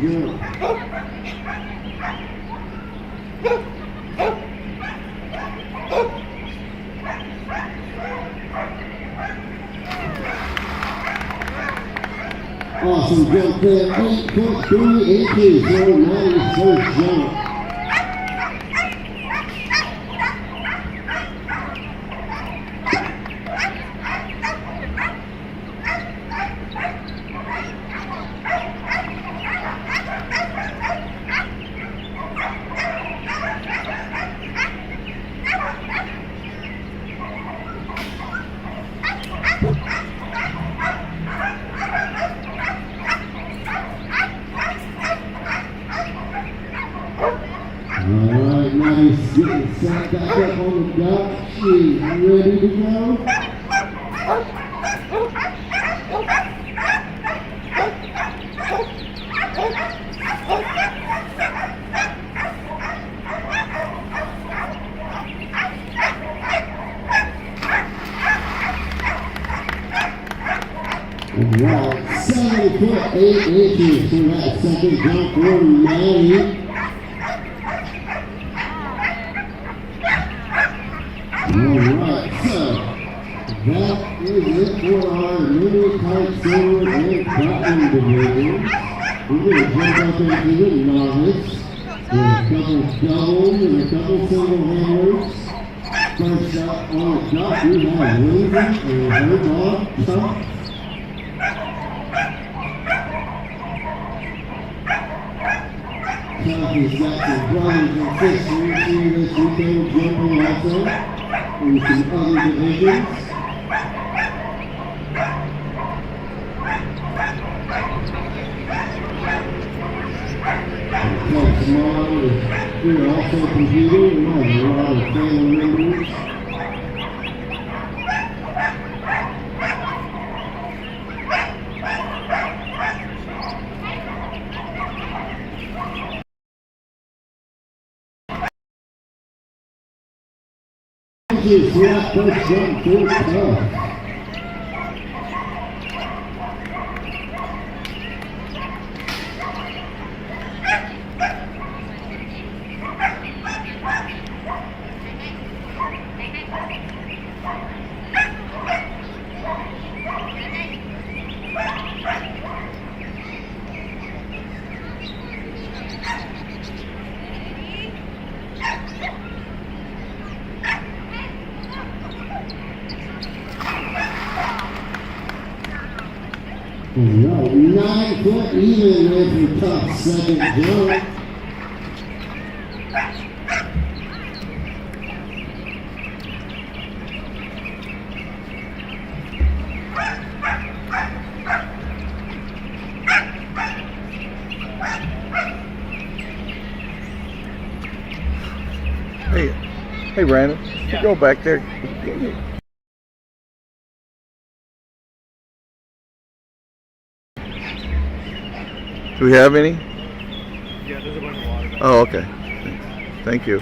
jump. Awesome jump there, 8.3 inches for 91st jump. Alright, nice. Getting set back up on the dock. She's ready to go. Alright, 7.8 inches for that second jump for Maddie. Alright, so that is it for our mini kite silver and cotton division. We're going to jump up into the novice with a couple doubles and a couple single handers. First up on the dock, we have Lindsay and her dog, Chuck. Chuck has got some brothers and sisters here this weekend jumping also. And some other divisions. Coach Mom is here also competing. We have a lot of family members. For that first jump for Tough. Alright, 9 foot even with your Tough second jump. Hey Brandon, you go back there. Do we have any? Yeah, there's a bunch of water. Oh, okay. Thank you.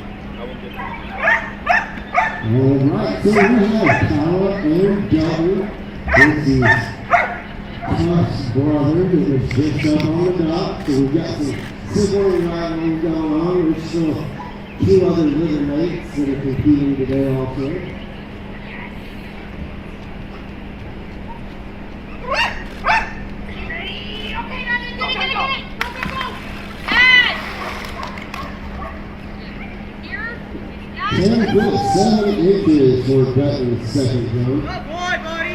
Alright, so we have Tyler and Double. This is Tough's brother who was just up on the dock. So we've got some sibling rivalry going on. There's still 2 other little mates that are competing today also. Ten foot 7 inches for Dutton's second jump. Good boy, buddy.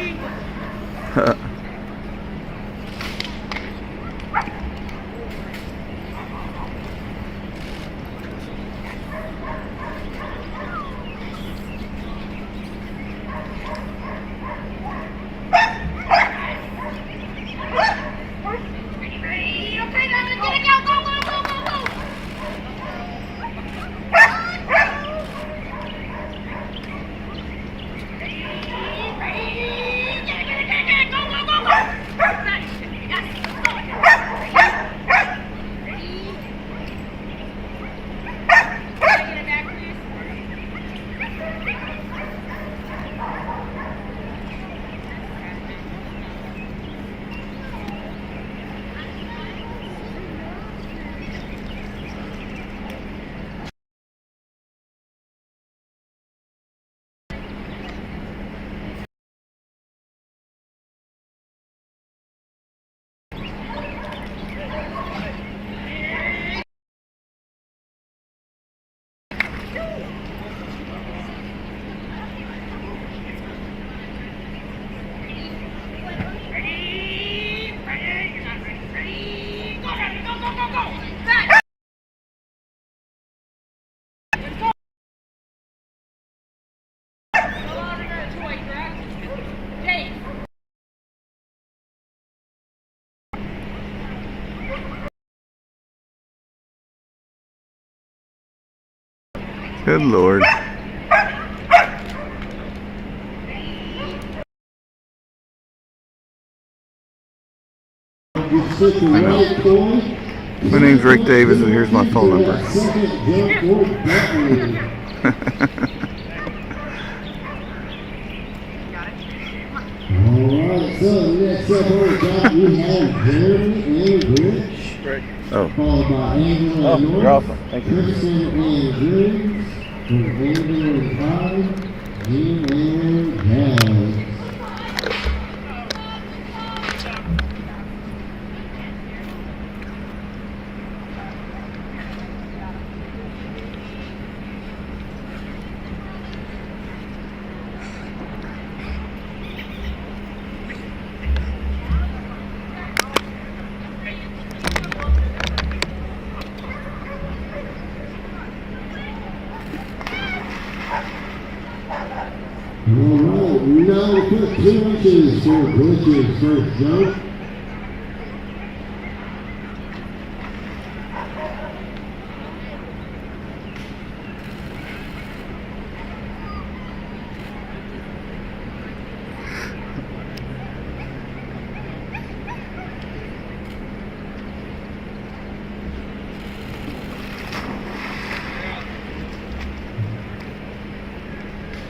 Good Lord. You stick the right boy. My name's Rick Davis, and here's my phone number. Second jump for Bentley. Alright, so next up on the top we have Jeremy and Rich. Right. Oh. Followed by Angela Oh, and North. you're awesome. Thank you. Kristen and James. From Angela and Ty. Jim and Jazz. Alright, 9 foot 2 inches for Glitch's first jump.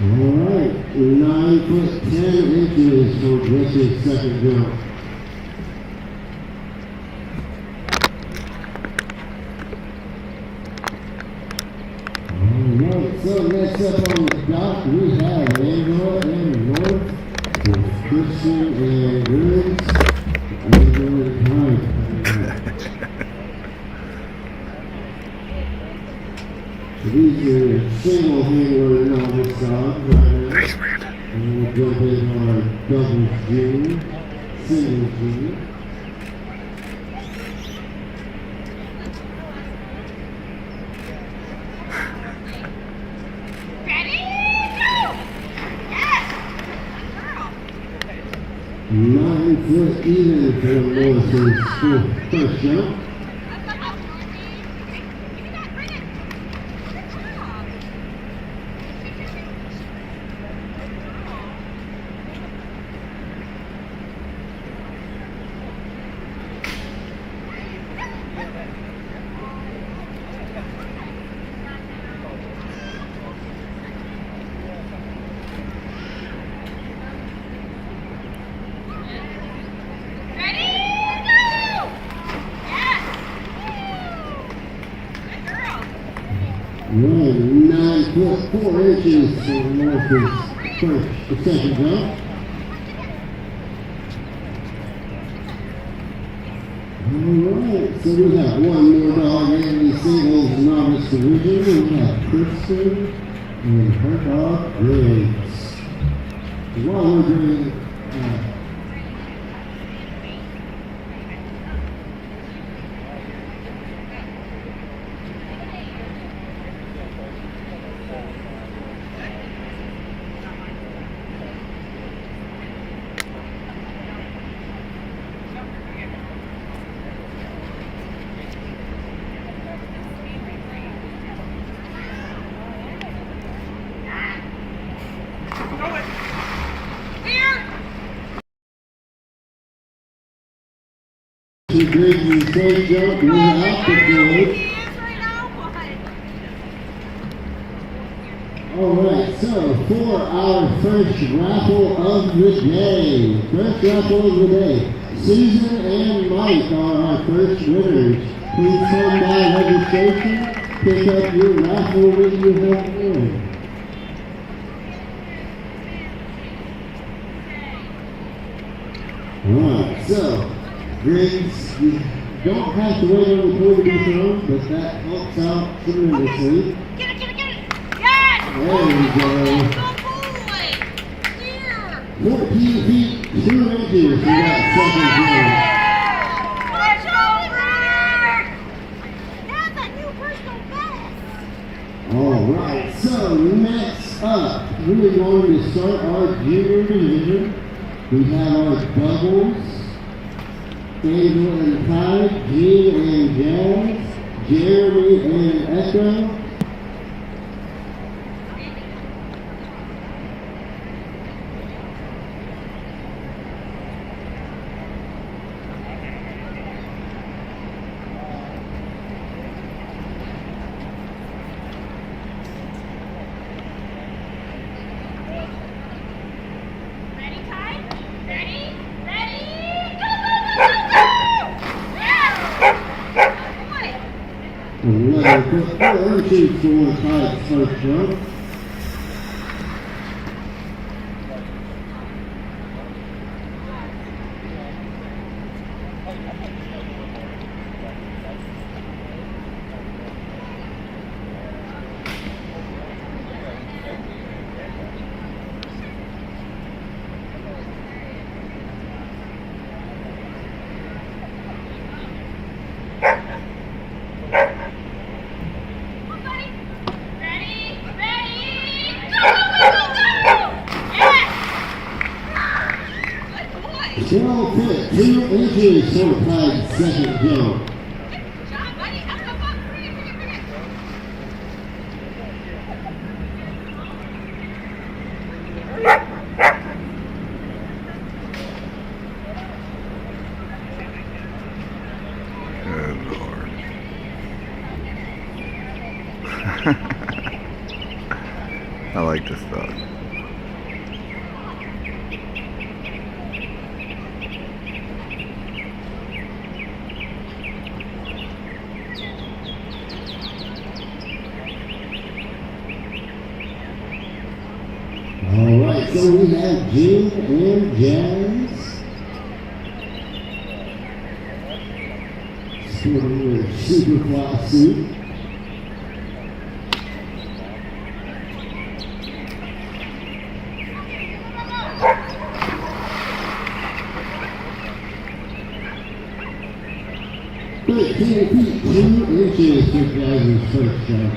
Alright, 9 foot 10 inches for Glitch's second jump. Alright, so next up on the dock we have Angela and North with Christian and Griggs. Angela and Ty. These are single handler novice dogs right now. Thanks, Brandon. And we'll jump in our double junior, single junior. Ready? Go! Yes! Girl! 9 foot even for Morris's first jump. Ready? Go! Yes! Good girl! 9 foot 4 inches for Morris's second jump. Alright, so we got one more dog in the singles novice division. We got Kristen and her dog Griggs. While we're doing Here! Griggs' first jump, we're out the He field. is right now, but... Alright, so for our first raffle of the day, Susan and Mike are our first winners. Please come by registration, pick up your raffle when you have won. Alright, so Griggs, you don't have to wait on the toy to be thrown, but that helps out tremendously. Get it! Yes! There we go. Good boy! Here! 14 feet, 2 inches for that second jump. Watch over! That's a new personal best! Alright, so next up, we're going to start our junior division. We have our doubles, Angela and Ty, Jean and Jazz, Jeremy and Echo. 11 foot 4 inches for Pike's first jump. Ready? Go, go, go, go! Yes! Good boy! 12 foot 2 inches for Pike's second jump. Good job, buddy. Up, up, up. Bring it, bring it, bring it. Good Lord. I like this dog. Alright, so we have Jim and Jazz. Sporting their super fly suit. Feet 2 inches for Jazz's first jump.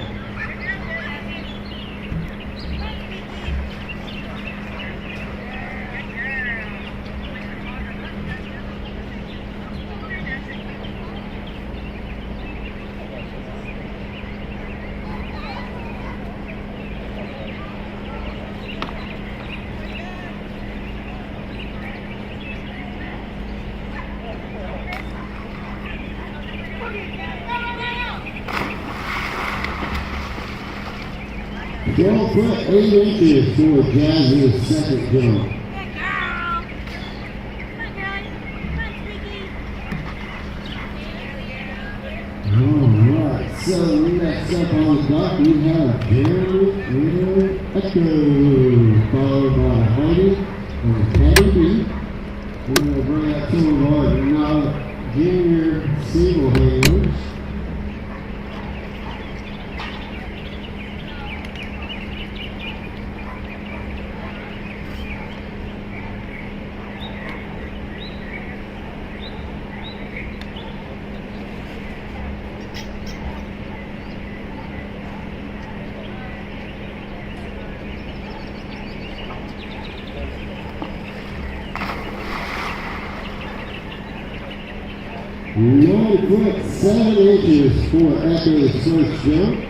Twelve foot 8 inches for Jazz's second jump. Good girl. Come on, girl. Come on, Squeaky. Alright, so next up on the dock we have Jerry and Echo, followed by Heidi and Patty B. We're going to bring out two of our now junior single handers. One foot 7 inches for Echo's first jump.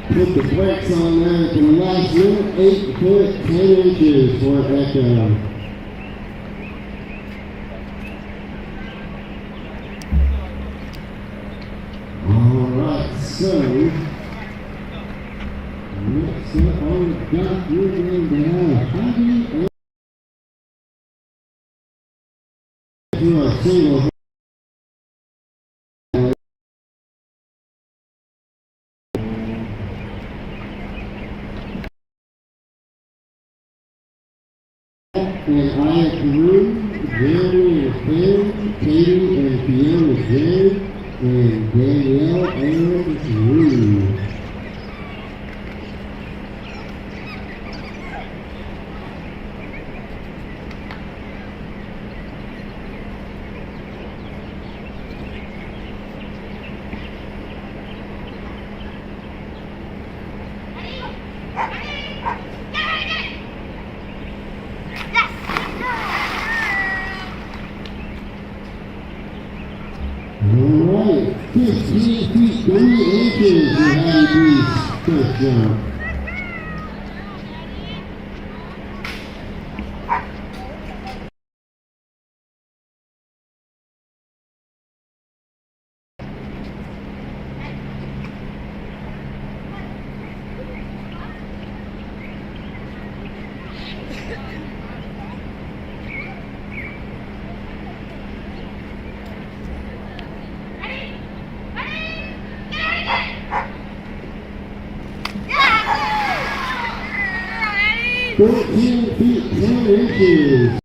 Put the brakes on there at the last minute, 8 foot 10 inches for Echo. Alright, so next up on the dock, we're going to have Heidi and to our single and I Drew, Jeremy and Phil, Katie and Fiona J, and Danielle and Drew. Yes! Good girl! 15 feet 3 inches for Hattie B's first jump. Ready? 13 feet 10 inches.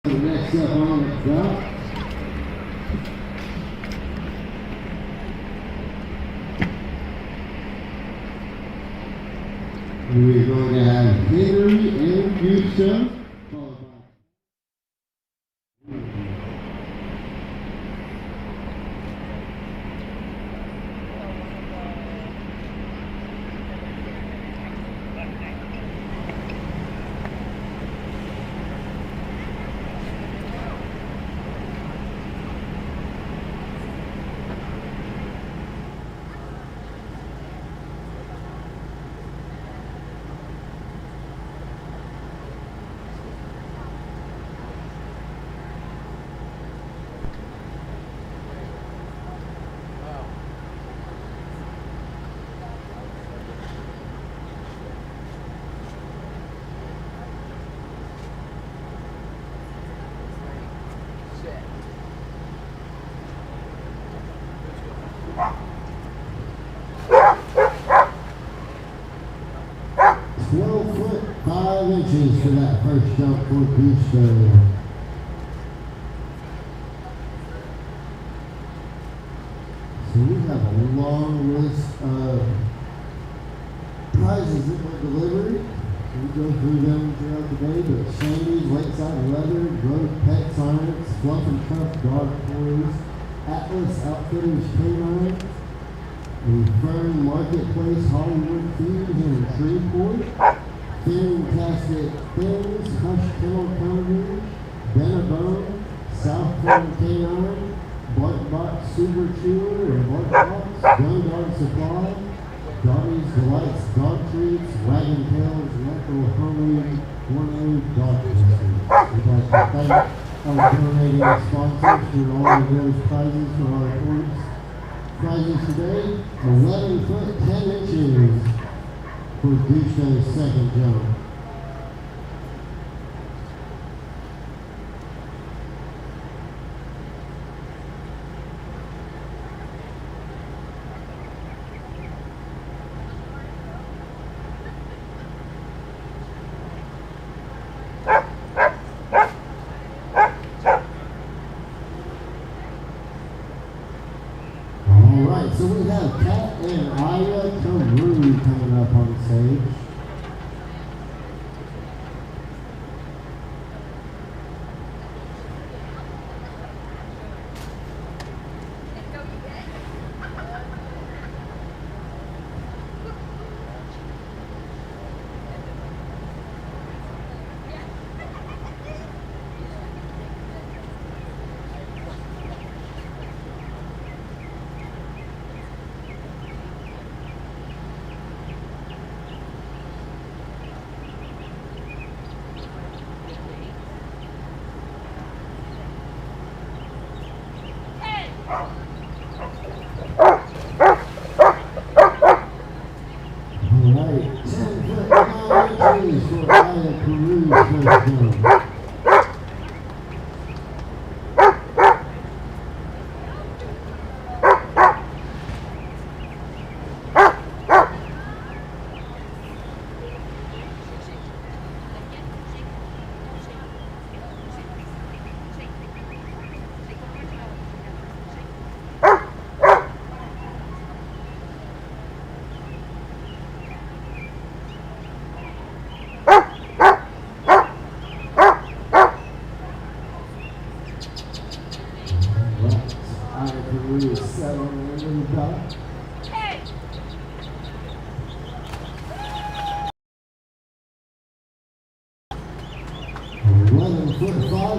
Next up on the drop. We're going to have Henry and Houston. For that first jump for Gusto. So we have a long list of prizes that were delivered. We go through them throughout the day, but Shandy's, Lakeside Leather, Grove Pet Science, Fluff and Cuff Dog Toys, Atlas Outfitters Canine, the Fern Marketplace Hollywood Fuse in Shreveport, Fantastic Things, Hush Kennel County, Benabone, South Florida Canine, Bark Box Super Chewer and Bark Box, Gun Dog Supply, Dottie's Delights Dog Treats, Wagon Tails, Natural Homemade Gourmet Dog Treats. We'd like to thank our donating sponsors for all of those prizes for our toys. Prizes today, 11 foot 10 inches. For Gusto's second jump. All right, so we have Kat and Aya Carew coming up on stage.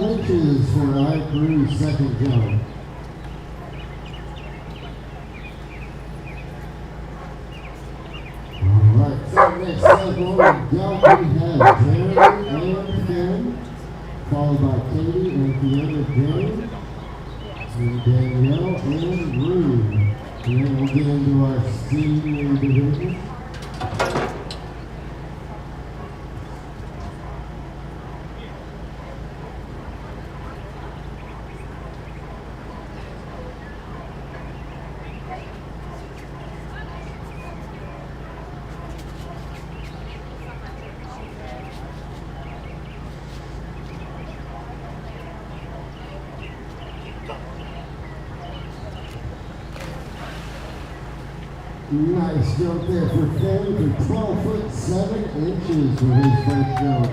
inches for Ike Rue's second jump. Alright, so next cycle of jump we have Jeremy and Ken, followed by Katie and Fiona Jane, and Danielle and Rue. And then we'll get into our senior division. Nice jump there for Ken for 12 foot 7 inches for his first jump.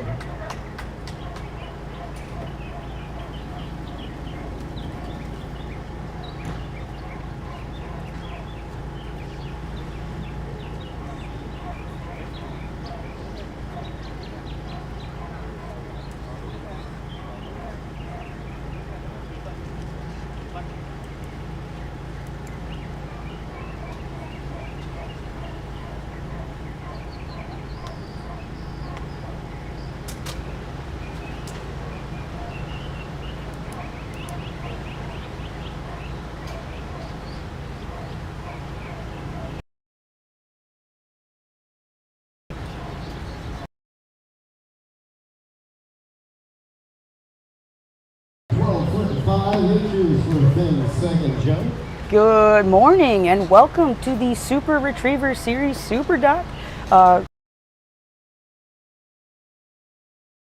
Second jump. Good morning and welcome to the Super Retriever Series Superdock.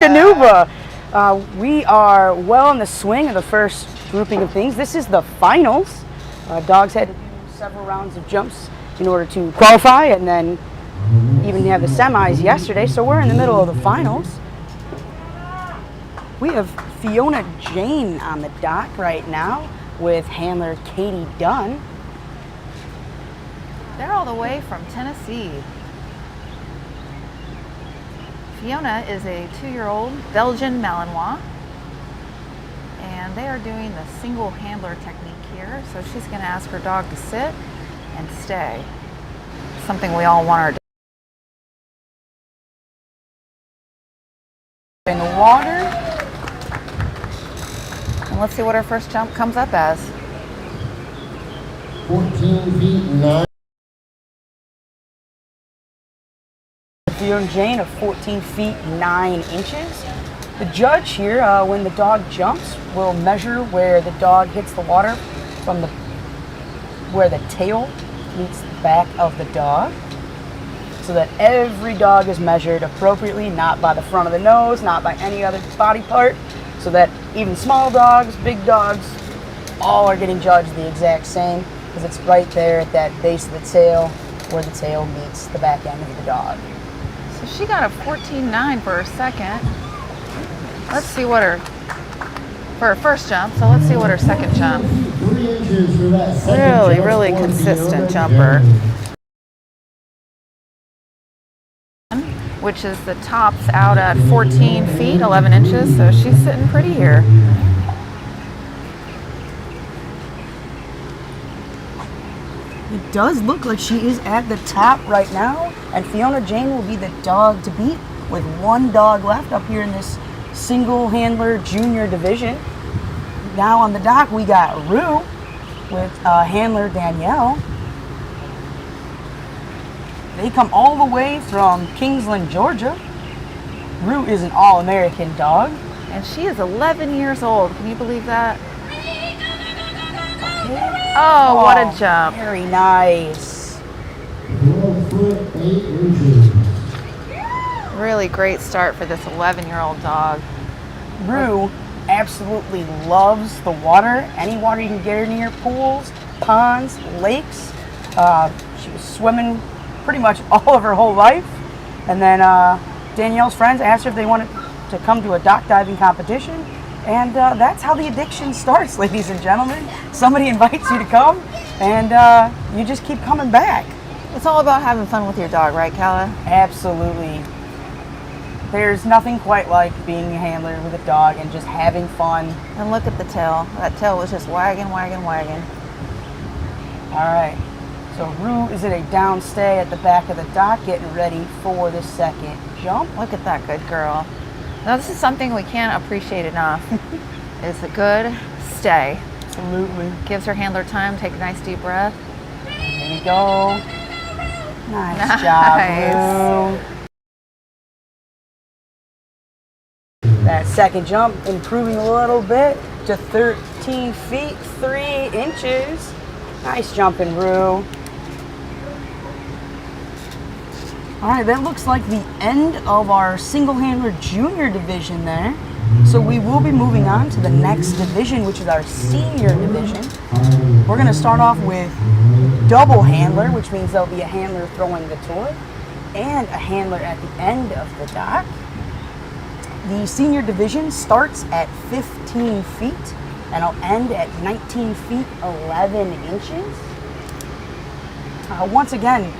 Canuba. We are well in the swing of the first grouping of things. This is the finals. Dogs had to do several rounds of jumps in order to qualify and then even have the semis yesterday, so we're in the middle of the finals. We have Fiona Jane on the dock right now with handler Katie Dunn. They're all the way from Tennessee. Fiona is a 2-year-old Belgian Malinois, and they are doing the single handler technique here. So she's going to ask her dog to sit and stay. Something we all want our In the water. And let's see what her first jump comes up as. 14 feet 9. Fiona Jane of 14 feet 9 inches. The judge here, when the dog jumps, will measure where the dog hits the water from where the tail meets the back of the dog, so that every dog is measured appropriately, not by the front of the nose, not by any other body part, so that even small dogs, big dogs, all are getting judged the exact same, because it's right there at that base of the tail where the tail meets the back end of the dog. So she got a 14.9 for her second. Let's see what for her first jump. So let's see what her second jump. 3 inches for that second Really, jump really for consistent Fiona jumper. Jane. Which is the tops out at 14 feet, 11 inches. So she's sitting pretty here. It does look like she is at the top right now, and Fiona Jane will be the dog to beat with one dog left up here in this single handler junior division. Now on the dock we got Rue with handler Danielle. They come all the way from Kingsland, Georgia. Rue is an all-American dog. And she is 11 years old. Can you believe that? Oh, what a jump. Very nice. 12 foot 8 inches. Really great start for this 11-year-old dog. Rue absolutely loves the water. Any water you can get her near, pools, ponds, lakes. She was swimming pretty much all of her whole life. And then Danielle's friends asked her if they wanted to come to a dock diving competition. And that's how the addiction starts, ladies and gentlemen. Somebody invites you to come, and you just keep coming back. It's all about having fun with your dog, right, Kala? Absolutely. There's nothing quite like being a handler with a dog and just having fun. And look at the tail. That tail was just wagging, wagging, wagging. All right, so Rue is at a downstay at the back of the dock, getting ready for the second jump. Look at that good girl. Now this is something we can't appreciate enough. Is a good stay. Absolutely. Gives her handler time, take a nice deep breath. There we go. Nice job, Rue. That second jump improving a little bit to 13 feet 3 inches. Nice jumping, Rue. All right, that looks like the end of our single handler junior division there. So we will be moving on to the next division, which is our senior division. We're going to start off with double handler, which means there'll be a handler throwing the toy and a handler at the end of the dock. The senior division starts at 15 feet and it'll end at 19 feet 11 inches. Once again,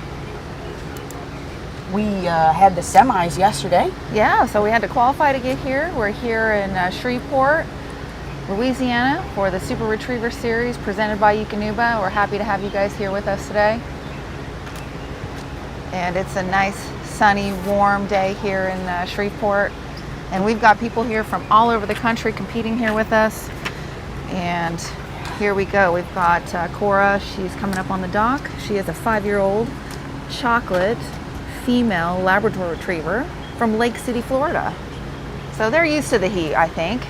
we had the semis yesterday. Yeah, so we had to qualify to get here. We're here in Shreveport, Louisiana for the Super Retriever Series presented by Eukanuba. We're happy to have you guys here with us today. And it's a nice, sunny, warm day here in Shreveport. And we've got people here from all over the country competing here with us. And here we go. We've got Cora. She's coming up on the dock. She is a 5-year-old chocolate female Labrador Retriever from Lake City, Florida. So they're used to the heat, I think.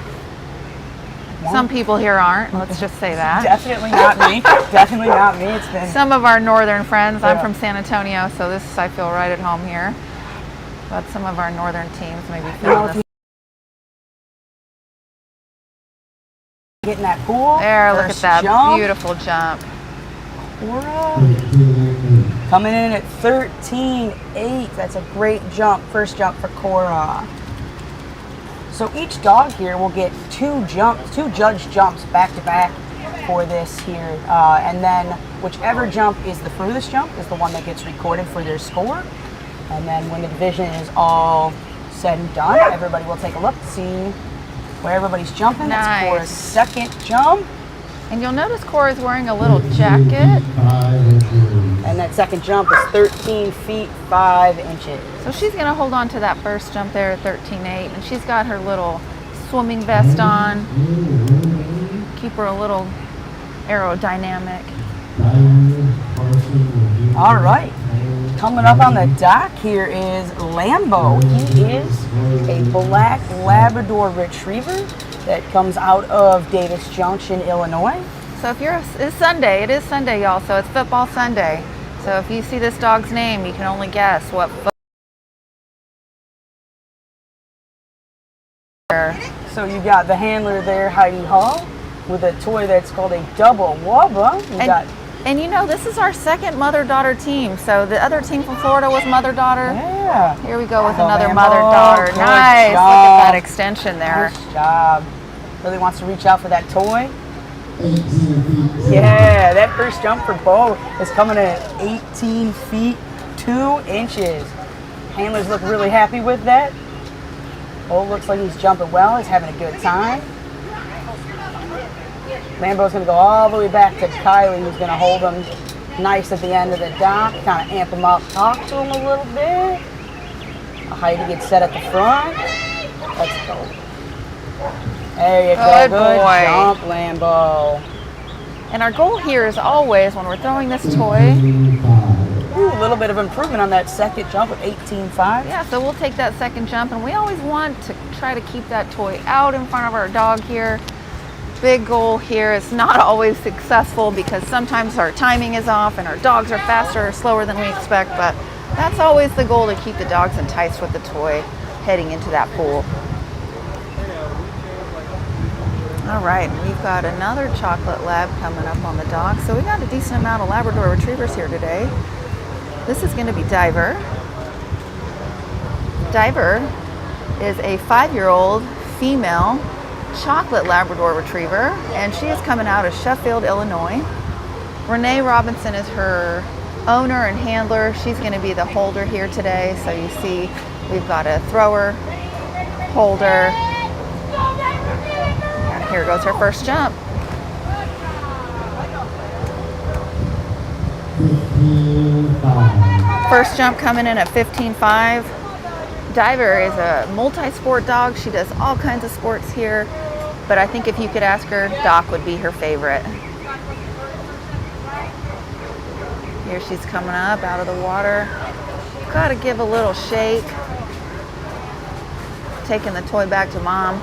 Some people here aren't, let's just say that. Definitely not me. Definitely not me. It's been Some of our northern friends. I'm Yeah. from San Antonio, so this I feel right at home here. But some of our northern teams maybe feel this. Getting that pool. There, look at First that jump. beautiful jump. Cora coming in at 13.8. That's a great jump. First jump for Cora. So each dog here will get two judge jumps back to back for this here. And then whichever jump is the furthest jump is the one that gets recorded for their score. And then when the division is all said and done, everybody will take a look to see where everybody's jumping. Nice. That's Cora's second jump. And you'll notice Cora's wearing a little jacket. And that second jump is 13 feet 5 inches. So she's going to hold on to that first jump there at 13.8. And she's got her little swimming vest on. Keep her a little aerodynamic. All right. Coming up on the dock here is Lambo. He is a black Labrador Retriever that comes out of Davis Junction, Illinois. So if you're, it's Sunday, it is Sunday, y'all, so it's football Sunday. So if you see this dog's name, you can only guess what So you got the handler there, Heidi Hall, with a toy that's called a double wubba. You got and you know, this is our second mother-daughter team. So the other team from Florida was mother-daughter. Yeah. Here we go with Go another Lambo. mother-daughter. Good Nice. job. Look at that extension there. Nice job. Really wants to reach out for that toy. Yeah, that first jump for Bo is coming at 18 feet 2 inches. Handlers look really happy with that. Bo looks like he's jumping well. He's having a good time. Lambo's going to go all the way back to Kylie, who's going to hold him nice at the end of the dock, kind of amp him up, talk to him a little bit. Heidi gets set at the front. Let's go. There you go. Good boy. Jump, Lambo. And our goal here is always, when we're throwing this toy, Ooh, a little bit of improvement on that second jump with 18.5. yeah, so we'll take that second jump, and we always want to try to keep that toy out in front of our dog here. Big goal here is not always successful because sometimes our timing is off and our dogs are faster or slower than we expect, but that's always the goal, to keep the dogs enticed with the toy heading into that pool. All right, we've got another chocolate lab coming up on the dock. So we got a decent amount of Labrador Retrievers here today. This is going to be Diver. Diver is a 5-year-old female chocolate Labrador Retriever, and she is coming out of Sheffield, Illinois. Renee Robinson is her owner and handler. She's going to be the holder here today. So you see We've got a thrower, holder. And here goes her first jump. 15.5. First jump coming in at 15.5. Diver is a multi-sport dog. She does all kinds of sports here, but I think if you could ask her, Dock would be her favorite. Here she's coming up out of the water. Got to give a little shake. Taking the toy back to mom.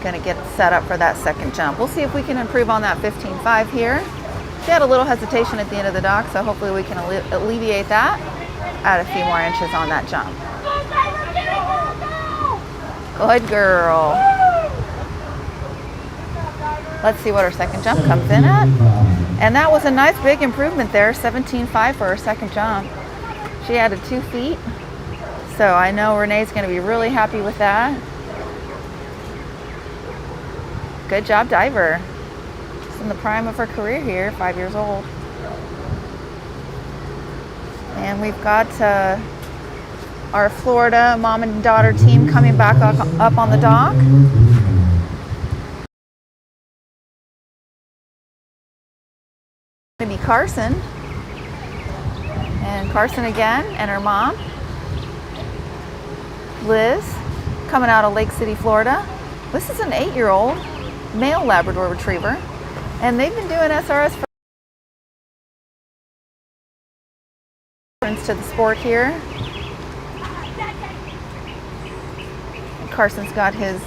Gonna get set up for that second jump. We'll see if we can improve on that 15.5 here. She had a little hesitation at the end of the dock, so hopefully we can alleviate that. Add a few more inches on that jump. Good girl. Let's see what her second jump comes in at. And that was a nice big improvement there, 17.5 for her second jump. She added 2 feet. So I know Renee's gonna be really happy with that. Good job, Diver. She's in the prime of her career here, 5 years old. And we've got our Florida mom and daughter team coming back up on the dock. Gonna be Carson. And Carson again, and her mom, Liz, coming out of Lake City, Florida. This is an 8-year-old male Labrador Retriever, and they've been doing SRS for to the sport here. Carson's got his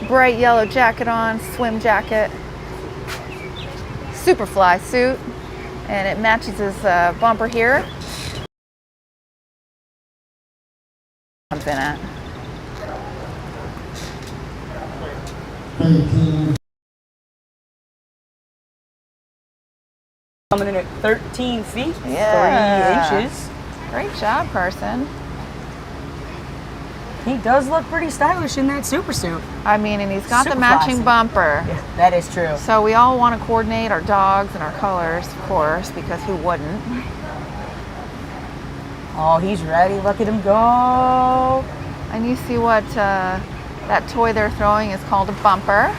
bright yellow jacket on, swim jacket, Superfly suit, and it matches his bumper here. Comes in at 18. Coming in at 13 feet, Yeah. 3 inches. Great job, Carson. He does look pretty stylish in that super suit. I mean, and he's got the Super matching classy. bumper. Yeah, that is true. So we all want to coordinate our dogs and our colors, of course, because who wouldn't? Oh, he's ready. Look at him go. And you see what that toy they're throwing is called a bumper.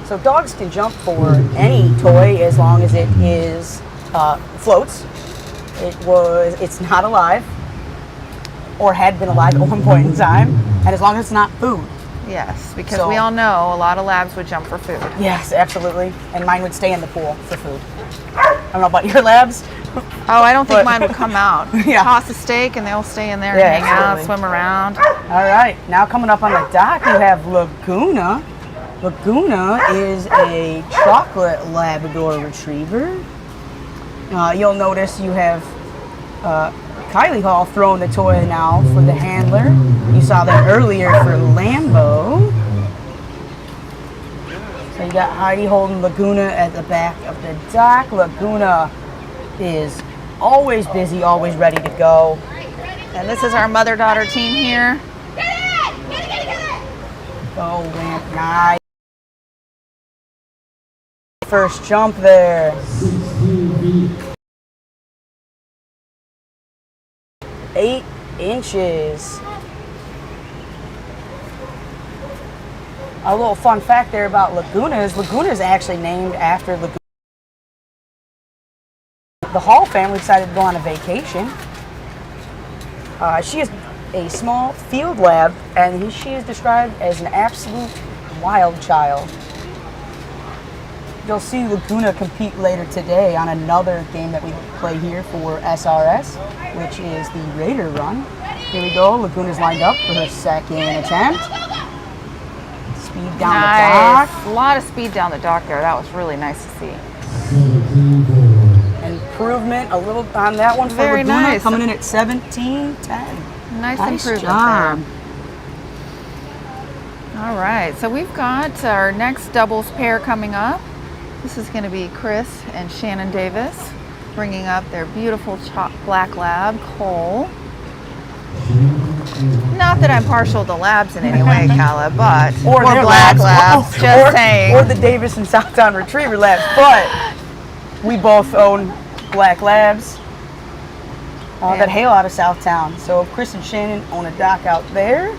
So dogs can jump for any toy as long as it is floats. It's not alive or had been alive at one point in time, and as long as it's not food. Yes, because So- we all know a lot of labs would jump for food. Yes, absolutely. And mine would stay in the pool for food. I don't know about your labs. Oh, I don't think But- mine would come out. Yeah. Toss a steak and they'll stay in there Yeah, and hang out, absolutely. swim around. All right, now coming up on the dock, you have Laguna. Laguna is a chocolate Labrador Retriever. You'll notice you have Kylie Hall throwing the toy now for the handler. You saw that earlier for Lambo. So you got Heidi holding Laguna at the back of the dock. Laguna is always busy, always ready to go. And this is our mother-daughter team here. Go, Lamp, nice. First jump there. 16 feet. 8 inches. A little fun fact there about Laguna is actually named after Laguna. The Hall family decided to go on a vacation. She is a small field lab, and she is described as an absolute wild child. You'll see Laguna compete later today on another game that we play here for SRS, which is the Raider Run. Here we go. Laguna's lined up for her second attempt. Speed down the dock. A lot of speed down the dock there. That was really nice to see. 17.4. Improvement a little on that one for Very Laguna, nice. coming in at 17.10. Nice Nice improvement job. there. All right, so we've got our next doubles pair coming up. This is going to be Chris and Shannon Davis bringing up their beautiful black lab, Cole. Not that I'm partial to labs in any way, Kala, but Or their black labs. Just saying. Or the Davis and Southtown Retriever labs, but we both own black labs. that hail out of Southtown. So Chris and Shannon own a dock out there.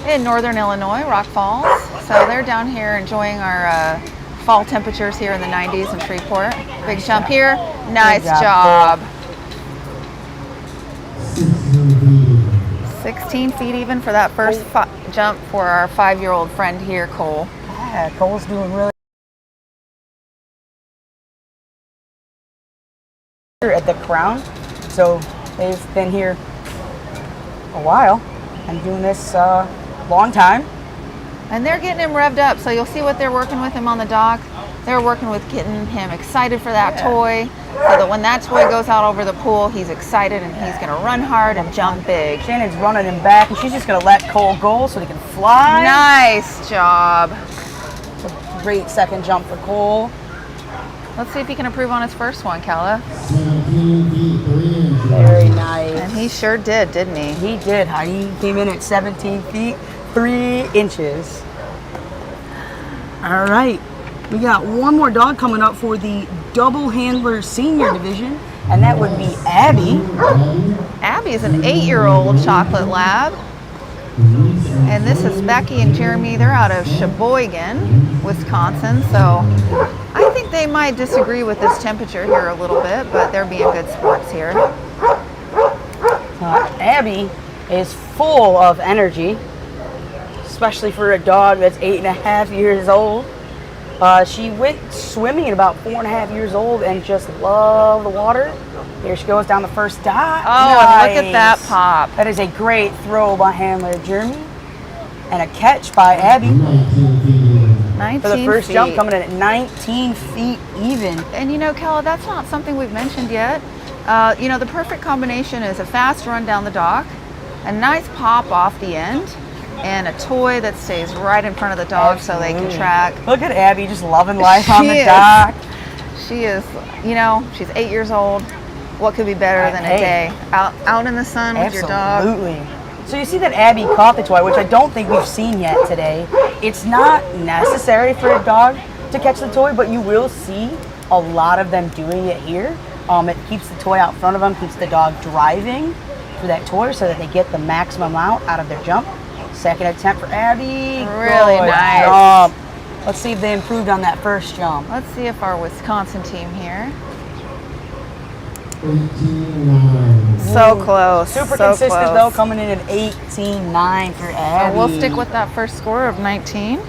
In northern Illinois, Rock Falls. So they're down here enjoying our fall temperatures here in the 90s in Shreveport. Big jump here. Nice job. 16 feet even for that first jump for our 5-year-old friend here, Cole. Yeah, Cole's doing really at the Crown. So they've been here a while and doing this long time. And they're getting him revved up, so you'll see what they're working with him on the dock. They're working with getting him excited for that toy, so that when that toy goes out over the pool, he's excited and he's gonna run hard and jump big. Shannon's running him back, and she's just gonna let Cole go so he can fly. Nice job. It's a great second jump for Cole. Let's see if he can improve on his first one, Kella. 17 feet 3 inches. Very nice. And he sure did, didn't he? He did. He came in at 17 feet 3 inches. All right. We got one more dog coming up for the double handler senior division, and that would be Abby. Abby is an 8-year-old chocolate lab. And this is Becky and Jeremy. They're out of Sheboygan, Wisconsin. So I think they might disagree with this temperature here a little bit, but they're being good sports here. Abby is full of energy, especially for a dog that's 8.5 years old. She went swimming at about 4.5 years old and just loved the water. Here she goes down the first dock. Oh, nice. and look at that pop. That is a great throw by handler Jeremy. And a catch by Abby 19 for the first feet. jump, coming in at 19 feet even. And you know, Kella, that's not something we've mentioned yet. You know, the perfect combination is a fast run down the dock, a nice pop off the end, and a toy that stays right in front of the dog so they can track. Look at Abby just loving life on the She is. dock. She is, you know, she's 8 years old. What could be better than a day out in the sun with your dog? Absolutely. So you see that Abby caught the toy, which I don't think we've seen yet today. It's not necessary for a dog to catch the toy, but you will see a lot of them doing it here. It keeps the toy out front of them, keeps the dog driving for that toy so that they get the maximum amount out of their jump. Second attempt for Abby. Really Good nice. jump. Let's see if they improved on that first jump. Let's see if our Wisconsin team here. 18-9. So close. Super so consistent close. though, coming in at 18-9 for Abby. So we'll stick with that first score of 19. 19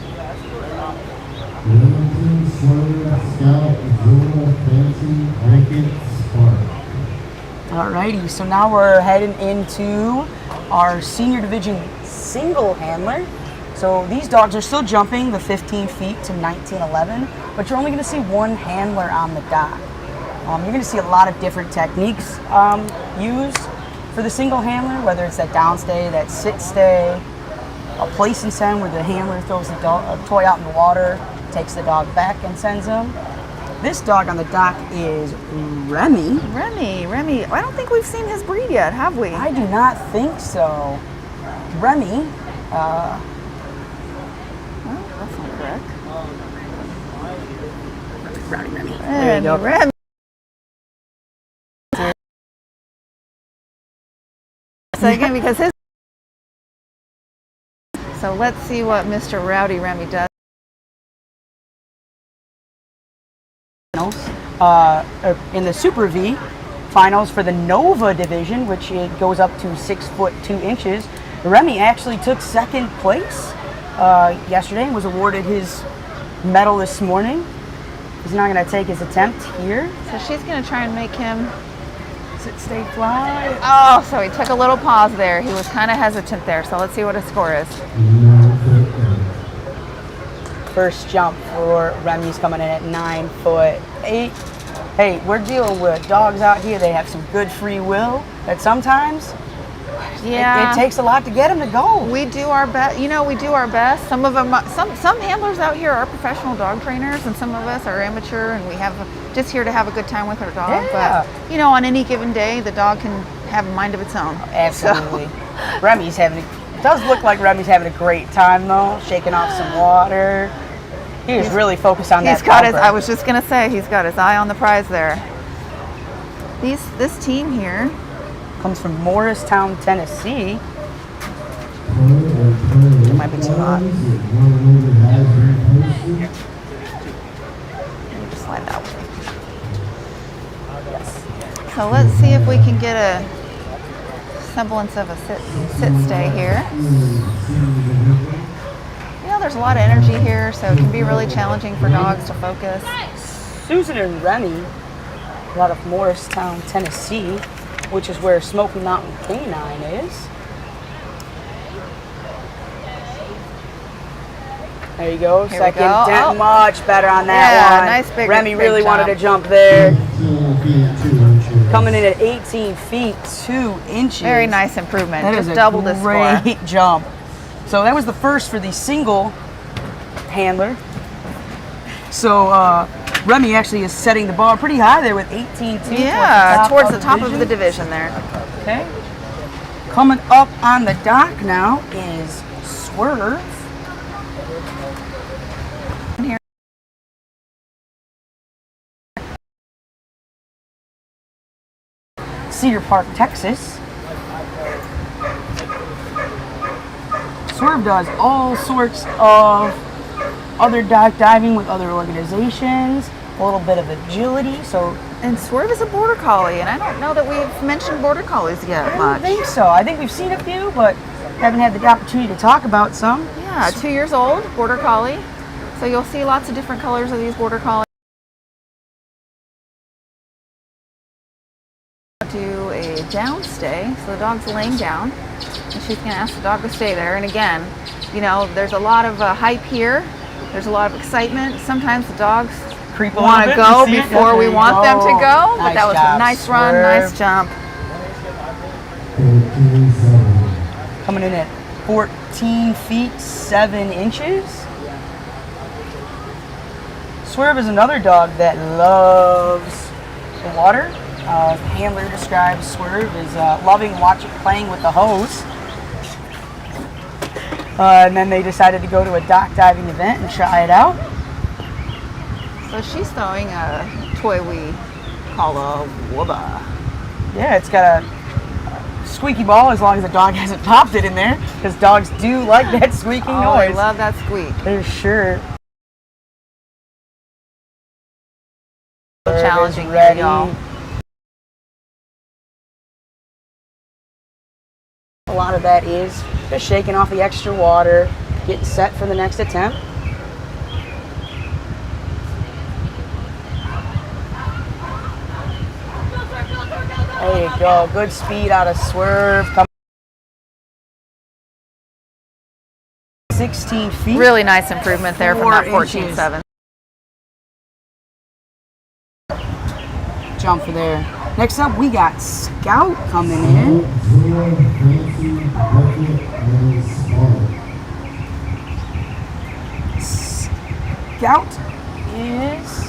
Slurry, Scout, Zuma, Fancy, Blanket, Spark. Alrighty, so now we're heading into our senior division single handler. So these dogs are still jumping the 15 feet to 1911, but you're only going to see one handler on the dock. You're going to see a lot of different techniques used for the single handler, whether it's that downstay, that sit stay, a place and send where the handler throws the toy out in the water, takes the dog back and sends him. This dog on the dock is Remy. Remy. I don't think we've seen his breed yet, have we? I do not think so. Remy. Oh, that's not correct. Rowdy Remy. There you go. Remy. Second, because his. So let's see what Mr. Rowdy Remy does. In the Super V finals for the Nova division, which it goes up to 6 foot 2 inches. Remy actually took second place yesterday and was awarded his medal this morning. He's not going to take his attempt here. So she's going to try and make him. Sit, stay, fly. Oh, so he took a little pause there. He was kind of hesitant there. So let's see what his score is. First jump for Remy's coming in at 9'8". Hey, we're dealing with dogs out here. They have some good free will that sometimes it takes a lot to get them to go. We do our best. You know, we do our best. Some of them, some handlers out here are professional dog trainers, and some of us are amateur, and we have just here to have a good time with our dog. Yeah. But you know, on any given day, the dog can have a mind of its own. Absolutely. Remy's does look like Remy's having a great time though, shaking off some water. He's really focused on that. He's got his. I was just gonna say he's got his eye on the prize there. This team here, Comes from Morristown, Tennessee. It might be too hot. Slide that way. So let's see if we can get a semblance of a sit stay here. You know, there's a lot of energy here, so it can be really challenging for dogs to focus. Susan and Remy, out of Morristown, Tennessee, which is where Smoky Mountain Canine is. There you go. Here we Second go. dent, Oh. much better on that Yeah, one. nice big- Remy big really wanted to jump. jump there. 18 feet 2 inches. Coming in at 18 feet 2 inches. Very nice improvement. That Just is a doubled the score. great jump. So that was the first for the single handler. So Remy actually is setting the bar pretty high there with 18-2. Yeah, towards the top of the division there. Okay. Coming up on the dock now is Swerve. Here. Cedar Park, Texas. Swerve does all sorts of other dock diving with other organizations, a little bit of agility. So And Swerve is a border collie, and I don't know that we've mentioned border collies yet I don't much. think so. I think we've seen a few, but haven't had the opportunity to talk about some. Yeah, 2 years old, border collie. So you'll see lots of different colors of these border collies. Do a down stay, so the dog's laying down, and she's going to ask the dog to stay there. And again, you know, there's a lot of hype here. There's a lot of excitement. Sometimes the dogs Creep a want to little bit. go You see it? before we There you want them to go, but Nice that was job, a nice run, Swerve. nice jump. 14.7. Coming in at 14 feet 7 inches. Swerve is another dog that loves the water. The handler describes Swerve as loving playing with the hose. And then they decided to go to a dock diving event and try it out. So she's throwing a toy we call a wubba. Yeah, it's got a squeaky ball as long as the dog hasn't popped it in there, because dogs do like that squeaking Oh, I noise. love that squeak. For sure. So challenging here, Ready. y'all. A lot of that is just shaking off the extra water, getting set for the next attempt. There you go. Good speed out of Swerve. 16 feet. Really nice improvement there from 4 that inches. 14.7. Jump for there. Next up, we got Scout coming in. Scout is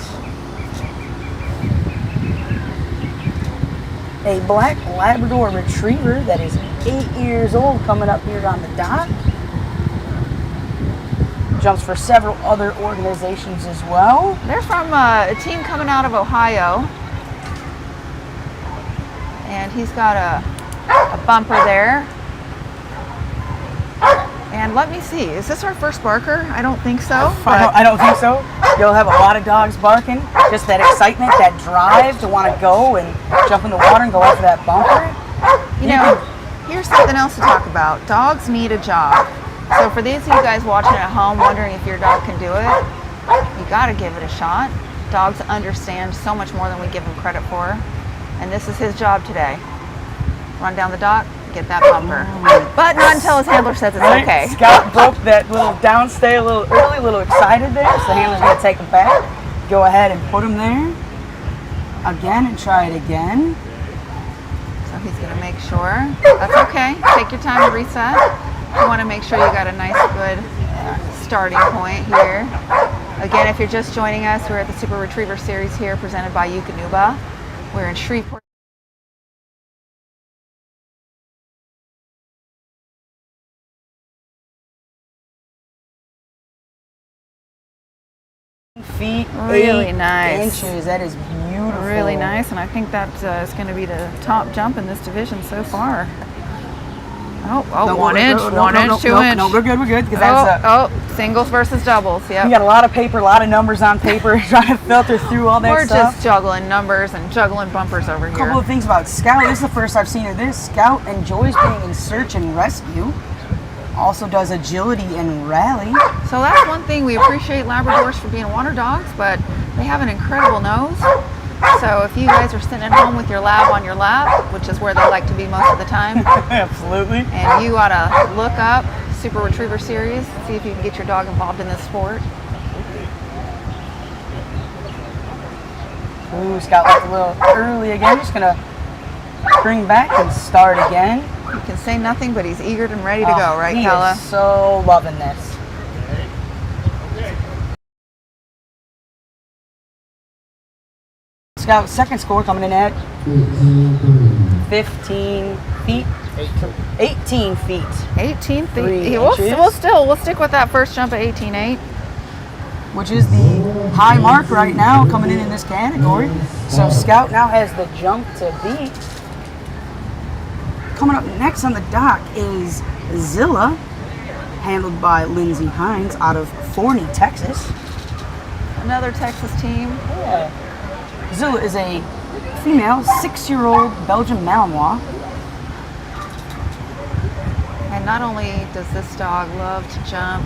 a black Labrador retriever that is 8 years old, coming up here on the dock. Jumps for several other organizations as well. They're from a team coming out of Ohio. And he's got a bumper there. And let me see, is this our first barker? I don't think so. I don't think so. You'll have a lot of dogs barking. Just that excitement, that drive to want to go and jump in the water and go after that bumper. You know, here's something else to talk about. Dogs need a job. So for these of you guys watching at home wondering if your dog can do it, you got to give it a shot. Dogs understand so much more than we give them credit for. And this is his job today. Run down the dock, get that bumper. But not until his handler says it's okay. Scout broke that little downstay a little early, a little excited there, so the handler's going to take him back. Go ahead and put him there again and try it again. So he's going to make sure. That's okay. Take your time to reset. You want to make sure you got a nice, good starting point here. Again, if you're just joining us, we're at the Super Retriever Series here, presented by Eukanuba. We're in Shreveport. feet, Really 8 nice. inches. That is beautiful. Really nice, and I think that is going to be the top jump in this division so far. Oh, No, 1 inch, no, 1 inch, 2 inch. No, we're good, because that's Singles versus doubles, you yep. got a lot of paper, a lot of numbers on paper, trying to filter through all that We're stuff. just juggling numbers and juggling bumpers over A here. couple of things about Scout. This is the first I've seen of this. Scout enjoys being in search and rescue. Also does agility and rally. So that's one thing we appreciate Labradors for being water dogs, but they have an incredible nose. So if you guys are sitting at home with your lab on your lap, which is where they like to be most of the time, Absolutely. and you ought to look up Super Retriever Series, see if you can get your dog involved in this sport. Ooh, Scout left a little early again. Just gonna bring back and start again. You can say nothing, but he's eager and ready to go, right, He Kella? is so loving this. Scout's second score coming in at 15 feet. 18 feet. 18 3 feet. inches. We'll stick with that first jump at 18.8. Which is the high mark right now coming in this category. So Scout now has the jump to beat. Coming up next on the dock is Zilla, handled by Lindsay Hines out of Forney, Texas. Another Texas team. Yeah. Zilla is a female 6-year-old Belgian Malinois. And not only does this dog love to jump,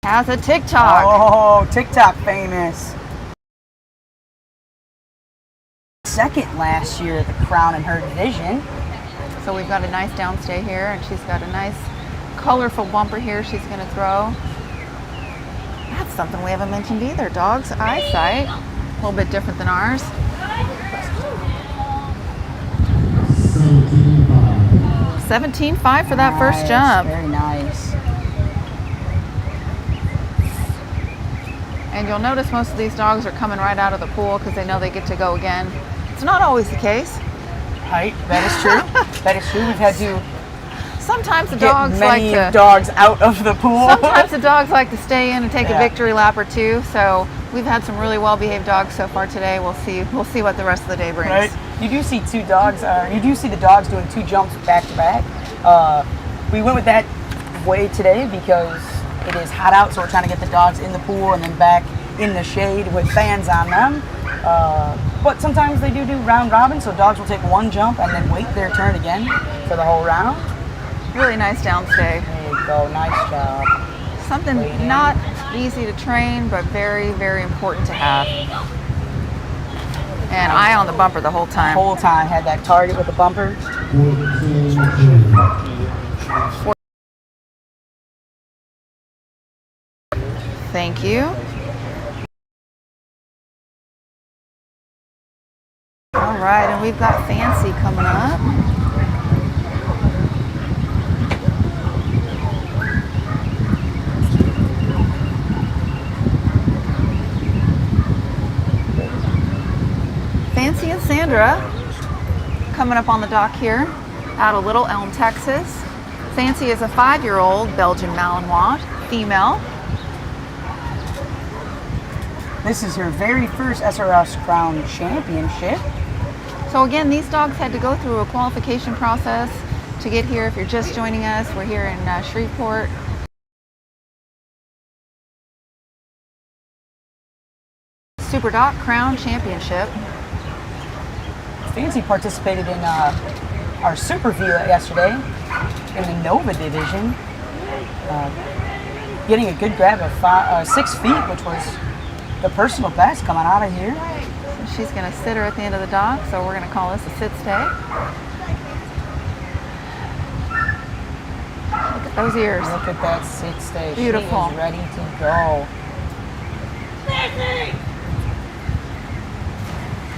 has a TikTok. Oh, TikTok famous. Second last year at the Crown in her division. So we've got a nice downstay here, and she's got a nice colorful bumper here she's going to throw. That's something we haven't mentioned either. Dogs' eyesight, a little bit different than ours. 17.5 for that first Nice, jump. Very nice. And you'll notice most of these dogs are coming right out of the pool because they know they get to go again. It's not always the case. Right, that is true. That is true. We've had to Sometimes the get dogs like many to. dogs out of the pool. Sometimes the dogs like to stay in and take Yeah. a victory lap or two. So we've had some really well-behaved dogs so far today. We'll see what the rest of the day brings. Right. You do see two dogs. You do see the dogs doing 2 jumps back to back. We went with that way today because it is hot out, so we're trying to get the dogs in the pool and then back in the shade with fans on them. But sometimes they do round robin, so dogs will take 1 jump and then wait their turn again for the whole round. Really nice downstay. There you go. Nice job. Something not easy to train, but very, very important to have. And eye on the bumper the whole time. Whole time had that target with the bumper. Thank you. All right, and we've got Fancy coming up. Fancy and Sandra coming up on the dock here out of Little Elm, Texas. Fancy is a 5-year-old Belgian Malinois female. This is her very first SRS Crown Championship. So again, these dogs had to go through a qualification process to get here. If you're just joining us, we're here in Shreveport. Superdock Crown Championship. Fancy participated in our Super V yesterday in the Nova division, getting a good grab of 6 feet, which was the personal best coming out of here. So she's going to sit her at the end of the dock, so we're going to call this a sit stay. Look at those ears. Look at that sit stay. Beautiful. She is ready to go.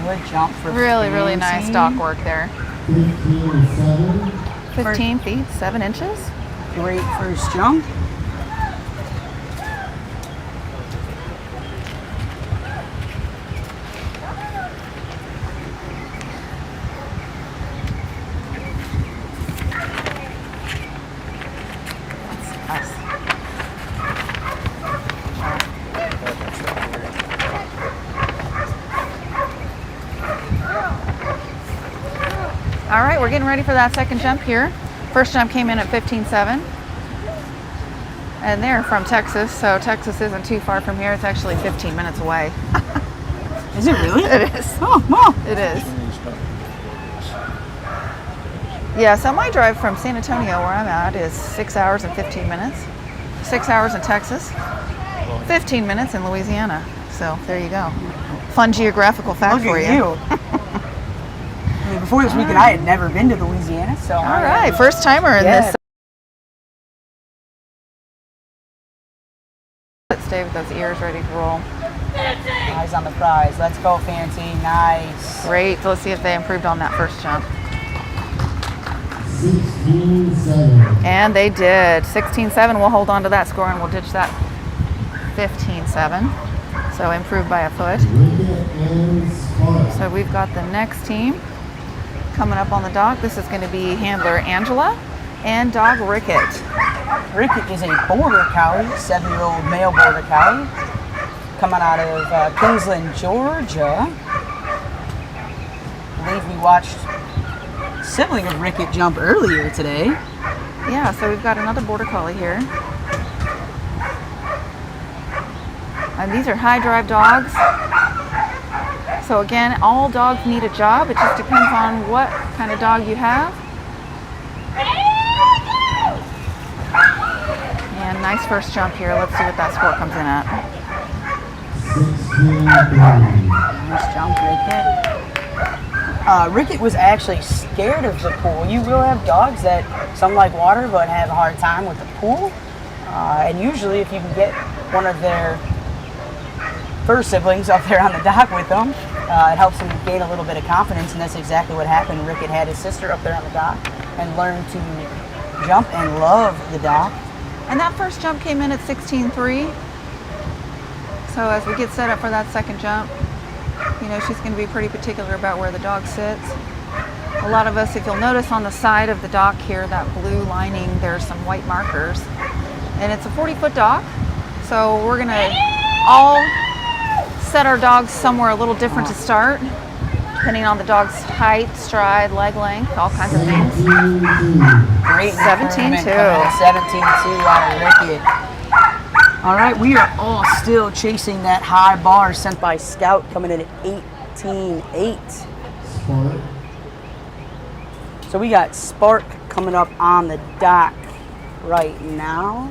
Good jump for Really, really nice Fancy. dock work there. 15-7. 15 feet, 7 inches. Great first jump. All right, we're getting ready for that second jump here. First jump came in at 15.7. And they're from Texas, so Texas isn't too far from here. It's actually 15 minutes away. Is it really? It is. Oh, wow. It is. Yeah, so my drive from San Antonio, where I'm at, is 6 hours and 15 minutes. 6 hours in Texas, 15 minutes in Louisiana. So there you go. Fun geographical fact Look for at you. I mean, before this weekend, I had never been to Louisiana, so. All right, first timer in Yeah. this. Stay with those ears ready to roll. Eyes on the prize. Let's go, Fancy. Nice. Great. So let's see if they improved on that first jump. 16-7. And they did. 16.7. We'll hold on to that score and we'll ditch that 15.7. So improved by a foot. Rickett and Spark. So we've got the next team coming up on the dock. This is going to be handler Angela and dog Rickett. Rickett is a border collie, 7-year-old male border collie, coming out of Kingsland, Georgia. I believe we watched sibling of Rickett jump earlier today. Yeah, so we've got another border collie here. And these are high drive dogs. So again, all dogs need a job. It just depends on what kind of dog you have. And nice first jump here. Let's see what that score comes in at. 16-3. Nice jump, Rickett. Rickett was actually scared of the pool. You will have dogs that some like water but have a hard time with the pool. And usually if you can get one of their first siblings up there on the dock with them, it helps them gain a little bit of confidence, and that's exactly what happened. Rickett had his sister up there on the dock and learned to jump and love the dock. And that first jump came in at 16.3. So as we get set up for that second jump, you know, she's going to be pretty particular about where the dog sits. A lot of us, if you'll notice on the side of the dock here, that blue lining, there's some white markers. And it's a 40-foot dock. So we're going to all set our dogs somewhere a little different to start, depending on the dog's height, stride, leg length, all kinds of things. 17-2. Great 17-2. 17-2 out of Rickett. All right, we are all still chasing that high bar sent by Scout, coming in at 18-8. Spark. So we got Spark coming up on the dock right now.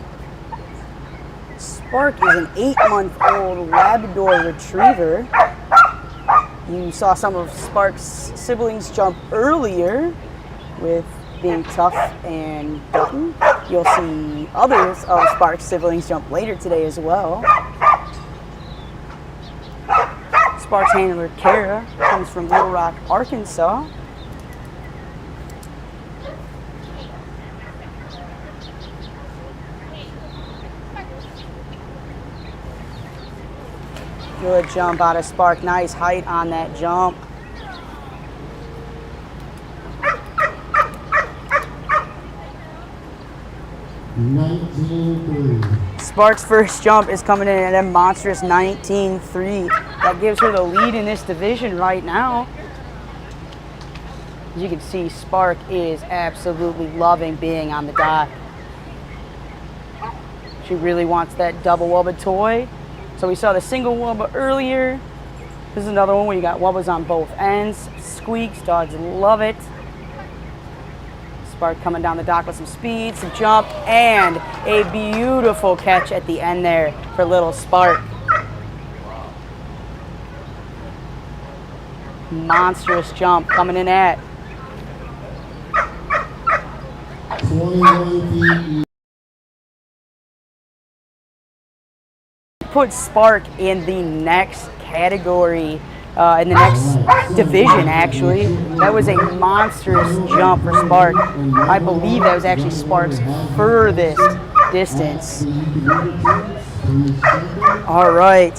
Spark is an 8-month-old Labrador Retriever. You saw some of Spark's siblings jump earlier with being Tough and Dutton. You'll see others of Spark's siblings jump later today as well. Spark's handler Kara comes from Little Rock, Arkansas. Good jump out of Spark. Nice height on that jump. Spark's first jump is coming in at a monstrous 19-3. That gives her the lead in this division right now. As you can see, Spark is absolutely loving being on the dock. She really wants that double wubba toy. So we saw the single wubba earlier. This is another one where you got wubbas on both ends. Squeaks, dogs love it. Spark coming down the dock with some speed, some jump, and a beautiful catch at the end there for little Spark. Monstrous jump coming in at 21 feet. put Spark in the next category, in the next division, actually. That was a monstrous jump for Spark. I believe that was actually Spark's furthest distance. All right.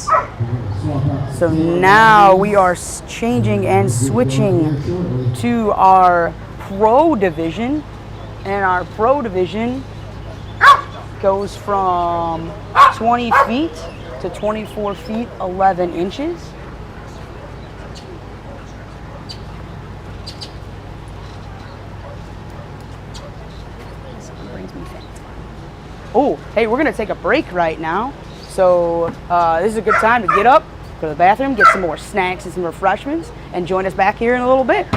So now we are changing and switching to our pro division. And our pro division goes from 20 feet to 24 feet, 11 inches. Oh, hey, we're gonna take a break right now. So this is a good time to get up, go to the bathroom, get some more snacks and some refreshments, and join us back here in a little bit.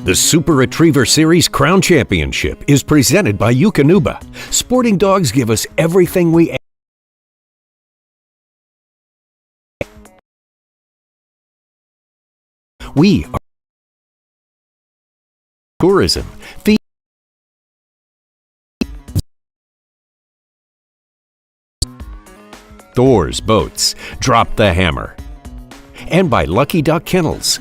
The Super Retriever Series Crown Championship is presented by Eukanuba. Sporting dogs give us everything we are tourism, doors, boats, drop the hammer, and by Lucky Duck Kennels.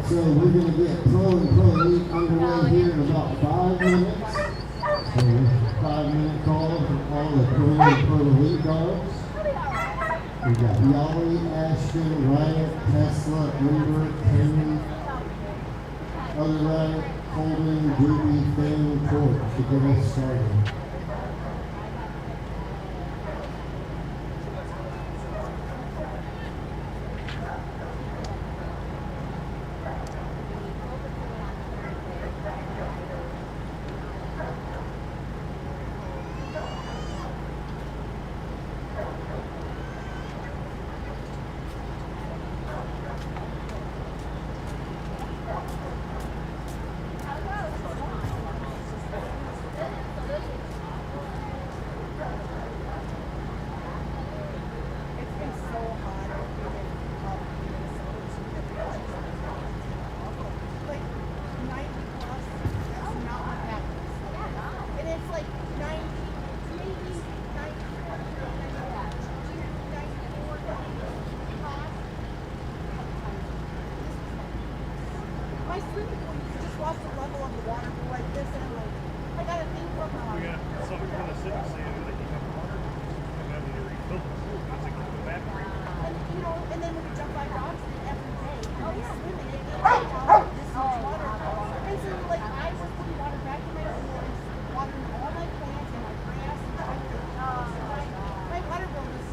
so we're going to get pro and pro elite underway here in about 5 minutes. So 5-minute call for all the pro and pro elite dogs. We got Yali, Ashton, Riot, Tesla, Ember, Penny, other Riot, Holden, Ruby, Finn, Torch to get us started. My swimming pool, you could just watch the level of the water go like this, and I'm like, I got a thing from We got something from the city saying that you have water. I'm having to refill the pool because it goes back. and you know, and then when we jump by rocks every day, and they swim in it, they take out this much water. And so like I was putting water back in my pool and just watering all my plants and my grass and my water bill is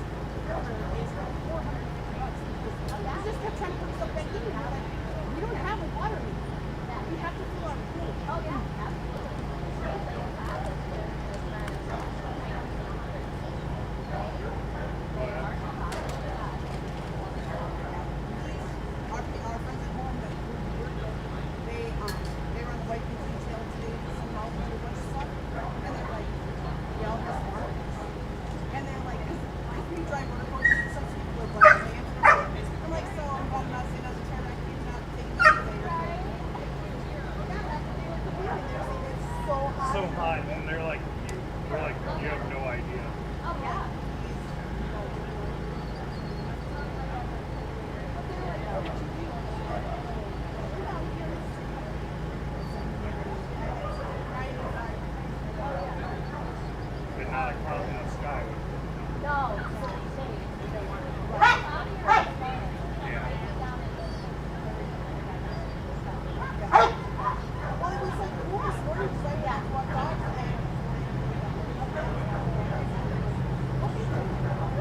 $450 because I just kept trying to put stuff back in there. Like, we don't have a water meter. We have to fill our pool. Oh yeah, our friends at home that they run the white people detail today for some help and a bunch of stuff, and they're like, y'all have water. And they're like, because we drive motor coaches and stuff, so people are like, I'm like, so I'm about not saying another turn, I cannot take it today. It's so hot. So hot, and they're like, you have no idea. Oh yeah. But not a cloud in the sky. No. Yeah. Well, it was like cool this morning because I walked dogs and This isn't enough.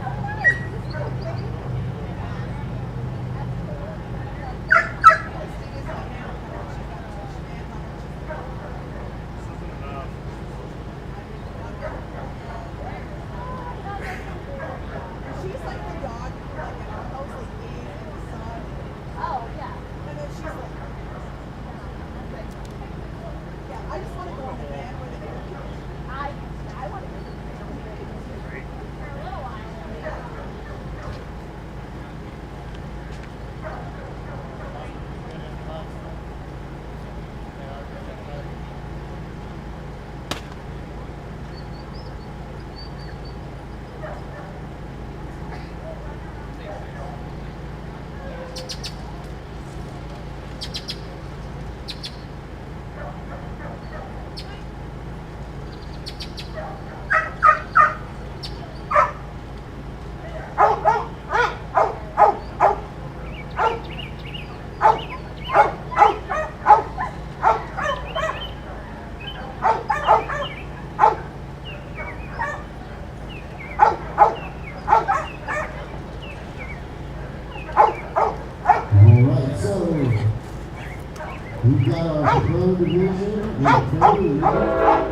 she's like the dog who like at our house like gaze in the sun. Oh, yeah. And then she's like, yeah, I just want to go in the van with it. I want to go for a little while. Alright, so we've got our pro division and pro elite.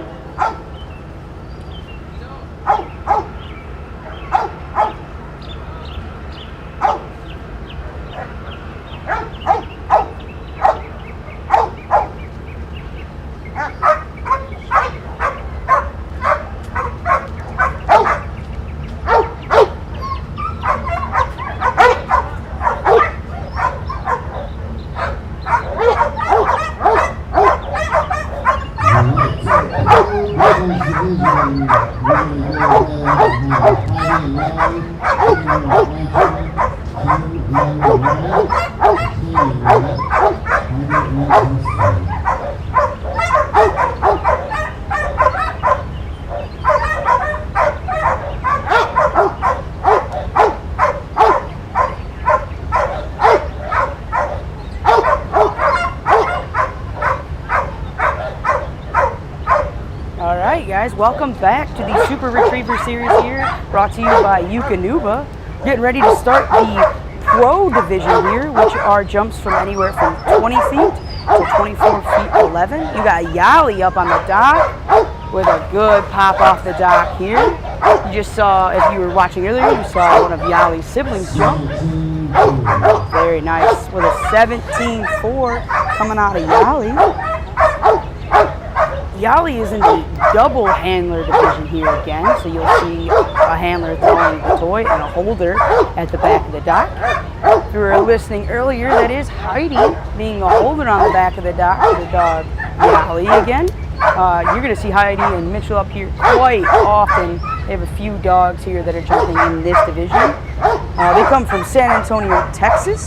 welcome back to the Super Retriever Series here, brought to you by Eukanuba. Getting ready to start the Pro Division here, which are jumps from anywhere from 20 feet to 24 feet 11. You got Yali up on the dock with a good pop off the dock here. You just saw, if you were watching earlier, you saw one of Yali's siblings jump. Very nice, with a 17-4 coming out of Yali. Yali is in the double handler division here again, so you'll see a handler throwing a toy and a holder at the back of the dock. If you were listening earlier, that is Heidi being a holder on the back of the dock for the dog Yali again. You're going to see Heidi and Mitchell up here quite often. They have a few dogs here that are jumping in this division. They come from San Antonio, Texas.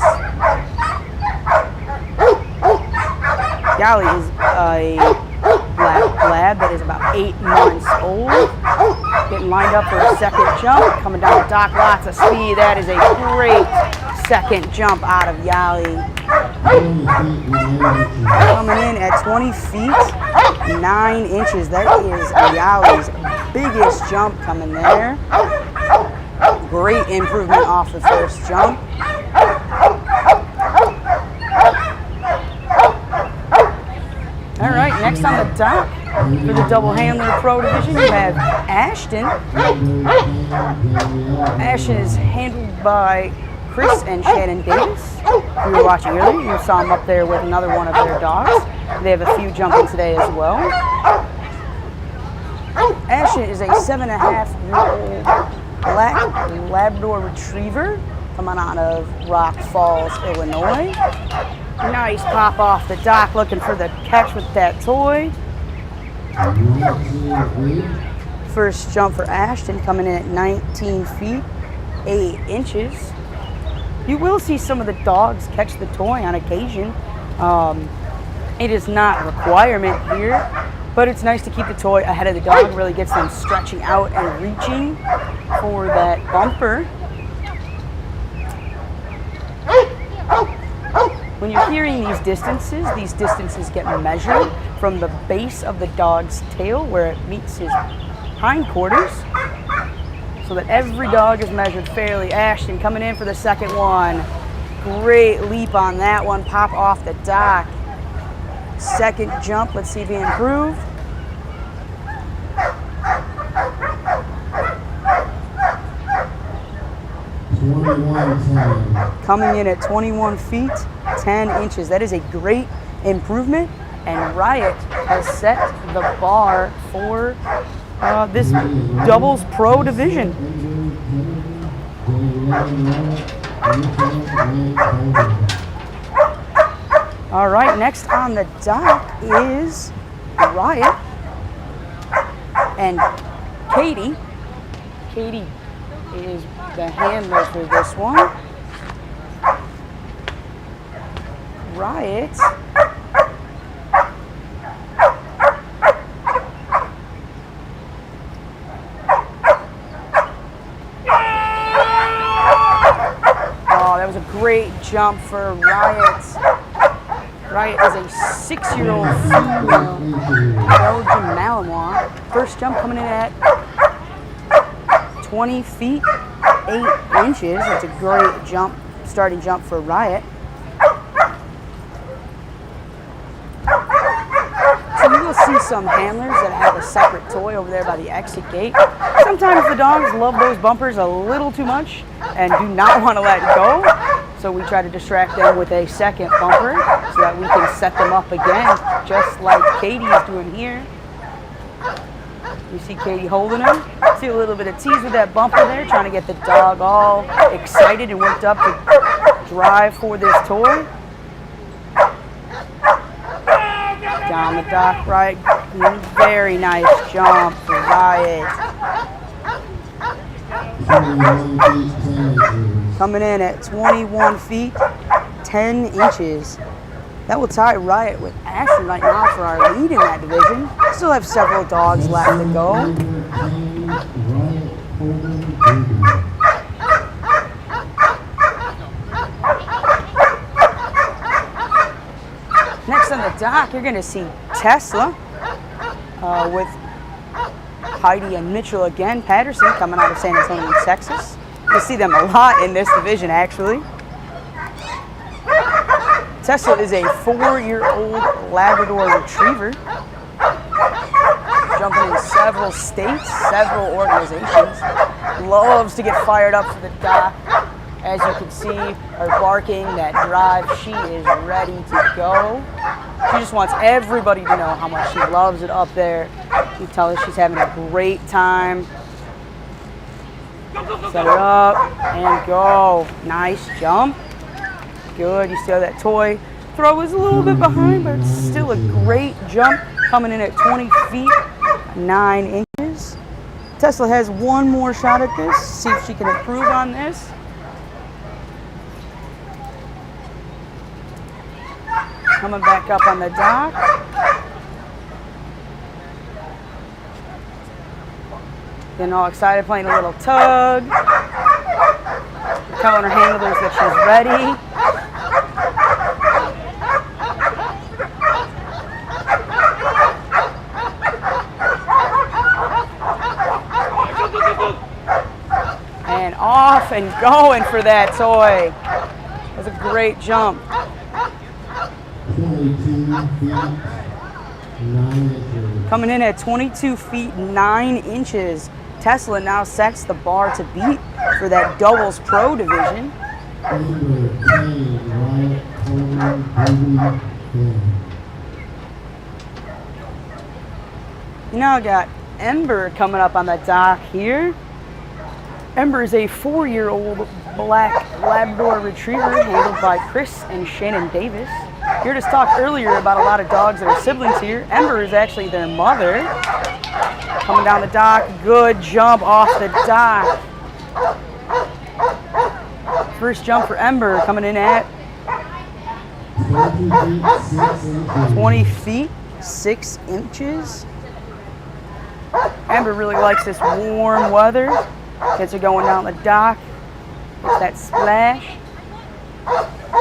Yali is a black lab that is about 8 months old. Getting lined up for a second jump. Coming down the dock, lots of speed. That is a great second jump out of Yali. Coming in at 20 feet, 9 inches. That is Yali's biggest jump coming there. Great improvement off the first jump. All right, next on the dock for the double handler pro division, you have Ashton. Ashton is handled by Chris and Shannon Davis. If you were watching earlier, you saw him up there with another one of their dogs. They have a few jumping today as well. Ashton is a 7.5-year-old black Labrador Retriever coming out of Rock Falls, Illinois. Nice pop off the dock, looking for the catch with that toy. First jump for Ashton coming in at 19 feet, 8 inches. You will see some of the dogs catch the toy on occasion. It is not a requirement here, but it's nice to keep the toy ahead of the dog. It really gets them stretching out and reaching for that bumper. When you're hearing these distances get measured from the base of the dog's tail where it meets his hindquarters, so that every dog is measured fairly. Ashton coming in for the second one. Great leap on that one, pop off the dock. Second jump, let's see if he improved. Coming in at 21 feet, 10 inches. That is a great improvement, and Riot has set the bar for this doubles pro division. All right, next on the dock is Riot and Katie. Katie is the handler for this one. Riot that was a great jump for Riot. Riot is a 6-year-old female Belgian Malinois. First jump coming in at 20 feet, 8 inches. That's a great jump, starting jump for Riot. So you will see some handlers that have a separate toy over there by the exit gate. Sometimes the dogs love those bumpers a little too much and do not want to let go. So we try to distract them with a second bumper so that we can set them up again, just like Katie is doing here. You see Katie holding him. See a little bit of tease with that bumper there, trying to get the dog all excited and worked up to drive for this toy. Down the dock, right. Very nice jump for Riot. Coming in at 21 feet, 10 inches. That will tie Riot with Ashton right now for our lead in that division. Still have several dogs left to go. Next on the dock, you're going to see Tesla with Heidi and Mitchell again. Patterson coming out of San Antonio, Texas. You see them a lot in this division, actually. Tesla is a 4-year-old Labrador Retriever. Jumping in several states, several organizations. Loves to get fired up for the dock. As you can see, her barking, that drive, she is ready to go. She just wants everybody to know how much she loves it up there. You tell her she's having a great time. Set it up and go. Nice jump. Good. You see how that toy throw is a little bit behind, but it's still a great jump. Coming in at 20 feet, 9 inches. Tesla has one more shot at this. See if she can improve on this. Coming back up on the dock. Getting all excited, playing a little tug. Telling her handlers that she's ready. And off and going for that toy. That was a great jump. 22 feet, 9 inches. Coming in at 22 feet, 9 inches. Tesla now sets the bar to beat for that doubles pro division. Amber, Kane, Wyatt, Coleman, Ruby, Kane. You now got Ember coming up on the dock here. Ember is a 4-year-old black Labrador Retriever handled by Chris and Shannon Davis. You heard us talk earlier about a lot of dogs that are siblings here. Ember is actually their mother. Coming down the dock, good jump off the dock. First jump for Ember coming in at 20 feet, 6 inches. Ember really likes this warm weather. Gets her going down the dock. Gets that splash.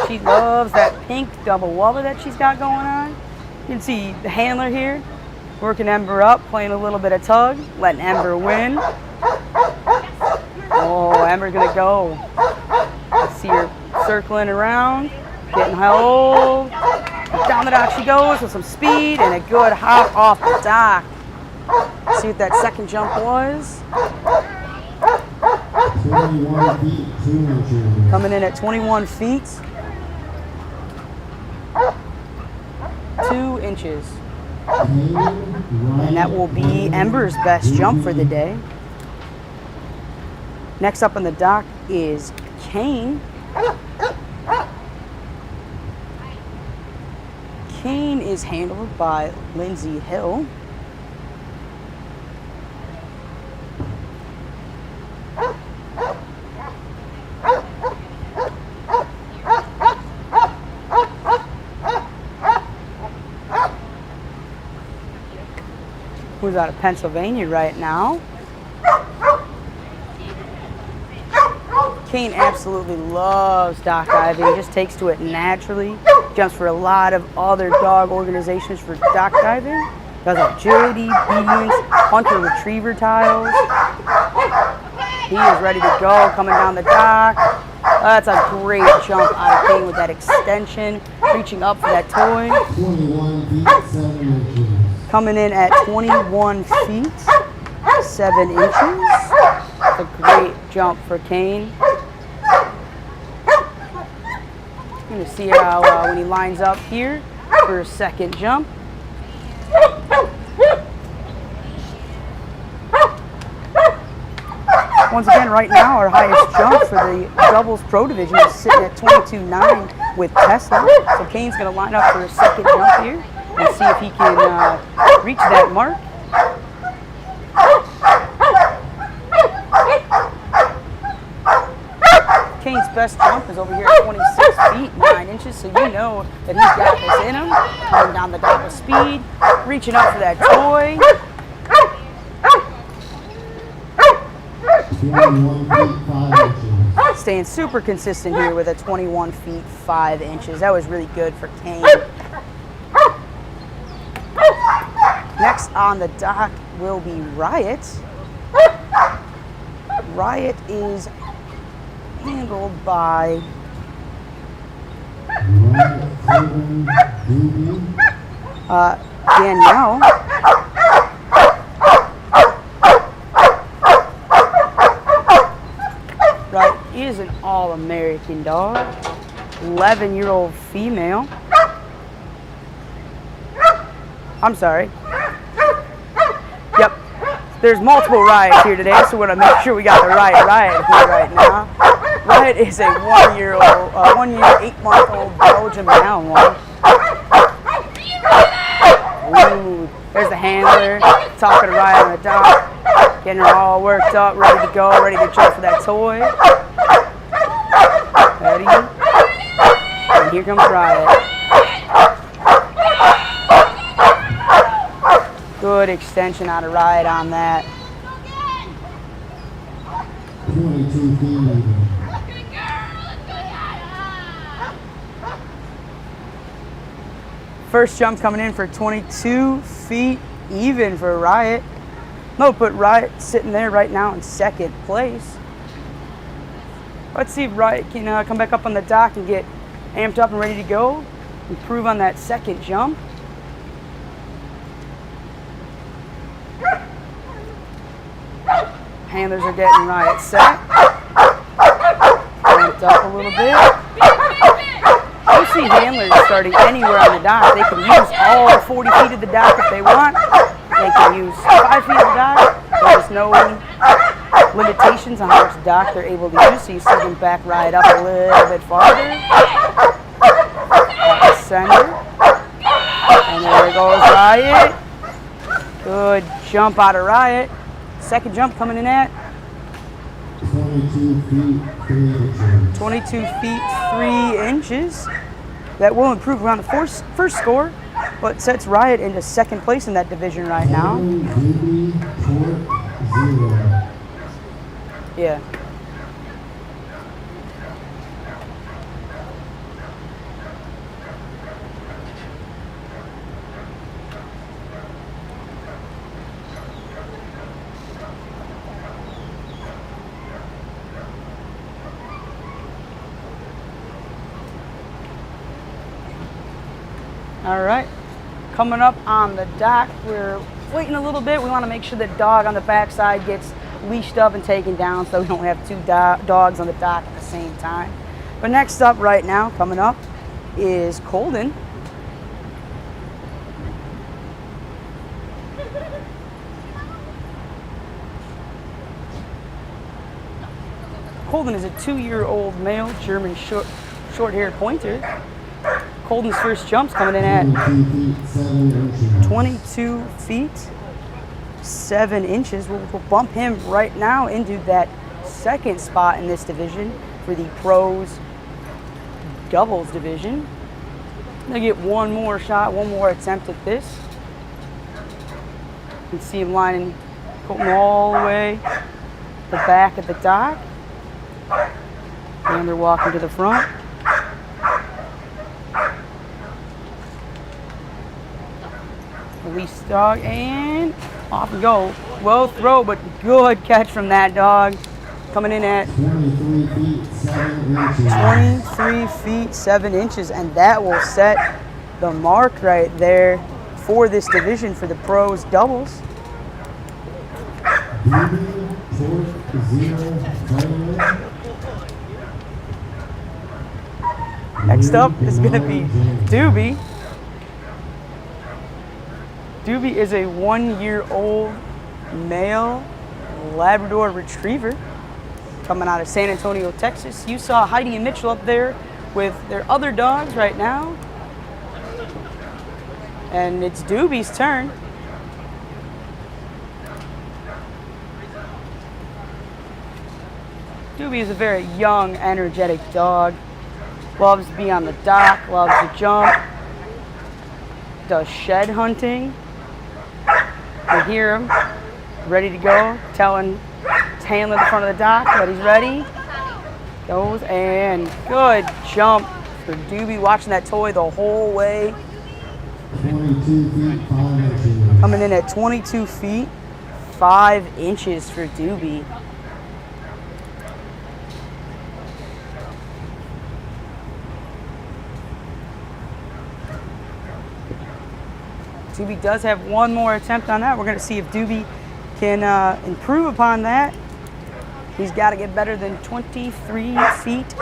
She loves that pink double wubba that she's got going on. You can see the handler here working Ember up, playing a little bit of tug, letting Ember win. Oh, Ember's gonna go. Let's see her circling around, getting hold. Down the dock she goes with some speed and a good hop off the dock. See what that second jump was. 21 feet, 2 inches. Coming in at 21 feet, 2 inches. And that will be Ember's best jump for the day. Next up on the dock is Kane. Kane is handled by Lindsay Hill. Who's out of Pennsylvania right now. Kane absolutely loves dock diving. He just takes to it naturally. Jumps for a lot of other dog organizations for dock diving. Does agility, obedience, hunter retriever tiles. He is ready to go coming down the dock. That's a great jump out of Kane with that extension, reaching up for that toy. 21 feet, 7 inches. Coming in at 21 feet, 7 inches. That's a great jump for Kane. You're going to see how when he lines up here for a second jump. Once again, right now, our highest jump for the doubles pro division is sitting at 22.9 with Tesla. So Kane's going to line up for a second jump here and see if he can reach that mark. Kane's best jump is over here at 26 feet, 9 inches, so you know that he's got this in him. Coming down the dock with speed, reaching up for that toy. 21 feet, 5 inches. Staying super consistent here with a 21 feet, 5 inches. That was really good for Kane. Next Next on the dock will be Riot. Riot is handled by Danielle. Right, is an all-American dog. 11-year-old female. I'm sorry. Yep. There's multiple Riots here today, so we're going to make sure we got the right Riot here right now. Riot is a 1-year, 8-month-old Belgian Malinois. Ooh, there's the handler talking to Riot on the dock, getting her all worked up, ready to go, ready to jump for that toy. Ready? And here comes Riot. Good extension out of Riot on that. 22 feet. First jump coming in for 22 feet even for Riot. No, put Riot sitting there right now in second place. Let's see if Riot can come back up on the dock and get amped up and ready to go. Improve on that second jump. Handlers are getting Riot set. Amped up a little bit. You see handlers starting anywhere on the dock. They can use all 40 feet of the dock if they want. They can use 5 feet of the dock. There's no limitations on how much dock they're able to use, so you see them back Riot up a little bit farther. Center. And there goes Riot. Good jump out of Riot. Second jump coming in at 22 feet 3 inches. 22 feet 3 inches. That will improve around the first score, but sets Riot into second place in that division right now. Yeah. All right, coming up on the dock, we're waiting a little bit. We want to make sure the dog on the backside gets leashed up and taken down so we don't have two dogs on the dock at the same time. But next up right now, coming up, is Colden. Colden is a 2-year-old male German short-haired pointer. Colden's first jump's coming in at 22 feet 7 inches. We'll bump him right now into that second spot in this division for the pros doubles division. They'll get one more shot, one more attempt at this. You can see him lining Colton all the way the back of the dock. And they're walking to the front. Release the dog and off we go. Well throw, but good catch from that dog. Coming in at 23 feet 7 inches. 23 feet 7 inches, and that will set the mark right there for this division for the pros doubles. Next up is going to be Doobie. Doobie is a 1-year-old male Labrador Retriever coming out of San Antonio, Texas. You saw Heidi and Mitchell up there with their other dogs right now. And it's Doobie's turn. Doobie is a very young, energetic dog. Loves to be on the dock, loves to jump, does shed hunting. You hear him, ready to go, telling his handler at the front of the dock that he's ready. Goes, and good jump for Doobie, watching that toy the whole way. 22 feet 5 inches. Coming in at 22 feet, 5 inches for Doobie. Doobie does have one more attempt on that. We're going to see if Doobie can improve upon that. He's got to get better than 23 feet,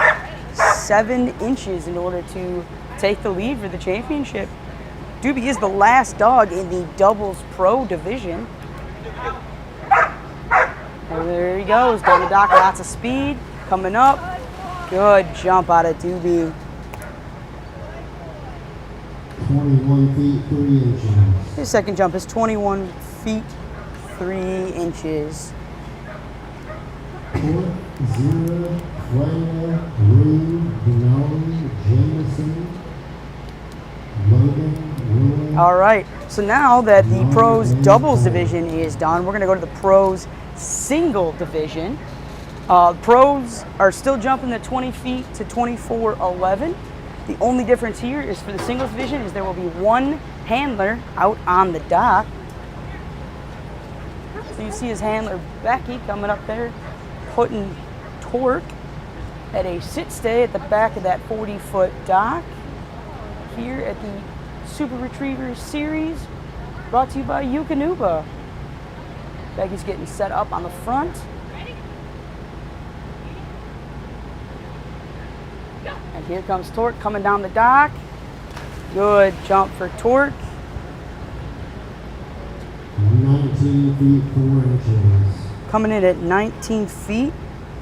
7 inches in order to take the lead for the championship. Doobie is the last dog in the doubles pro division. And there he goes, down the dock, lots of speed, coming up. Good jump out of Doobie. 21 feet, 3 inches. His second jump is 21 feet, 3 inches. 4, 0, Freya, Rue, Denali, Jameson, Logan, Ruin. All right, so now that the pros doubles division is done, we're gonna go to the pros single division. Pros are still jumping the 20 feet to 24.11. The only difference here is for the singles division is there will be one handler out on the dock. So you see his handler Becky coming up there, putting Torque at a sit-stay at the back of that 40-foot dock here at the Super Retriever Series, brought to you by Eukanuba. Becky's getting set up on the front. And here comes Torque coming down the dock. Good jump for Torque. 19 feet, 4 inches. Coming in at 19 feet,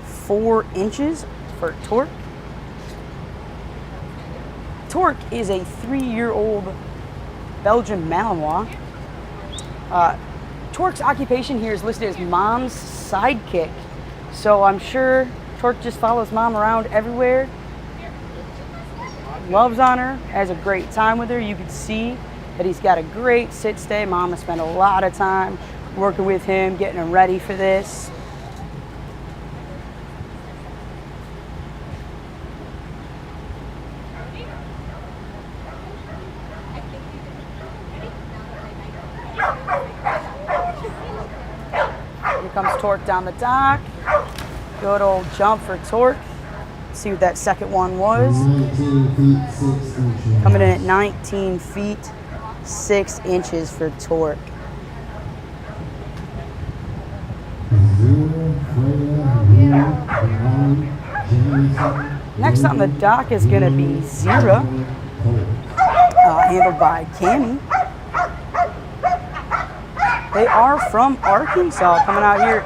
4 inches for Torque. Torque is a 3-year-old Belgian Malinois. Torque's occupation here is listed as mom's sidekick. So I'm sure Torque just follows mom around everywhere. Loves on her, has a great time with her. You can see that he's got a great sit-stay. Mom has spent a lot of time working with him, getting him ready for this. Here comes Torque down the dock. Good old jump for Torque. See what that second one was. 19 feet, 6 inches. Coming in at 19 feet, 6 inches for Torque. 0, Freya, Rue, Denali, Jameson. Next on the dock is going to be Zira, handled by Cammy. They are from Arkansas coming out here.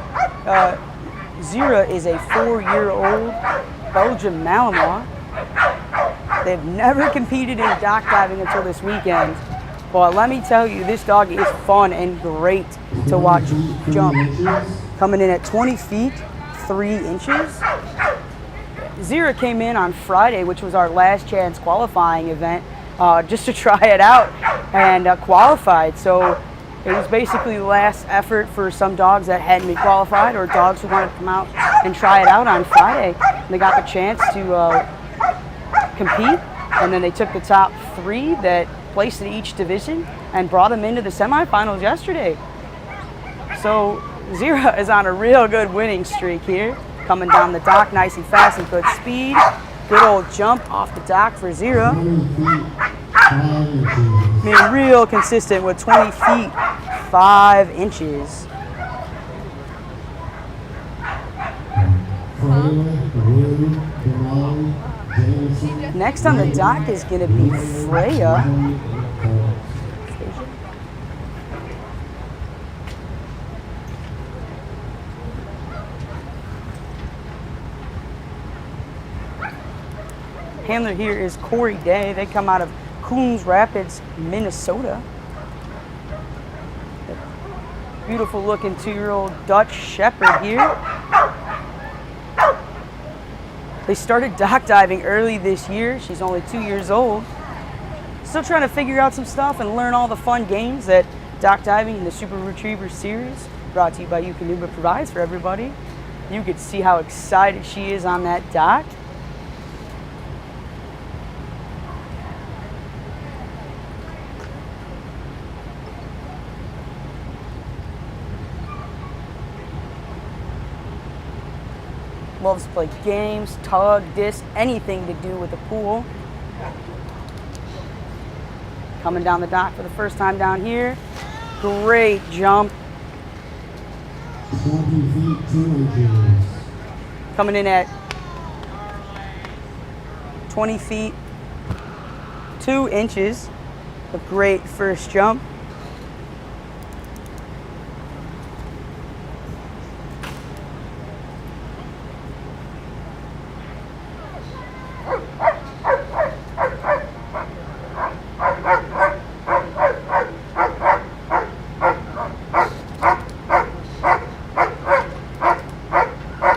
Zira is a 4-year-old Belgian Malinois. They've never competed in dock diving until this weekend. But let me tell you, this dog is fun and great to watch jump. Coming in at 20 feet, 3 inches. Zira came in on Friday, which was our last chance qualifying event, just to try it out, and qualified. So it was basically the last effort for some dogs that hadn't been qualified or dogs who wanted to come out and try it out on Friday. And they got the chance to compete, and then they took the top 3 that placed in each division and brought them into the semifinals yesterday. So Zira is on a real good winning streak here. Coming down the dock nice and fast and good speed. Good old jump off the dock for Zira. 20 feet, 5 inches. I mean, real consistent with 20 feet, 5 inches. Freya, Rue, Denali, Jameson. Next on the dock is going to be Freya. Handler here is Corey Day. They come out of Coons Rapids, Minnesota. Beautiful looking 2-year-old Dutch Shepherd here. They started dock diving early this year. She's only 2 years old. Still trying to figure out some stuff and learn all the fun games that dock diving in the Super Retriever Series, brought to you by Eukanuba, provides for everybody. You could see how excited she is on that dock. loves to play games, tug, disc, anything to do with the pool. Coming down the dock for the first time down here. Great jump. 20 feet 2 inches. Coming in at 20 feet 2 inches. A great first jump.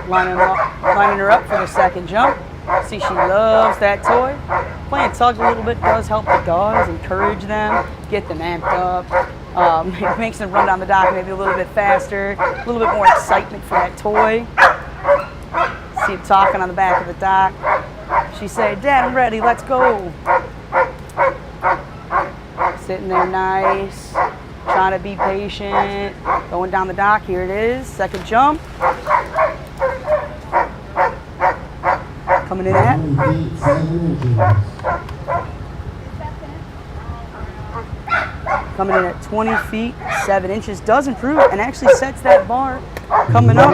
Lining her up for the second jump. See, she loves that toy. Playing tug a little bit does help the dogs, encourage them, get them amped up. It makes them run down the dock maybe a little bit faster, a little bit more excitement for that toy. See him talking on the back of the dock. She said, "Dad, I'm ready, let's go." Sitting there nice, trying to be patient. Going down the dock, here it is, second jump. Coming in at 20 feet 7 inches. coming in at 20 feet 7 inches. Does improve and actually sets that bar coming up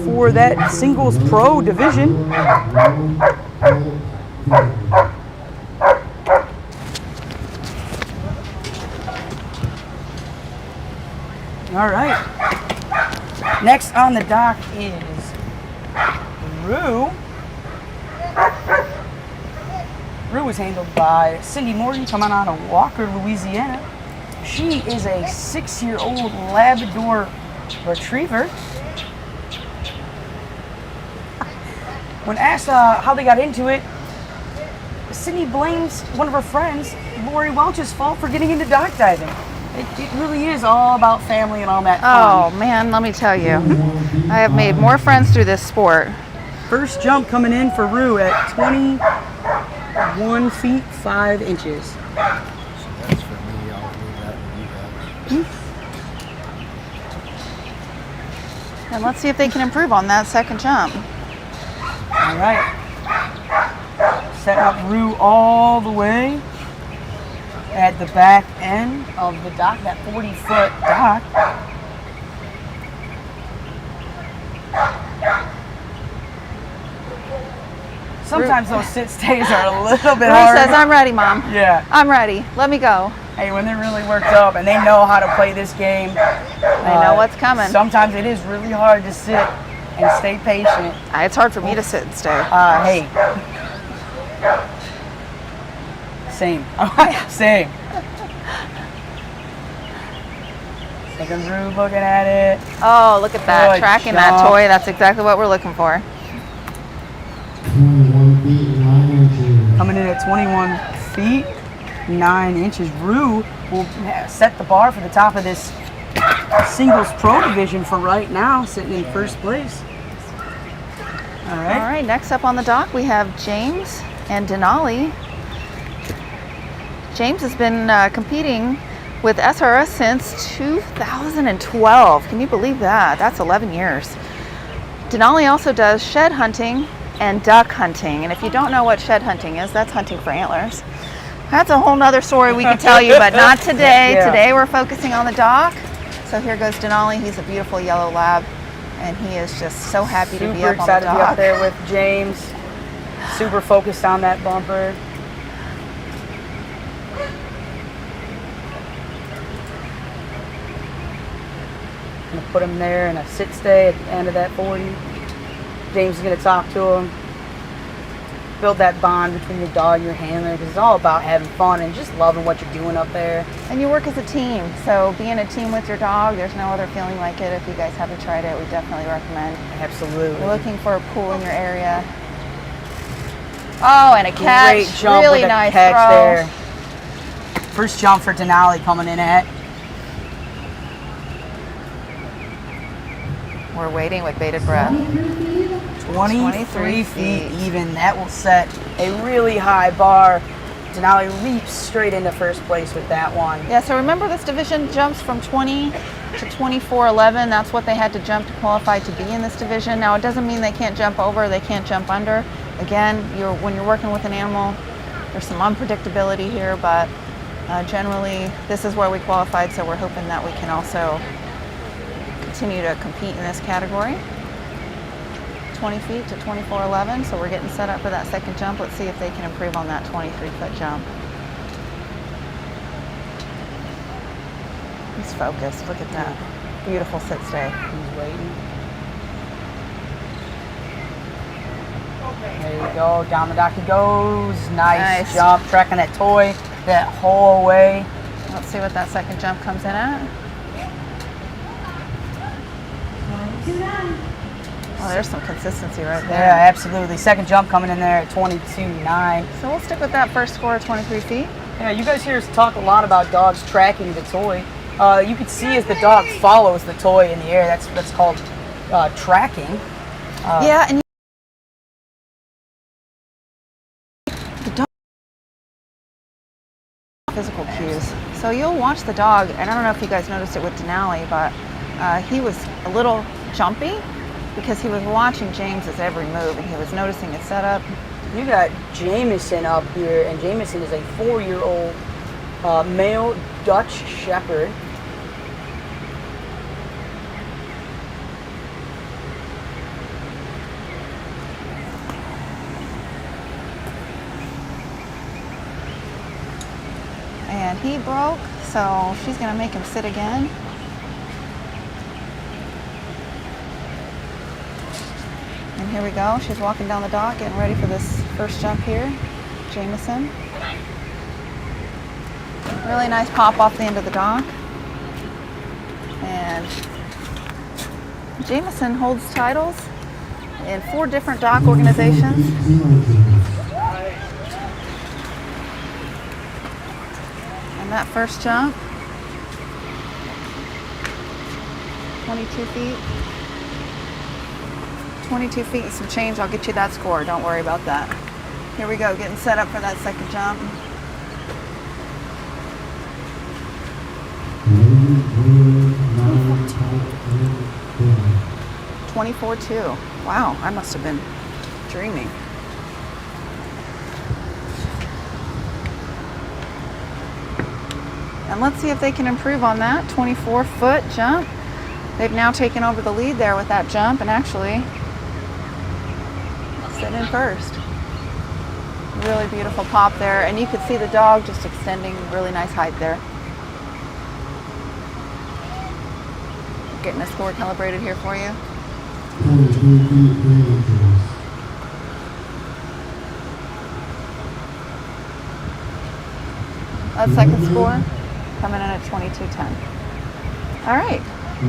for that singles pro division. All right. Next on the dock is Rue. Rue is handled by Cindy Morgan, coming out of Walker, Louisiana. She is a 6-year-old Labrador Retriever. When asked how they got into it, Cindy blames one of her friends, Lori Welch's fault for getting into dock diving. It really is all about family and all that Oh fun. man, let me tell you, I have made more friends through this sport. First jump coming in for Rue at 21 feet 5 inches. That's for me. I'll leave that with you guys. And let's see if they can improve on that second jump. All right. Setting up Rue all the way at the back end of the dock, that 40-foot dock. Sometimes those sit stays are a little bit Rue hard. says, "I'm ready, Mom. Yeah. I'm ready. Let me go." Hey, when they're really worked up and they know how to play this game, They know what's coming. Sometimes it is really hard to sit and stay patient. It's hard for me to sit and stay. Hey. Same. Same. Look at Rue looking at it. Oh, look at that. Good Tracking that job. toy. That's exactly what we're looking for. 21 feet 9 inches. Coming in at 21 feet 9 inches. Rue will set the bar for the top of this singles pro division for right now, sitting in first place. All All right. right, next up on the dock, we have James and Denali. James has been competing with SRS since 2012. Can you believe that? That's 11 years. Denali also does shed hunting and duck hunting. And if you don't know what shed hunting is, that's hunting for antlers. That's a whole nother story we could tell you, but not today. Yeah. Today we're focusing on the dock. So here goes Denali. He's a beautiful yellow lab, and he is just so happy to be Super up on the excited to be dock. up there with James. Super focused on that bumper. Gonna put him there in a sit stay at the end of that 40. James is gonna talk to him. Build that bond between your dog and your handler, because it's all about having fun and just loving what you're doing up there. And you work as a team, so being a team with your dog, there's no other feeling like it. If you guys haven't tried it, we definitely recommend. Absolutely. You're looking for a pool in your area. Oh, and a catch. Great jump Really with a nice catch throw. there. First jump for Denali coming in at. We're waiting with bated breath. 23 feet even. That will set a really high bar Denali leaps straight into first place with that one. Yeah, so remember this division jumps from 20 to 24.11. That's what they had to jump to qualify to be in this division. Now, it doesn't mean they can't jump over, they can't jump under. Again, when you're working with an animal, there's some unpredictability here, but generally, this is where we qualified, so we're hoping that we can also continue to compete in this category. 20 feet to 24.11, so we're getting set up for that second jump. Let's see if they can improve on that 23-foot jump. He's focused. Look at that. Beautiful sit stay. He's waiting. There you go. Down the dock he goes. Nice jump. Tracking that toy that whole way. Let's see what that second jump comes in at. Oh, there's some consistency right there. Yeah, absolutely. Second jump coming in there at 22.9. So we'll stick with that first score of 23 feet. Yeah, you guys hear us talk a lot about dogs tracking the toy. You can see as the dog follows the toy in the air. That's called tracking. Yeah, and the dog physical cues. So you'll watch the dog, and I don't know if you guys noticed it with Denali, but he was a little jumpy because he was watching James's every move and he was noticing his setup. You got Jameson up here, and Jameson is a 4-year-old male Dutch Shepherd. And he broke, so she's going to make him sit again. And here we go. She's walking down the dock, getting ready for this first jump here. Jameson. Really nice pop off the end of the dock. And Jameson holds titles in 4 different dock organizations. And that first jump, 22 feet. 22 feet and some change, I'll get you that score. Don't worry about that. Here we go, getting set up for that second jump. 24.2. Wow, I must have been dreaming. And let's see if they can improve on that 24-foot jump. They've now taken over the lead there with that jump and actually sit in first. Really beautiful pop there, and you could see the dog just extending really nice height there. Getting a score calibrated here for you. That second score coming in at 22.10. All right,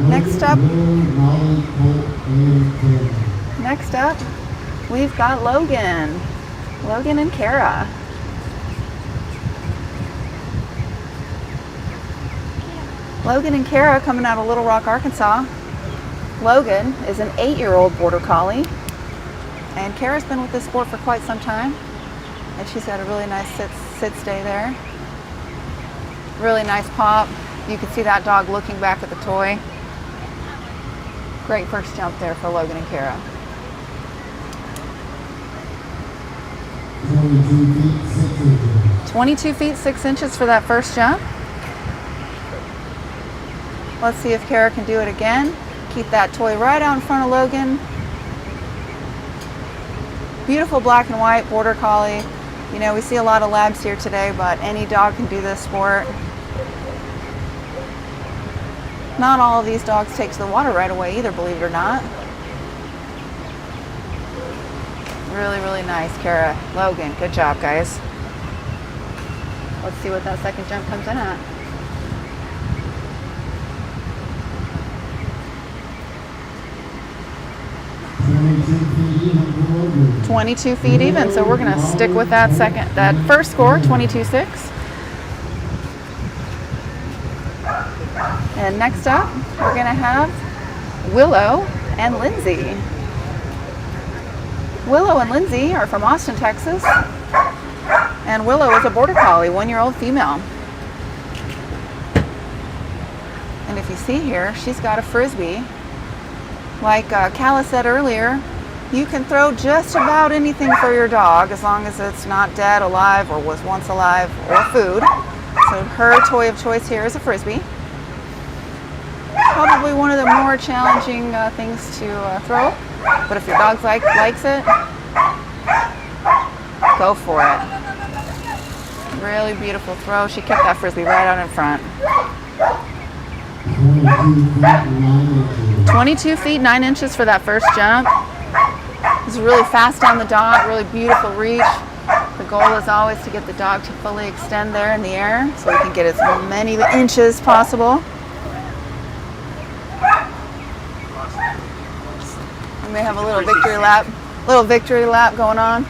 next up, we've got Logan and Kara. Logan and Kara coming out of Little Rock, Arkansas. Logan is an 8-year-old border collie, and Kara's been with this sport for quite some time, and she's got a really nice sit stay there. Really nice pop. You can see that dog looking back at the toy. Great first jump there for Logan and Kara. 22 feet 6 inches for that first jump. Let's see if Kara can do it again. Keep that toy right out in front of Logan. Beautiful black and white border collie. You know, we see a lot of labs here today, but any dog can do this sport. Not all of these dogs take to the water right away either, believe it or not. Really, really nice, Kara. Logan, good job, guys. Let's see what that second jump comes in at. 22 feet even, so we're going to stick with that first score, 22.6. And next up, we're going to have Willow and Lindsay. Willow and Lindsay are from Austin, Texas, And Willow is a border collie, 1-year-old female. And if you see here, she's got a frisbee. Like Calla said earlier, you can throw just about anything for your dog as long as it's not dead, alive, or was once alive, or food. So her toy of choice here is a frisbee. Probably one of the more challenging things to throw, but if your dog likes it, go for it. Really beautiful throw. She kept that frisbee right out in front. 22 feet 9 inches for that first jump. It's really fast down the dog, really beautiful reach. The goal is always to get the dog to fully extend there in the air so we can get as many inches possible. We may have a little victory lap going on.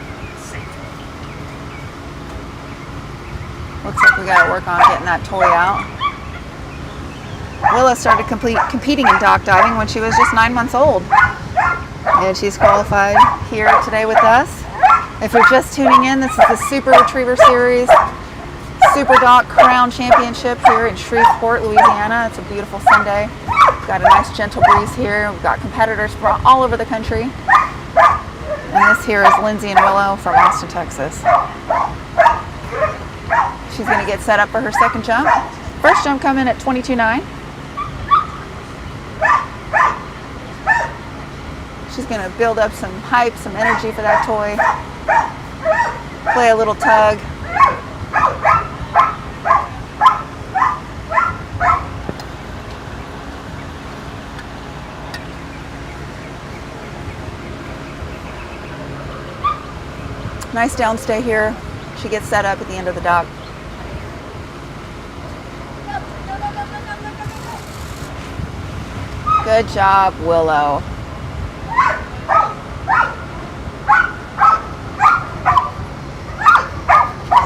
Looks like we got to work on getting that toy out. Willow started competing in dock diving when she was just 9 months old. And she's qualified here today with us. If you're just tuning in, this is the Super Retriever Series Superdock Crown Championship here in Shreveport, Louisiana. It's a beautiful Sunday. We've got a nice gentle breeze here. We've got competitors from all over the country. And this here is Lindsay and Willow from Austin, Texas. She's going to get set up for her second jump. First jump coming at 22.9. She's going to build up some hype, some energy for that toy. Play a little tug. Nice downstay here. She gets set up at the end of the dock. Good job, Willow.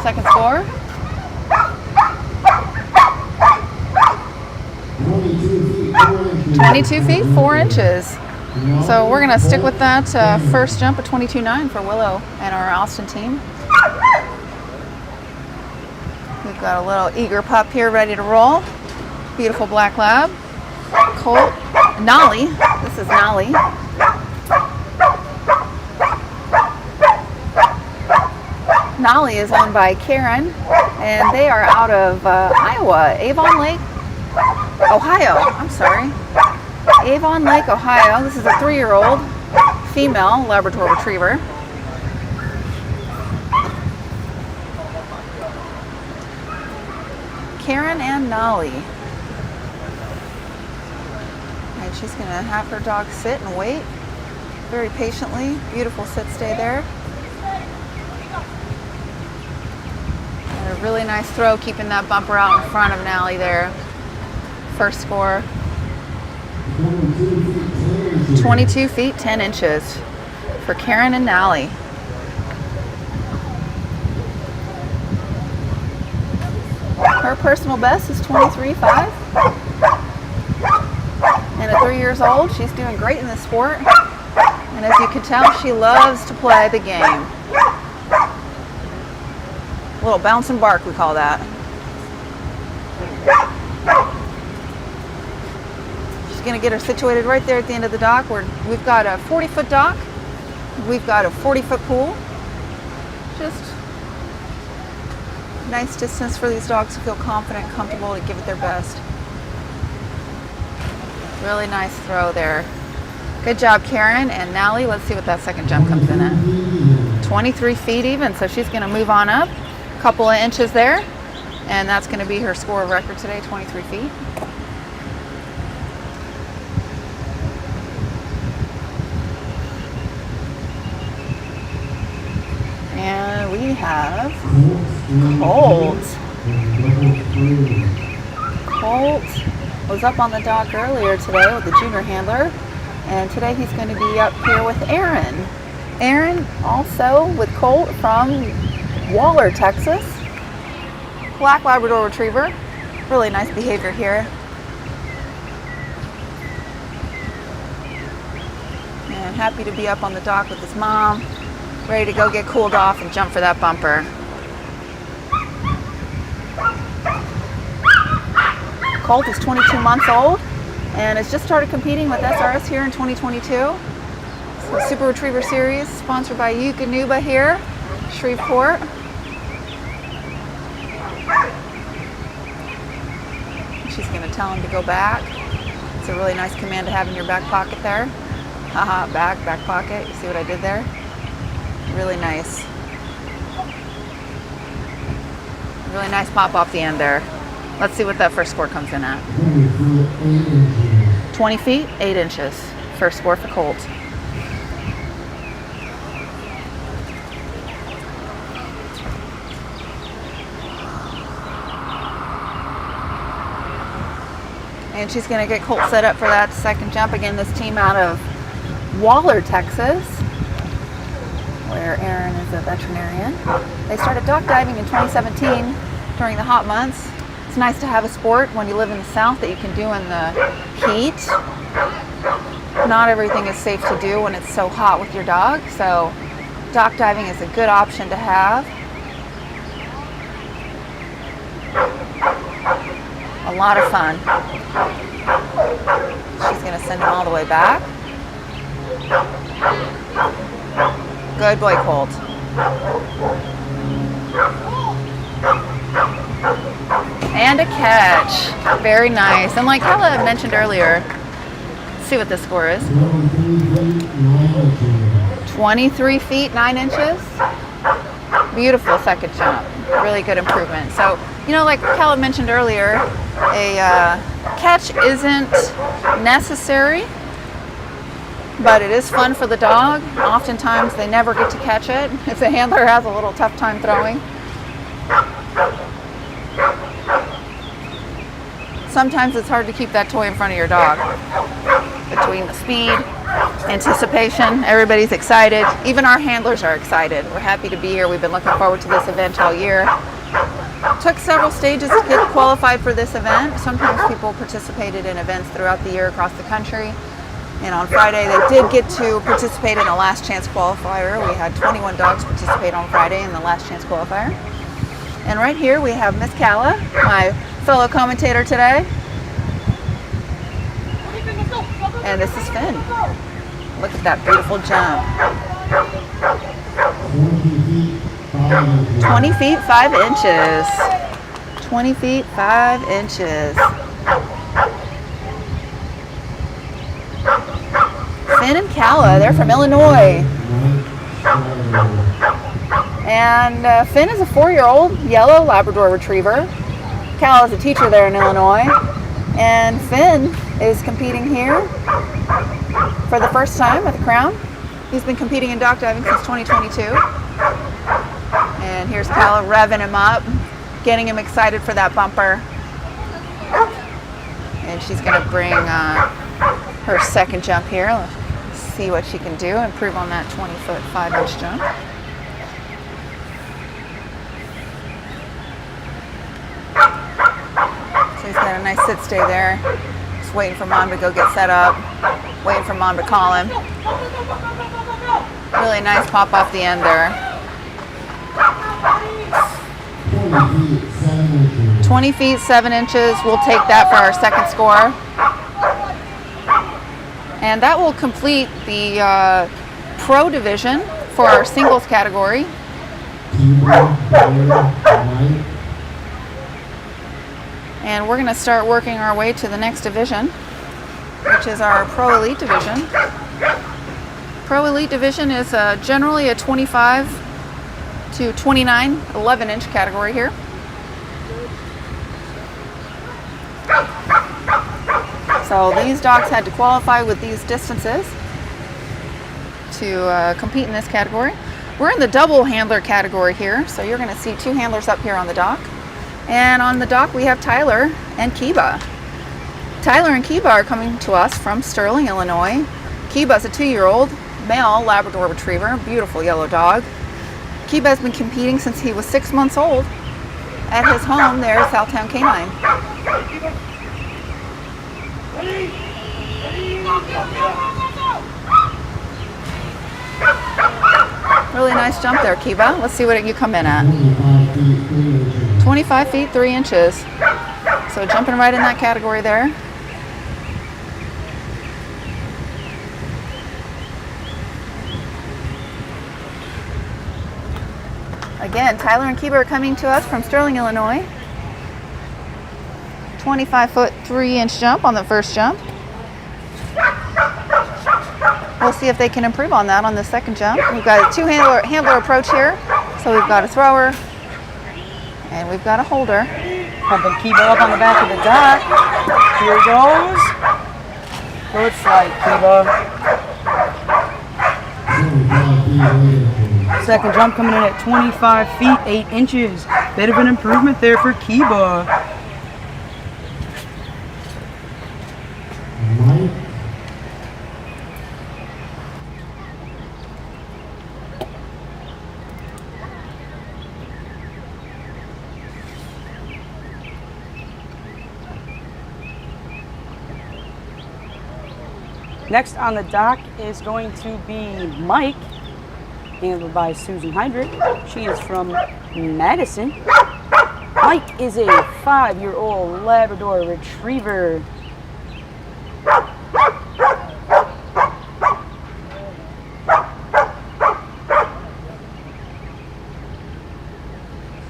Second score. 22 feet 4 inches. So we're going to stick with that first jump at 22.9 for Willow and our Austin team. We've got a little eager pup here ready to roll. Beautiful black lab. Colt. Nolly. This is Nolly. Nolly is owned by Karen, and they are out of Iowa, Avon Lake, Ohio. I'm sorry. Avon Lake, Ohio. This is a 3-year-old female Labrador Retriever. Karen and Nolly. And she's going to have her dog sit and wait very patiently. Beautiful sit stay there. And a really nice throw, keeping that bumper out in front of Nolly there. First score. 22 feet 10 inches for Karen and Nolly. Her personal best is 23.5. And at 3 years old, she's doing great in this sport. And as you can tell, she loves to play the game. A little bounce and bark, we call that. Going to get her situated right there at the end of the dock. We've got a 40-foot dock. We've got a 40-foot pool. Just nice distance for these dogs to feel confident, comfortable, to give it their best. Really nice throw there. Good job, Karen and Nally. Let's see what that second jump comes in at. 23 feet even, so she's going to move on up a couple of inches there, and that's going to be her score of record today, 23 feet. And we have Colt. Colt was up on the dock earlier today with the junior handler, and today he's going to be up here with Aaron. Aaron also with Colt from Waller, Texas. Black Labrador Retriever. Really nice behavior here. And happy to be up on the dock with his mom. Ready to go get cooled off and jump for that bumper. colt is 22 months old and has just started competing with SRS here in 2022. So Super Retriever Series sponsored by Eukanuba here, Shreveport. She's going to tell him to go back. It's a really nice command to have in your back pocket there. Haha, back pocket. You see what I did there? Really nice. Really nice pop off the end there. Let's see what that first score comes in at. 20 feet, 8 inches. First score for Colt. And she's going to get Colt set up for that second jump. Again, this team out of Waller, Texas, where Aaron is a veterinarian. They started dock diving in 2017 during the hot months. It's nice to have a sport when you live in the South that you can do in the heat. Not everything is safe to do when it's so hot with your dog, so dock diving is a good option to have. A lot of fun. She's going to send him all the way back. Good boy, Colt. And a catch. Very nice. And like Hella mentioned earlier, let's see what the score is. 23 feet, 9 inches. Beautiful second jump. Really good improvement. So, you know, like Hella mentioned earlier, a catch isn't necessary, but it is fun for the dog. Oftentimes they never get to catch it if the handler has a little tough time throwing. Sometimes it's hard to keep that toy in front of your dog. Between the speed, anticipation, everybody's excited. Even our handlers are excited. We're happy to be here. We've been looking forward to this event all year. Took several stages to get qualified for this event. Sometimes people participated in events throughout the year across the country. And on Friday, they did get to participate in a last chance qualifier. We had 21 dogs participate on Friday in the last chance qualifier. And right here we have Miss Calla, my fellow commentator today. And this is Finn. Look at that beautiful jump. 20 feet, 5 inches. 20 feet, 5 inches. Finn and Calla, they're from Illinois. And Finn is a 4-year-old yellow Labrador Retriever. Calla is a teacher there in Illinois. And Finn is competing here for the first time at the Crown. He's been competing in dock diving since 2022. And here's Calla revving him up, getting him excited for that bumper. And she's going to bring her second jump here. Let's see what she can do, improve on that 20 foot, 5 inch jump. So he's got a nice sit stay there. Just waiting for Mom to go get set up. Waiting for Mom to call him. Really nice pop off the end there. 20 feet, 7 inches. We'll take that for our second score. And that will complete the pro division for our singles category. And we're going to start working our way to the next division, which is our Pro Elite division. Pro Elite division is generally a 25 to 29, 11 inch category here. So these dogs had to qualify with these distances to compete in this category. We're in the double handler category here, so you're going to see 2 handlers up here on the dock. And on the dock we have Tyler and Kiba. Tyler and Kiba are coming to us from Sterling, Illinois. Kiba's a 2-year-old male Labrador Retriever, beautiful yellow dog. Kiba has been competing since he was 6 months old at his home there at Southtown Canine. Really nice jump there, Kiba. Let's see what you come in at. 25 feet, 3 inches. So jumping right in that category there. Again, Tyler and Kiba are coming to us from Sterling, Illinois. 25-foot 3-inch jump on the first jump. We'll see if they can improve on that on the second jump. We've got a two-handler approach here. So we've got a thrower and we've got a holder. Pumping Kiba up on the back of the dock. Here goes. Looks like Kiba. Second jump coming in at 25 feet, 8 inches. Bit of an improvement there for Kiba. Next on the dock is going to be Mike, handled by Susan Heinrich. She is from Madison. Mike is a 5-year-old Labrador Retriever.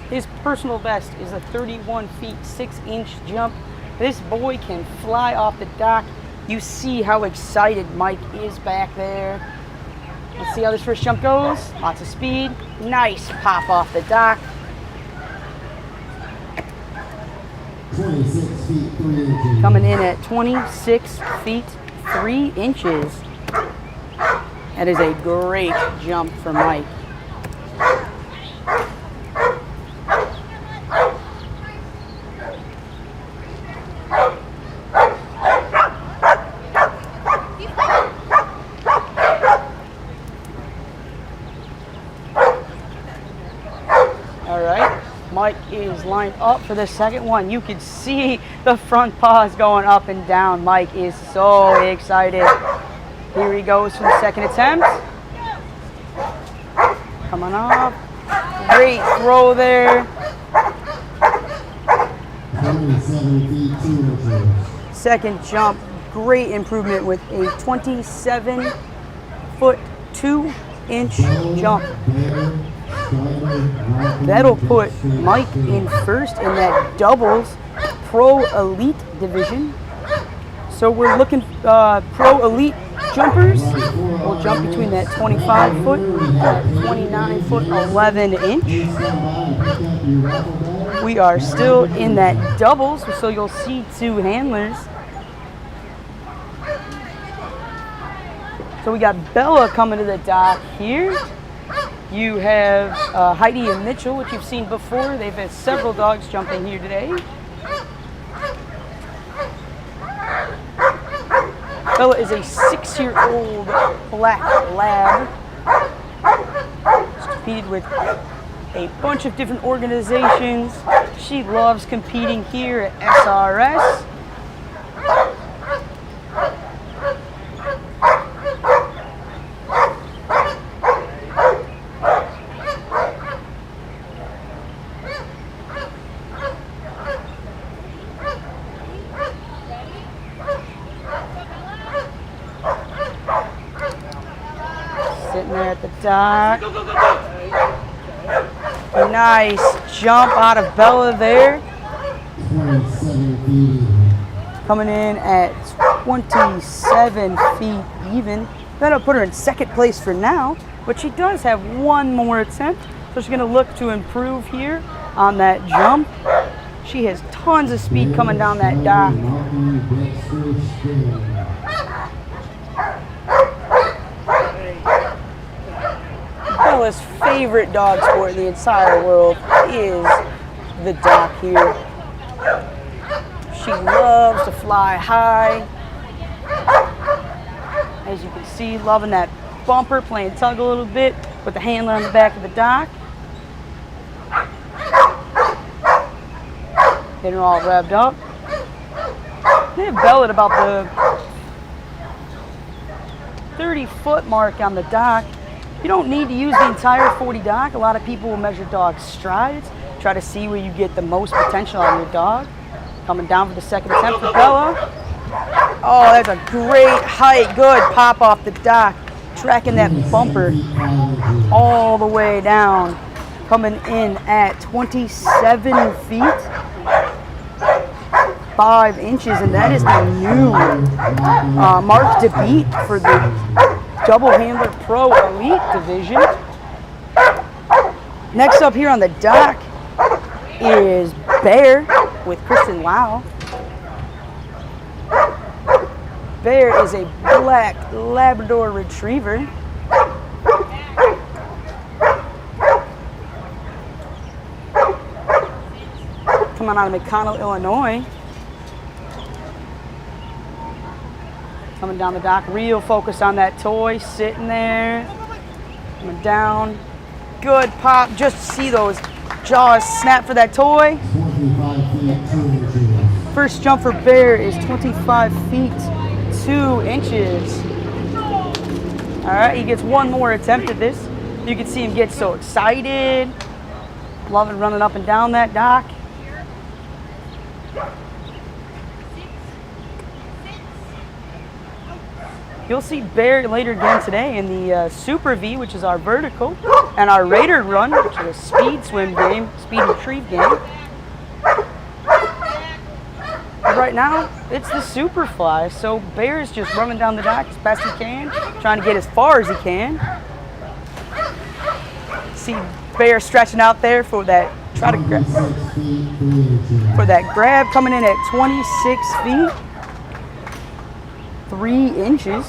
His personal best is a 31 feet 6-inch jump. This boy can fly off the dock. You see how excited Mike is back there. Let's see how this first jump goes. Lots of speed. Nice pop off the dock. 26 feet 3 inches. Coming in at 26 feet 3 inches. That is a great jump for Mike. Mike is lined up for the second one. You can see the front paws going up and down. Mike is so excited. Here he goes for the second attempt. Coming up. Great throw there. 27 feet 2 inches. Second jump, great improvement with a 27 foot 2-inch jump. That'll put Mike in first in that doubles pro elite division. So we're looking pro elite jumpers. We'll jump between that 25 foot, 29 foot, 11 inch. We are still in that doubles, so you'll see 2 handlers. So we got Bella coming to the dock here. You have Heidi and Mitchell, which you've seen before. They've had several dogs jumping here today. Bella is a 6-year-old black lab. She's competed with a bunch of different organizations. She loves competing here at SRS. Sitting there at the dock. Nice jump out of Bella there. 27 feet. Coming in at 27 feet even. That'll put her in second place for now, but she does have one more attempt, so she's going to look to improve here on that jump. She has tons of speed coming down that dock. Bella's favorite dog sport in the entire world is the dock here. She loves to fly high. As you can see, loving that bumper, playing tug a little bit with the handler on the back of the dock. Getting her all revved up. They have Bella at about the 30-foot mark on the dock. You don't need to use the entire 40 dock. A lot of people will measure dog strides, try to see where you get the most potential on your dog. Coming down for the second attempt for Bella. Oh, that's a great height. Good pop off the dock. Tracking that bumper all the way down. Coming in at 27 feet, 5 inches, and that is the new mark to beat for the double handler pro elite division. Next up here on the dock is Bear with Kristen Lau. Bear is a black Labrador Retriever. Coming out of McConnell, Illinois. Coming down the dock, real focus on that toy, sitting there. Coming down, good pop, just see those jaws snap for that toy. 25 feet, 2 inches. First jump for Bear is 25 feet, 2 inches. All right, he gets one more attempt at this. You can see him get so excited. Loving running up and down that dock. You'll see Bear later again today in the Super V, which is our vertical, and our Raider Run, which is a speed swim game, speed retrieve game. But right now, it's the Super Fly, so Bear is just running down the dock as best he can, trying to get as far as he can. See Bear stretching out there for that, try to grab, for that grab, coming in at 26 feet. 3 inches.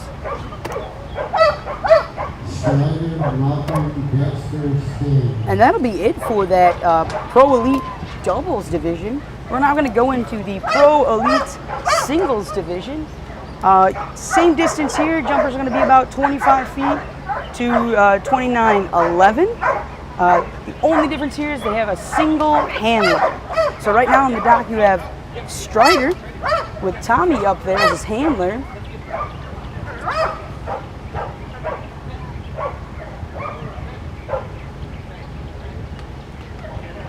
And that'll be it for that Pro Elite Doubles division. We're now going to go into the Pro Elite Singles division. Same distance here. Jumpers are going to be about 25 feet to 29.11. The only difference here is they have a single handler. So right now on the dock you have Strider with Tommy up there as his handler.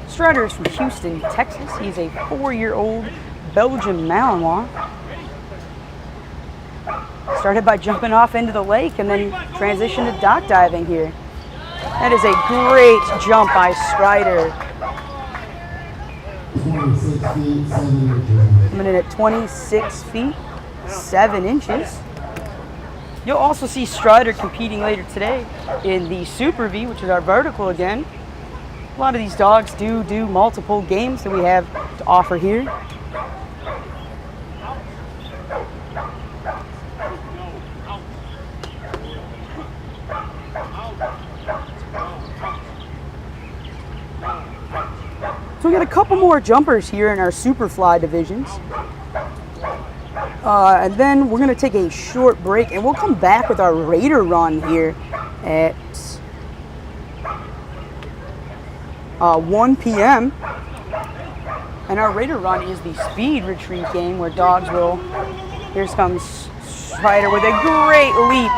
Strider is from Houston, Texas. He's a 4-year-old Belgian Malinois. Started by jumping off into the lake and then transitioned to dock diving here. That is a great jump by Strider. 26 feet, 7 inches. Coming in at 26 feet, 7 inches. You'll also see Strider competing later today in the Super V, which is our vertical again. A lot of these dogs do multiple games that we have to offer here. So we got a couple more jumpers here in our Superfly divisions. And then we're going to take a short break and we'll come back with our Raider Run here at 1 p.m. And our Raider Run is the speed retrieve game where dogs will, here comes Strider with a great leap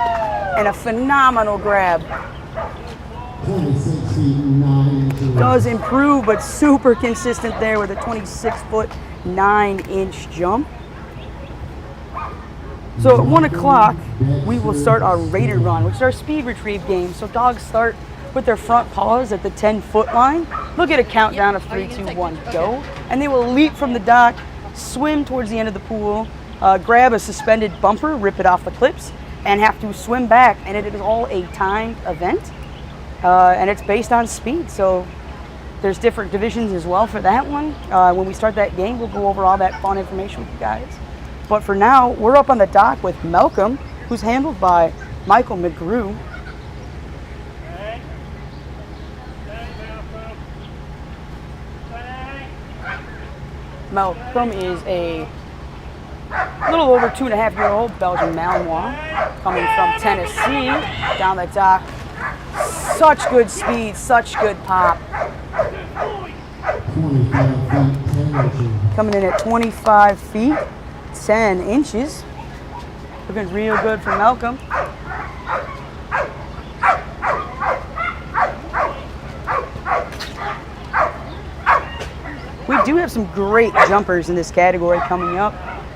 and a phenomenal grab. 26 feet, 9 inches. Does improve, but super consistent there with a 26-foot, 9-inch jump. So at 1 o'clock, we will start our Raider Run, which is our speed retrieve game. So dogs start with their front paws at the 10-foot line. They'll get a countdown of 3, 2, 1, go. And they will leap from the dock, swim towards the end of the pool, grab a suspended bumper, rip it off the clips, and have to swim back. And it is all a timed event. And it's based on speed. So there's different divisions as well for that one. When we start that game, we'll go over all that fun information with you guys. But for now, we're up on the dock with Malcolm, who's handled by Michael McGrew. Malcolm is a little over 2.5-year-old Belgian Malinois coming from Tennessee down the dock. Such good speed, such good pop. 25 feet, 10 inches. Coming in at 25 feet, 10 inches. Looking real good for Malcolm. We do have some great jumpers in this category coming up.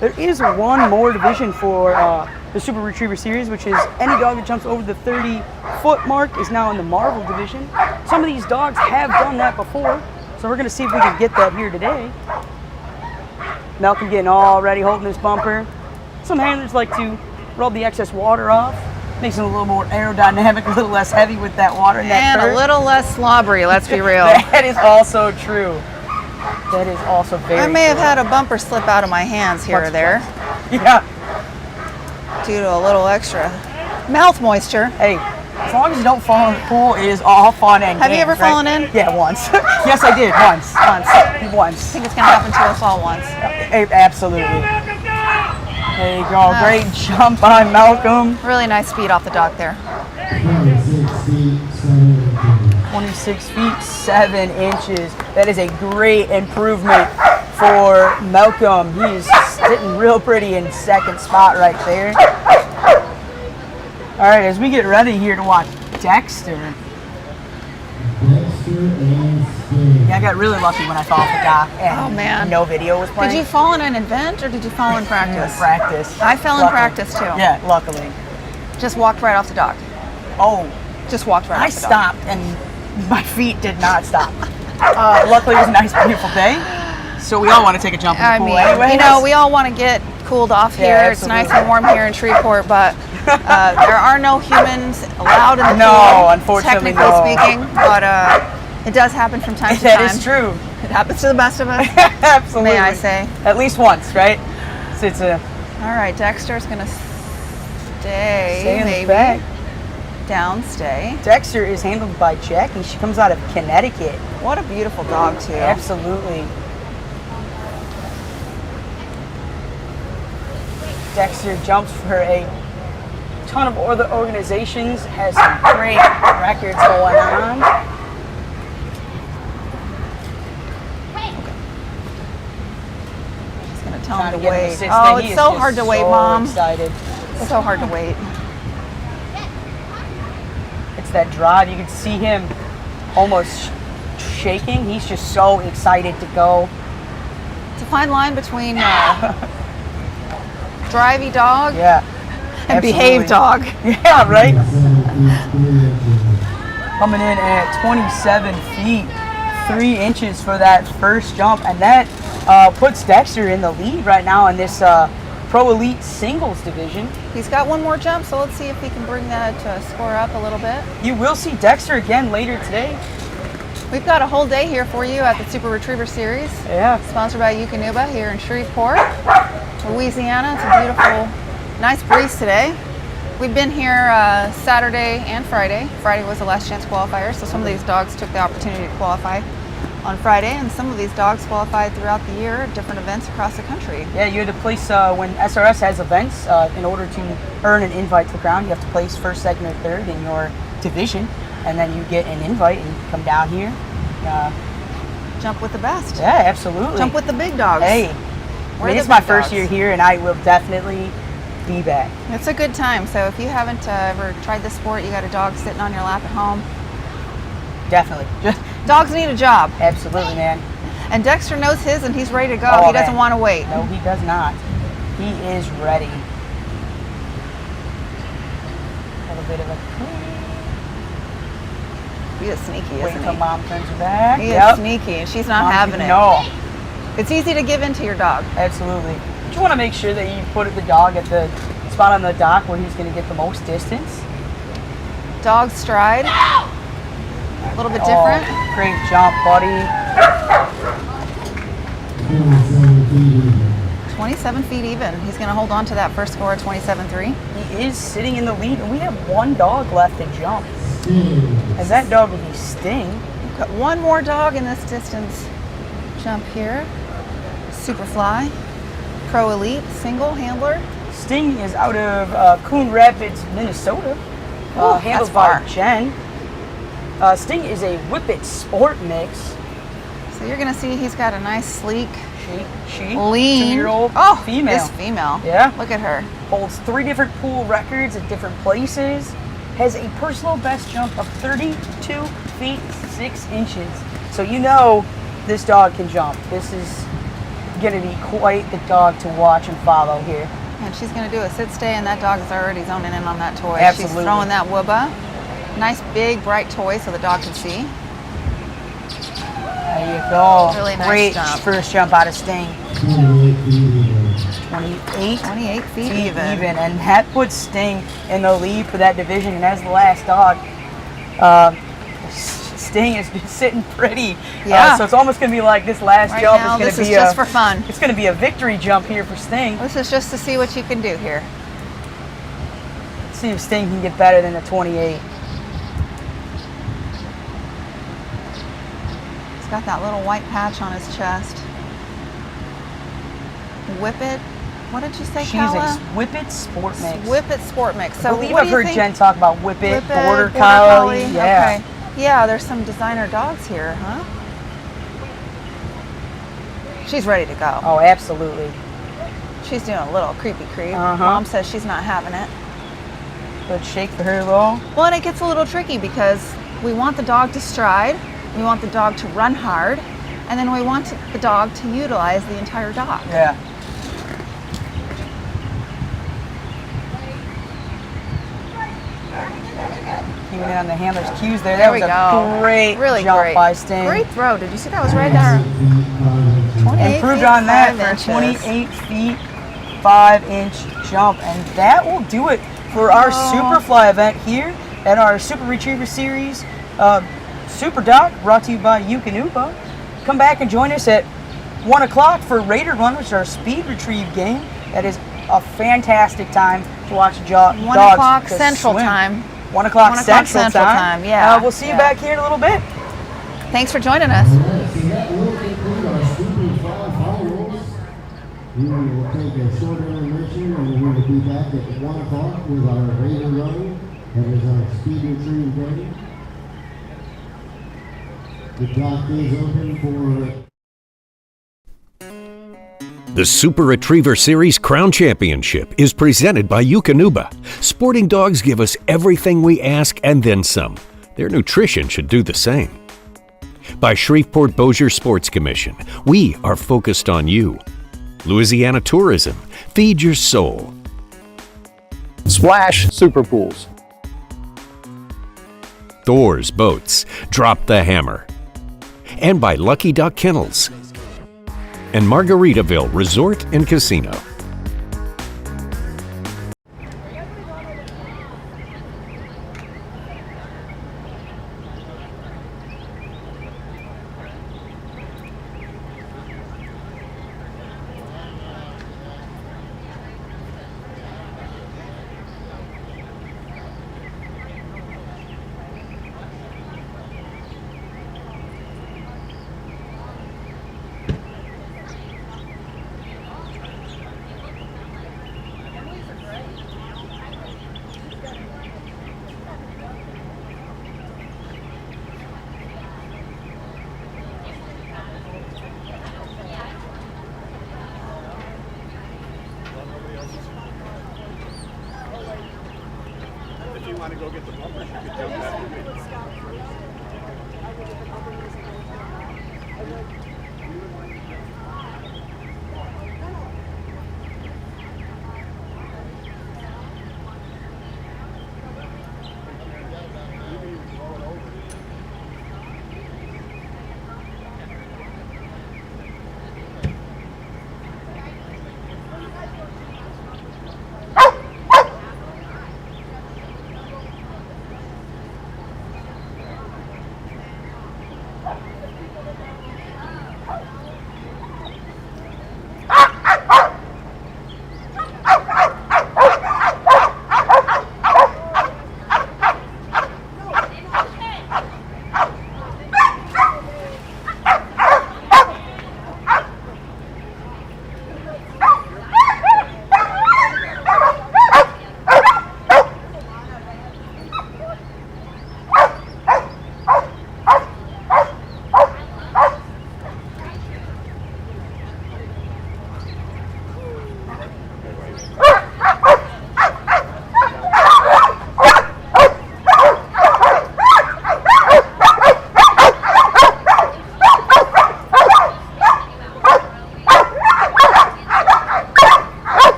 There is one more division for the Super Retriever Series, which is any dog that jumps over the 30-foot mark is now in the Marvel division. Some of these dogs have done that before, so we're going to see if we can get that here today. Malcolm getting all ready, holding his bumper. Some handlers like to rub the excess water off. Makes it a little more aerodynamic, a little less heavy with that water in that And curve. a little less slobbery, let's be real. That is also true. That is also very I may have true. had a bumper slip out of my hands here or there Yeah. due to a little extra mouth moisture. Hey, as long as you don't fall in the pool, it is all fun and Have you games, ever right? fallen in? Yeah, once. Yes, I did. Once. I Once. think it's going to happen to us all once. Absolutely. There you go. Great jump by Malcolm. Really nice speed off the dock there. 26 feet, 7 inches. 26 feet, 7 inches. That is a great improvement for Malcolm. He's sitting real pretty in second spot right there. All right, as we get ready here to watch Dexter. Dexter and Sting. Yeah, I got really lucky when I fell off the dock and Oh, man. no video was playing. Did you fall in an event or did you fall in practice? Practice. I fell in Luckily. practice too. Yeah, luckily. Just walked right off the dock. Oh, Just walked right I off the dock. stopped and my feet did not stop. Luckily, it was a nice, beautiful day, so we all want to take a jump in the I pool mean, anyways. you know, we all want to get cooled off Yeah, here. It's nice absolutely. and warm here in Shreveport, but there are no humans allowed in the No, pool, unfortunately, technically no. speaking. But it does happen from time to That time. is true. It happens to the best of us. Absolutely. May I say? At least once, right? So it's a All right, Dexter's gonna stay, stay in the maybe back. down, stay. Dexter is handled by Jackie. She comes out of Connecticut. What a beautiful dog too. Absolutely. Dexter jumps for a ton of other organizations, has some great records going on. He's gonna tell Trying him to to get him wait. assisted. Oh, He it's is so just hard to wait, so Mom. Excited. It's so hard to wait. It's that drive. You can see him almost shaking. He's just so excited to go. It's a fine line between drivey dog Yeah. and absolutely. behave dog. Yeah, right? 27 feet, 3 inches. Coming in at 27 feet, 3 inches for that first jump. And that puts Dexter in the lead right now in this Pro Elite Singles division. He's got one more jump, so let's see if he can bring that score up a little bit. You will see Dexter again later today. We've got a whole day here for you at the Super Retriever Series, Yeah. sponsored by Eukanuba here in Shreveport, Louisiana. It's a beautiful, nice breeze today. We've been here Saturday and Friday. Friday was the last chance qualifier, so some of these dogs took the opportunity to qualify on Friday, and some of these dogs qualified throughout the year at different events across the country. Yeah, you had to place, when SRS has events, in order to earn an invite to the crown, you have to place first, second, or third in your division, and then you get an invite and come down here. Jump with the best. Yeah, absolutely. Jump with the big dogs. Hey, We're it the is my big first dogs. year here, and I will definitely be back. It's a good time. So if you haven't ever tried this sport, you got a dog sitting on your lap at home. Definitely. Dogs need a job, Absolutely, man. and Dexter knows his, and he's ready to go. Oh, He doesn't man. want to wait. No, he does not. He is ready. A little bit of a He is sneaky, wait isn't until he? Mom turns her back. He Yep. is sneaky, and she's not Mom, having it. No, It's easy to give in to your dog. absolutely. But you want to make sure that you put the dog at the spot on the dock where he's going to get the most distance. Dog stride, a little bit different. Oh, great jump, buddy. 27 feet even. 27 feet even. He's going to hold on to that first score of 27-3. He is sitting in the lead, and we have one dog left to jump. Sting. And that dog will be Sting. We've got one more dog in this distance jump here. Superfly, Pro Elite, single handler. Sting is out of Coon Rapids, Minnesota. Ooh, Handled that's far. by Jen. Sting is a Whippet Sport mix. So you're going to see he's got a nice, sleek, She, lean. 2-year-old Oh, female. this female. Yeah. Look at her. Holds 3 different pool records at different places. Has a personal best jump of 32 feet 6 inches. So you know this dog can jump. This is going to be quite the dog to watch and follow here. And she's going to do a sit stay, and that dog is already zoning in on that toy. Absolutely. She's throwing that wooba. Nice big bright toy so the dog can see. There you go. Really nice Great jump. first jump out of Sting. 28 28 feet even. And that puts Sting in the lead for that division. And as the last dog, Sting is just sitting pretty. Yeah. So it's almost going to be like this last Right jump now, is going this to is be just for fun. It's going to be a victory jump here for Sting. This is just to see what you can do here. Let's see if Sting can get better than the 28. He's got that little white patch on his chest. Whip it. What did you say, She's Kala? Whip It Sport Mix. Whip It Sport Mix. I So believe what I've do you heard think? Jen talk about Whip It, Whip It, Border Border Collie. Yeah. Okay. Yeah, there's some designer dogs here, huh? She's ready to go. Oh, absolutely. She's doing a little creepy creep. Uh-huh. Mom says she's not having it. Good shake for her, though. Well, and it gets a little tricky because we want the dog to stride, we want the dog to run hard, and then we want the dog to utilize the entire dog. Yeah. Keeping it on the handler's cues there. There That we was go. a great Really jump great. by Sting. Great throw. Did you see that was right there? 28 Improved feet, on that 5 for inches. 28 feet, 5-inch jump. And that will do it for our Superfly event here at our Super Retriever Series Superdock, brought to you by Yukonuba. Come back and join us at 1 o'clock for Raider Run, which is our speed retrieve game. That is a fantastic time to watch dogs 1 o'clock to Central swim. Time. 1 o'clock 1 o'clock Central Central time. Time, yeah, We'll see you yeah. back here in a little bit. Thanks for joining us. So that will conclude our Superfly finals. We will take a short intermission and we will be back at 1 o'clock with our Raider Run. That is our speed retrieve game. The dock is open for The Super Retriever Series Crown Championship is presented by Yukonuba. Sporting dogs give us everything we ask and then some. Their nutrition should do the same. By Shreveport Bossier Sports Commission, we are focused on you. Louisiana Tourism, feed your soul. Splash Super Pools. Thor's Boats, drop the hammer. And by Lucky Duck Kennels and Margaritaville Resort and Casino.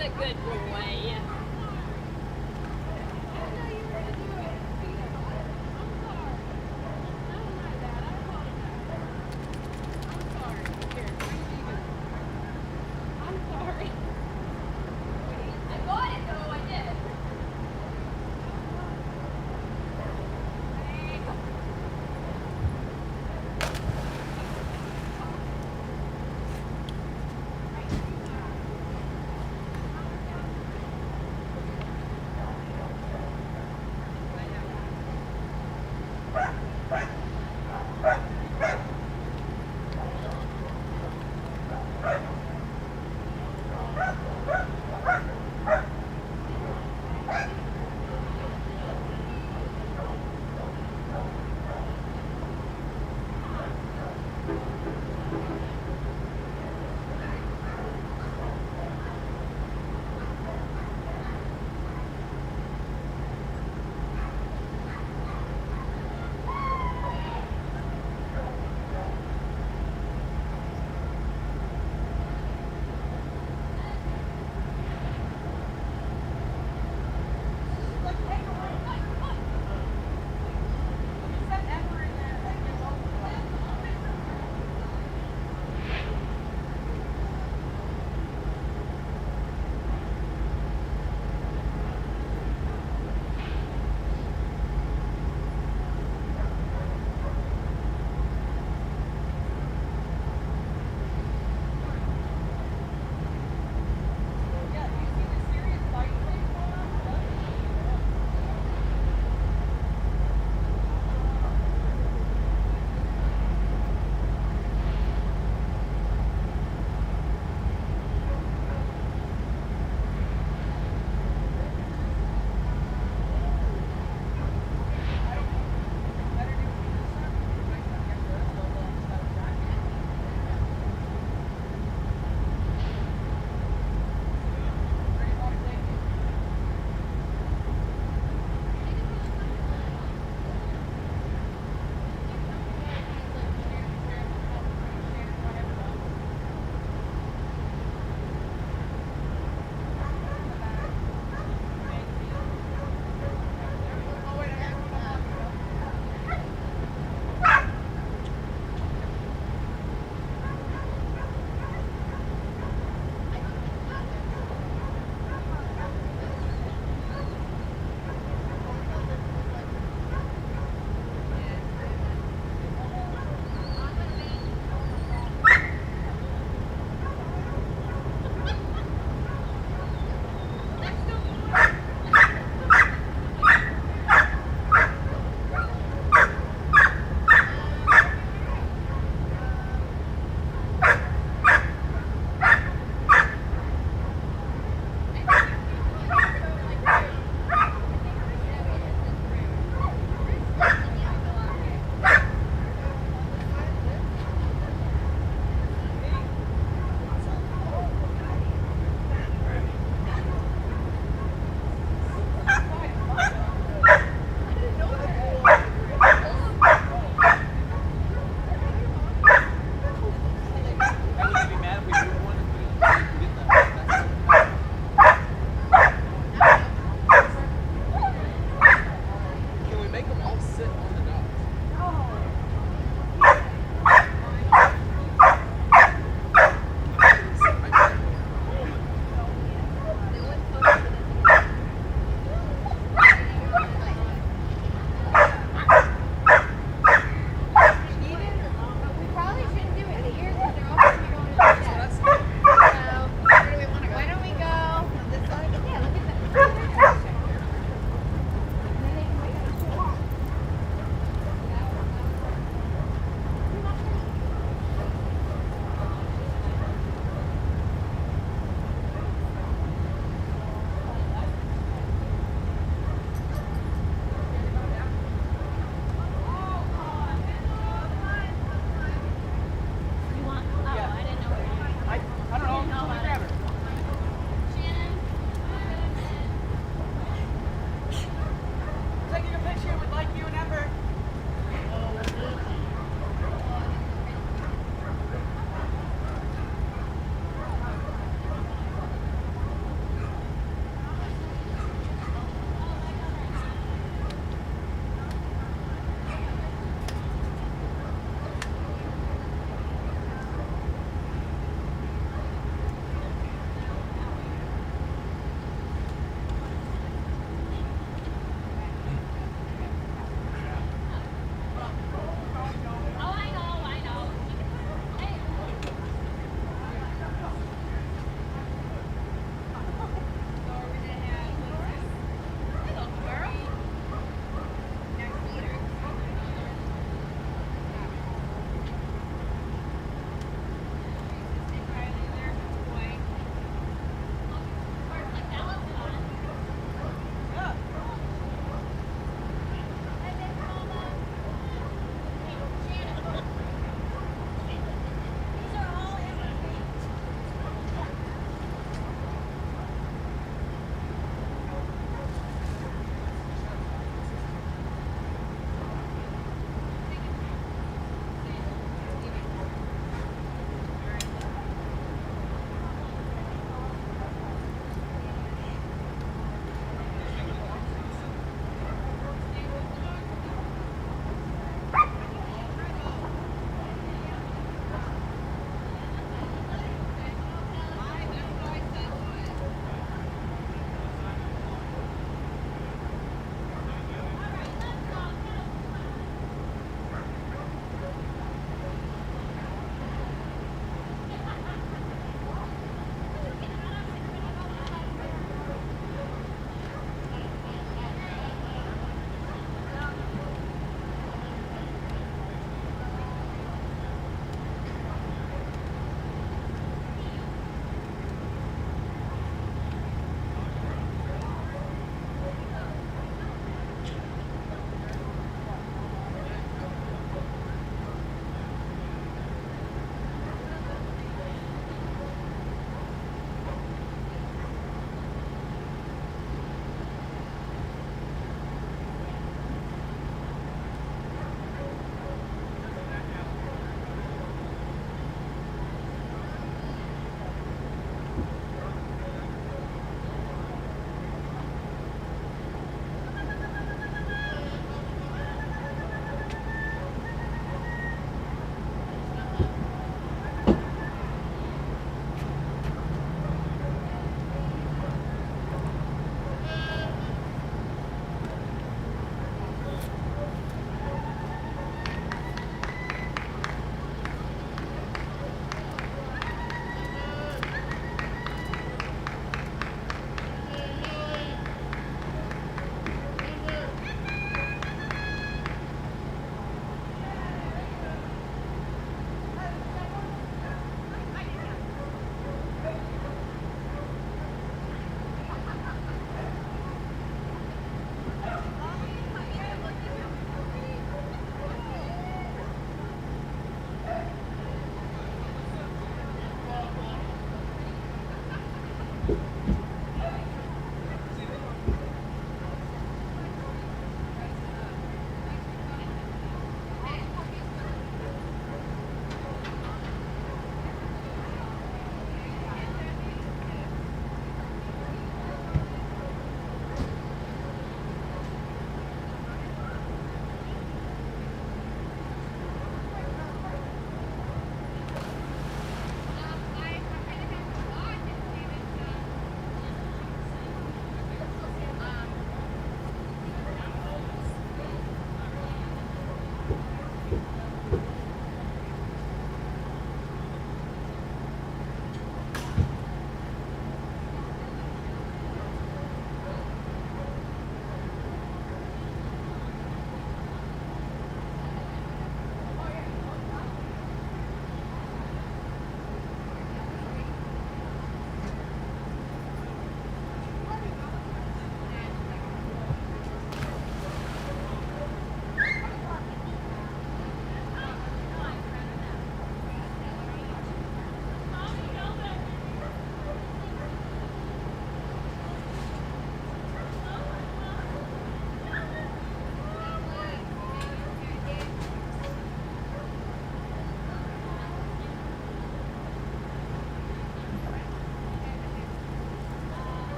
a good boy. I got it though, I did.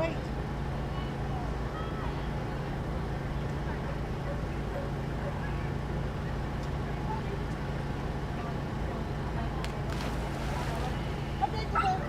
Wait. Okay, go ahead.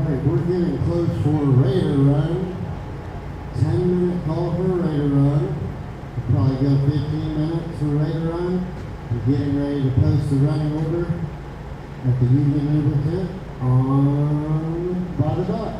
right, we're getting close for a radar run. 10-minute call for a radar run. We'll probably go 15 minutes for a radar run. We're getting ready to post the running order at the Union Lubricant on by the dock.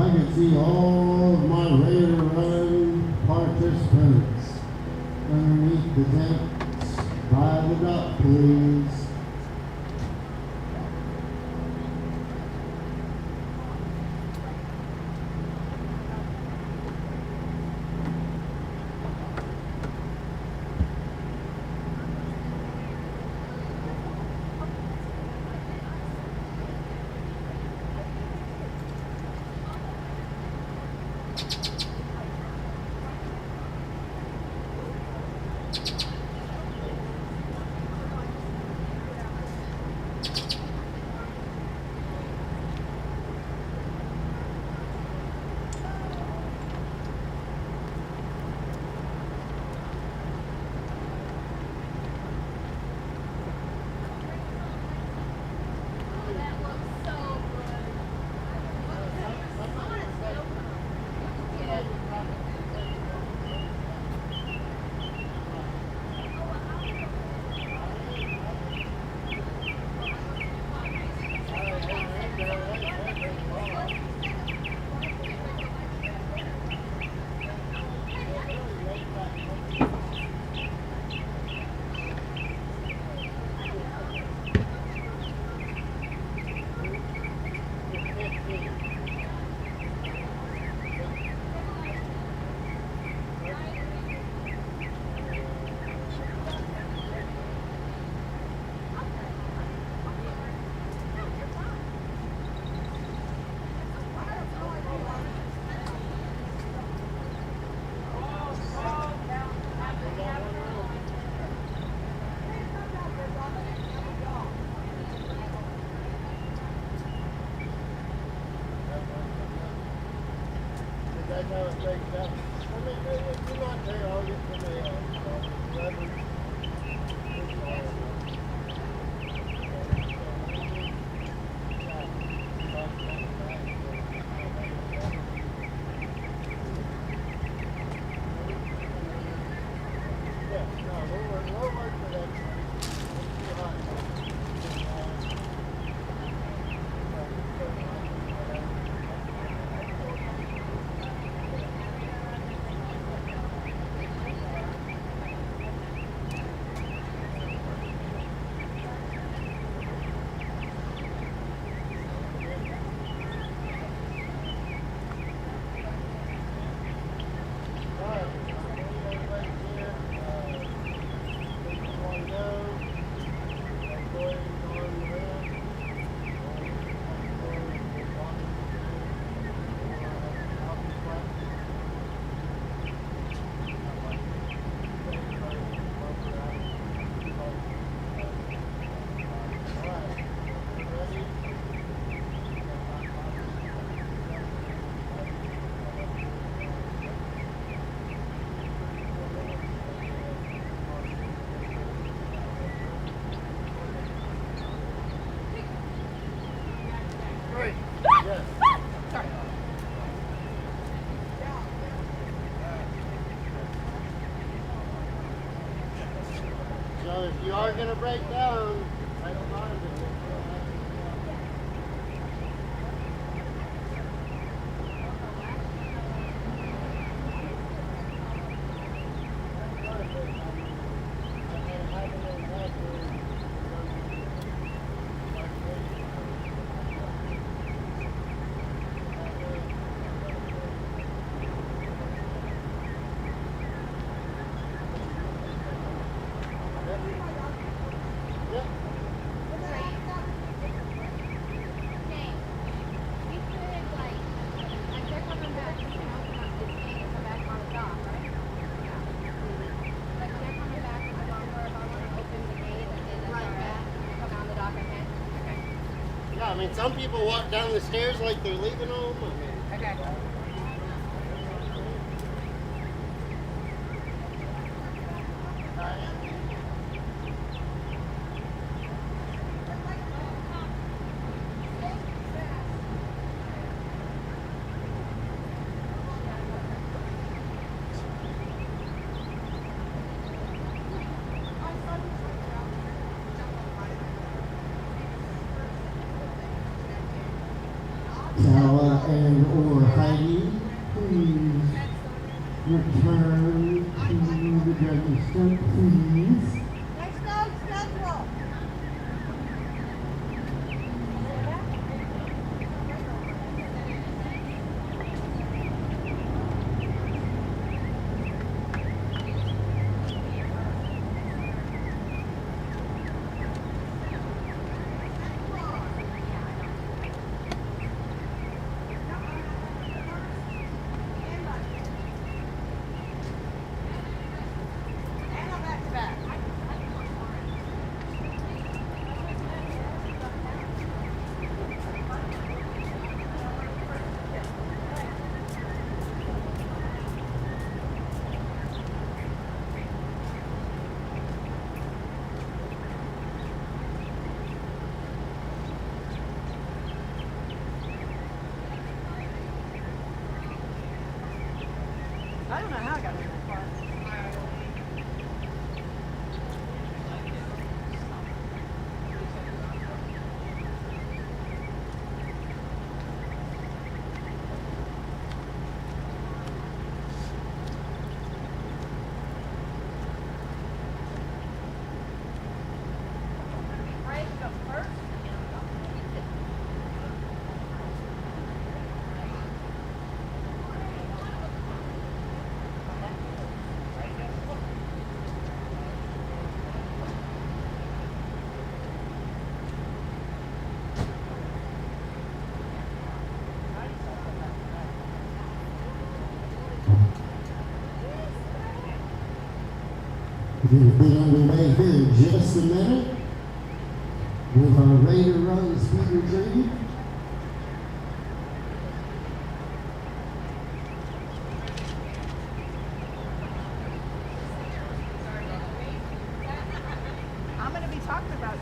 I can see all of my radar run participants underneath the tents by the dock, please. That looks so good. That's how it breaks down. I mean, if you're not there, I'll get somebody else. So if you are going to break down, I don't mind it. I mean, some people walk down the stairs like they're leaving home. I mean, Okay. Tala and or Heidi, please return to the register, please. Next dog schedule. I don't know how I got in that car. We'll be underway here in just a minute with our Raider Run Speed Retrieve. I'm going to be talking about it.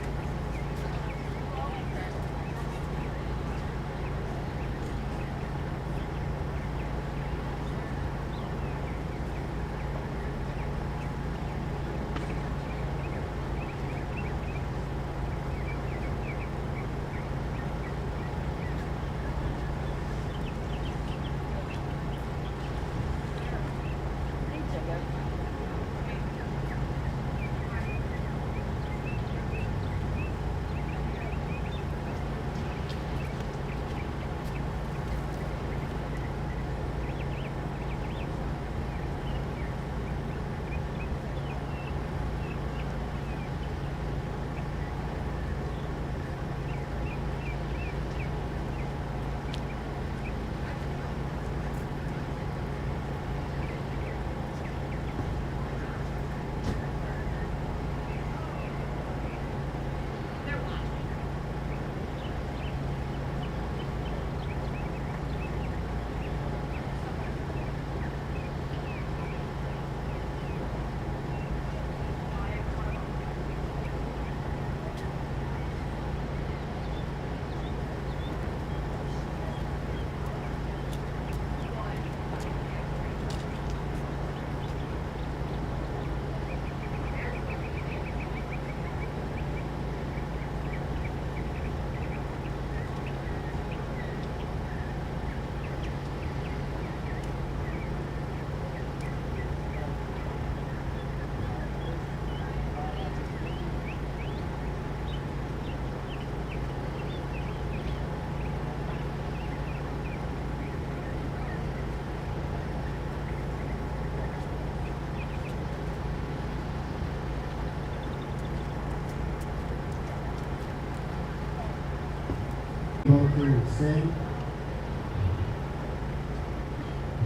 Walker and Sam.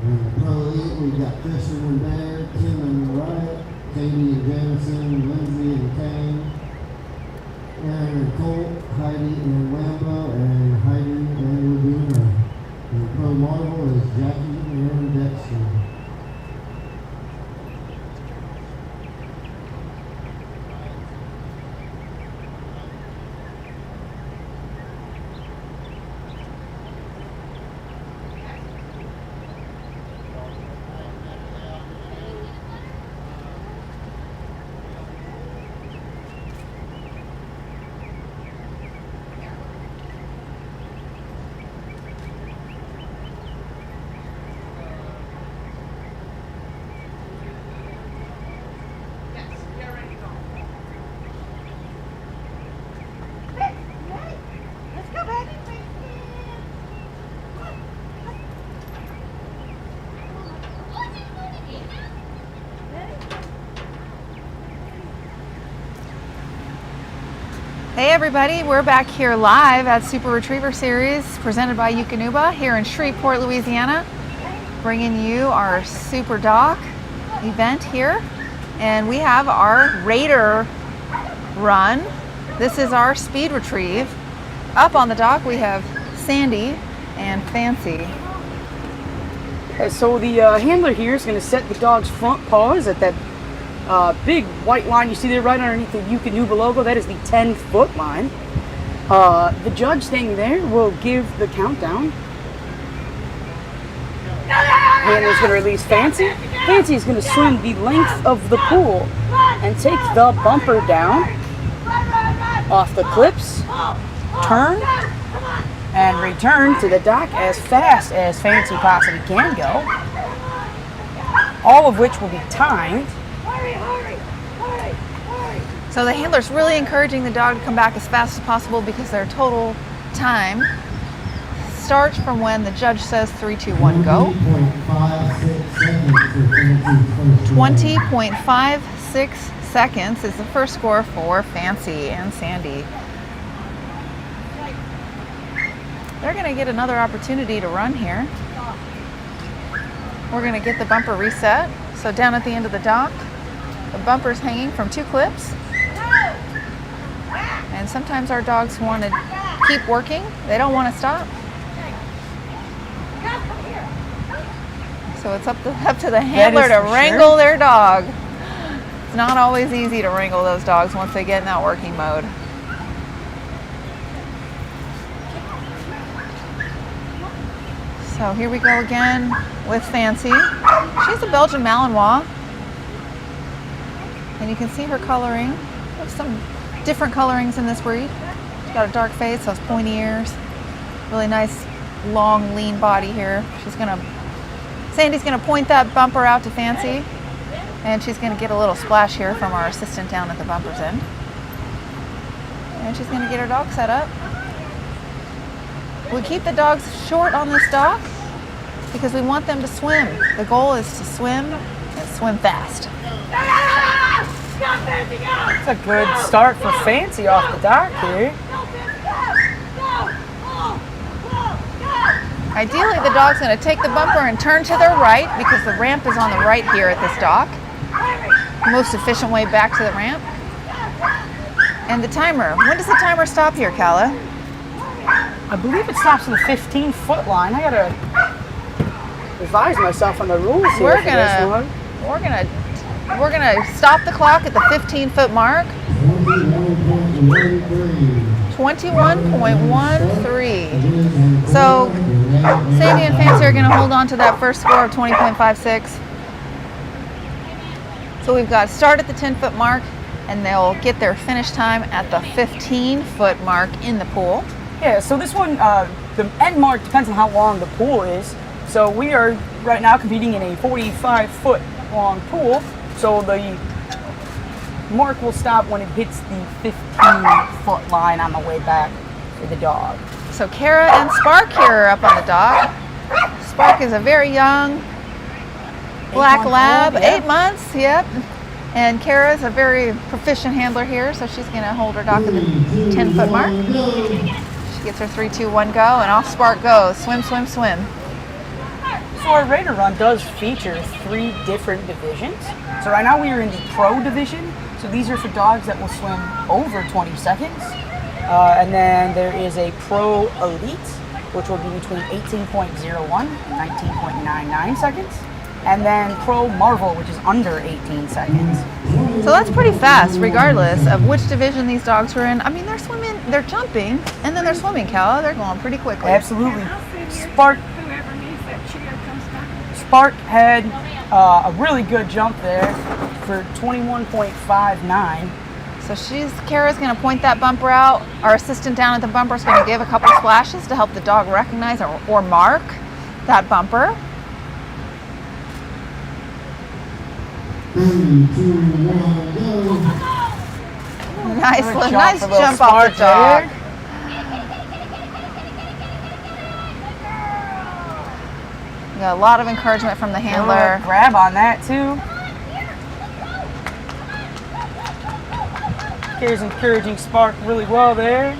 And the Pro Elite, we've got Christian and Bear, Tim and Riot, Katie and Jamison, Lindsay and Kane, Aaron and Colt, Heidi and Wamba, and Heidi and Laguna. And the Pro Marvel is Jackie and Dexter. Let's go back and face Hey everybody, we're back here live at Super Retriever Series presented by Eukanuba here in Shreveport, Louisiana, bringing you our Superdock event here. And we have our Raider Run. This is our speed retrieve. Up on the dock we have Sandy and Fancy. So the handler here is going to set the dog's front paws at that big white line you see there right underneath the Eukanuba logo. That is the 10-foot line. The judge staying there will give the countdown. Handler's going to release Fancy. Fancy is going to swim the length of the pool and take the bumper down off the clips, turn, and return to the dock as fast as Fancy possibly can go. All of which will be timed. So the handler's really encouraging the dog to come back as fast as possible because their total time starts from when the judge says 3, 2, 1, go. 20.56 seconds is the first score for Fancy and Sandy. They're going to get another opportunity to run here. We're going to get the bumper reset. So down at the end of the dock, The bumper's hanging from 2 clips. And sometimes our dogs want to keep working. They don't want to stop. So it's up to the handler to wrangle their dog. It's not always easy to wrangle those dogs once they get in that working mode. So here we go again with Fancy. She's a Belgian Malinois. And you can see her coloring. There's some different colorings in this breed. She's got a dark face, those pointy ears. Really nice, long, lean body here. Sandy's gonna point that bumper out to Fancy. And she's gonna get a little splash here from our assistant down at the bumper's end. And she's gonna get her dog set up. We keep the dogs short on this dock because we want them to swim. The goal is to swim and swim fast. It's a good start for Fancy off the dock here. Ideally, the dog's going to take the bumper and turn to their right because the ramp is on the right here at this dock. Most efficient way back to the ramp. And the timer. When does the timer stop here, Kala? I believe it stops at the 15-foot line. I gotta revise myself on the rules here We're for this one. We're gonna stop the clock at the 15-foot mark. 21.13. So Sandy and Fancy are gonna hold on to that first score of 20.56. So we've got start at the 10-foot mark, and they'll get their finish time at the 15-foot mark in the pool. Yeah, so this one, the end mark depends on how long the pool is. So we are right now competing in a 45-foot long pool. So the mark will stop when it hits the 15-foot line on the way back for the dog. So Kara and Spark here are up on the dock. Spark is a very young black lab, 8 months, yep. And Kara's a very proficient handler here, so she's gonna hold her dock at the 10-foot mark. She gets her 3, 2, 1, go, and off Spark goes. Swim, swim, swim. So our Raider Run does feature 3 different divisions. So right now we are in the Pro division. So these are for dogs that will swim over 20 seconds. And then there is a Pro Elite, which will be between 18.01 and 19.99 seconds. And then Pro Marvel, which is under 18 seconds. So that's pretty fast, regardless of which division these dogs are in. I mean, they're swimming, they're jumping, and then they're swimming, Cal. They're going pretty quickly. Absolutely. Spark had a really good jump there for 21.59. So Kara's going to point that bumper out. Our assistant down at the bumper is going to give a couple splashes to help the dog recognize or mark that bumper. 3, 2, 1, go. Nice for jump off the dog. Got a lot of encouragement from the handler. Grab on that too. Kara's encouraging Spark really well there.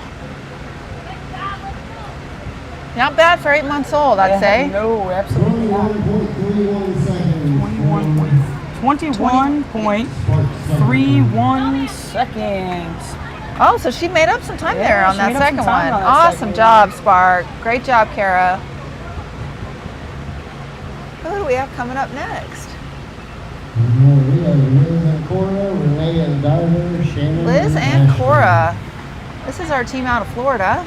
Not bad for 8 months old, I'd say. No, absolutely not. 21.31 seconds. Oh, so she made up some time there on she that made up some second time one. on that Awesome second job, Spark. Great job, Kara. Who do we have coming up next? We have Liz and Cora, Renee and Diver, Shannon. Liz and Cora. This is our team out of Florida.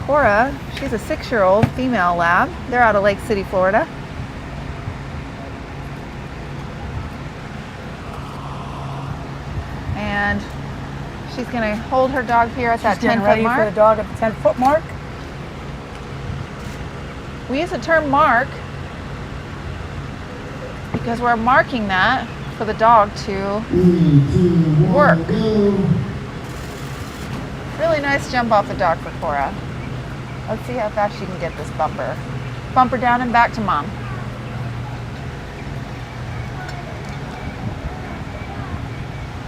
Cora, she's a 6-year-old female lab. They're out of Lake City, Florida. And she's going to hold her dog here at that 10-foot ready mark. for the dog at the 10-foot mark. We use the term mark because we're marking that for the dog to 3, 2, 1, work. go. Really nice jump off the dock for Cora. Let's see how fast she can get this bumper. Bumper down and back to mom.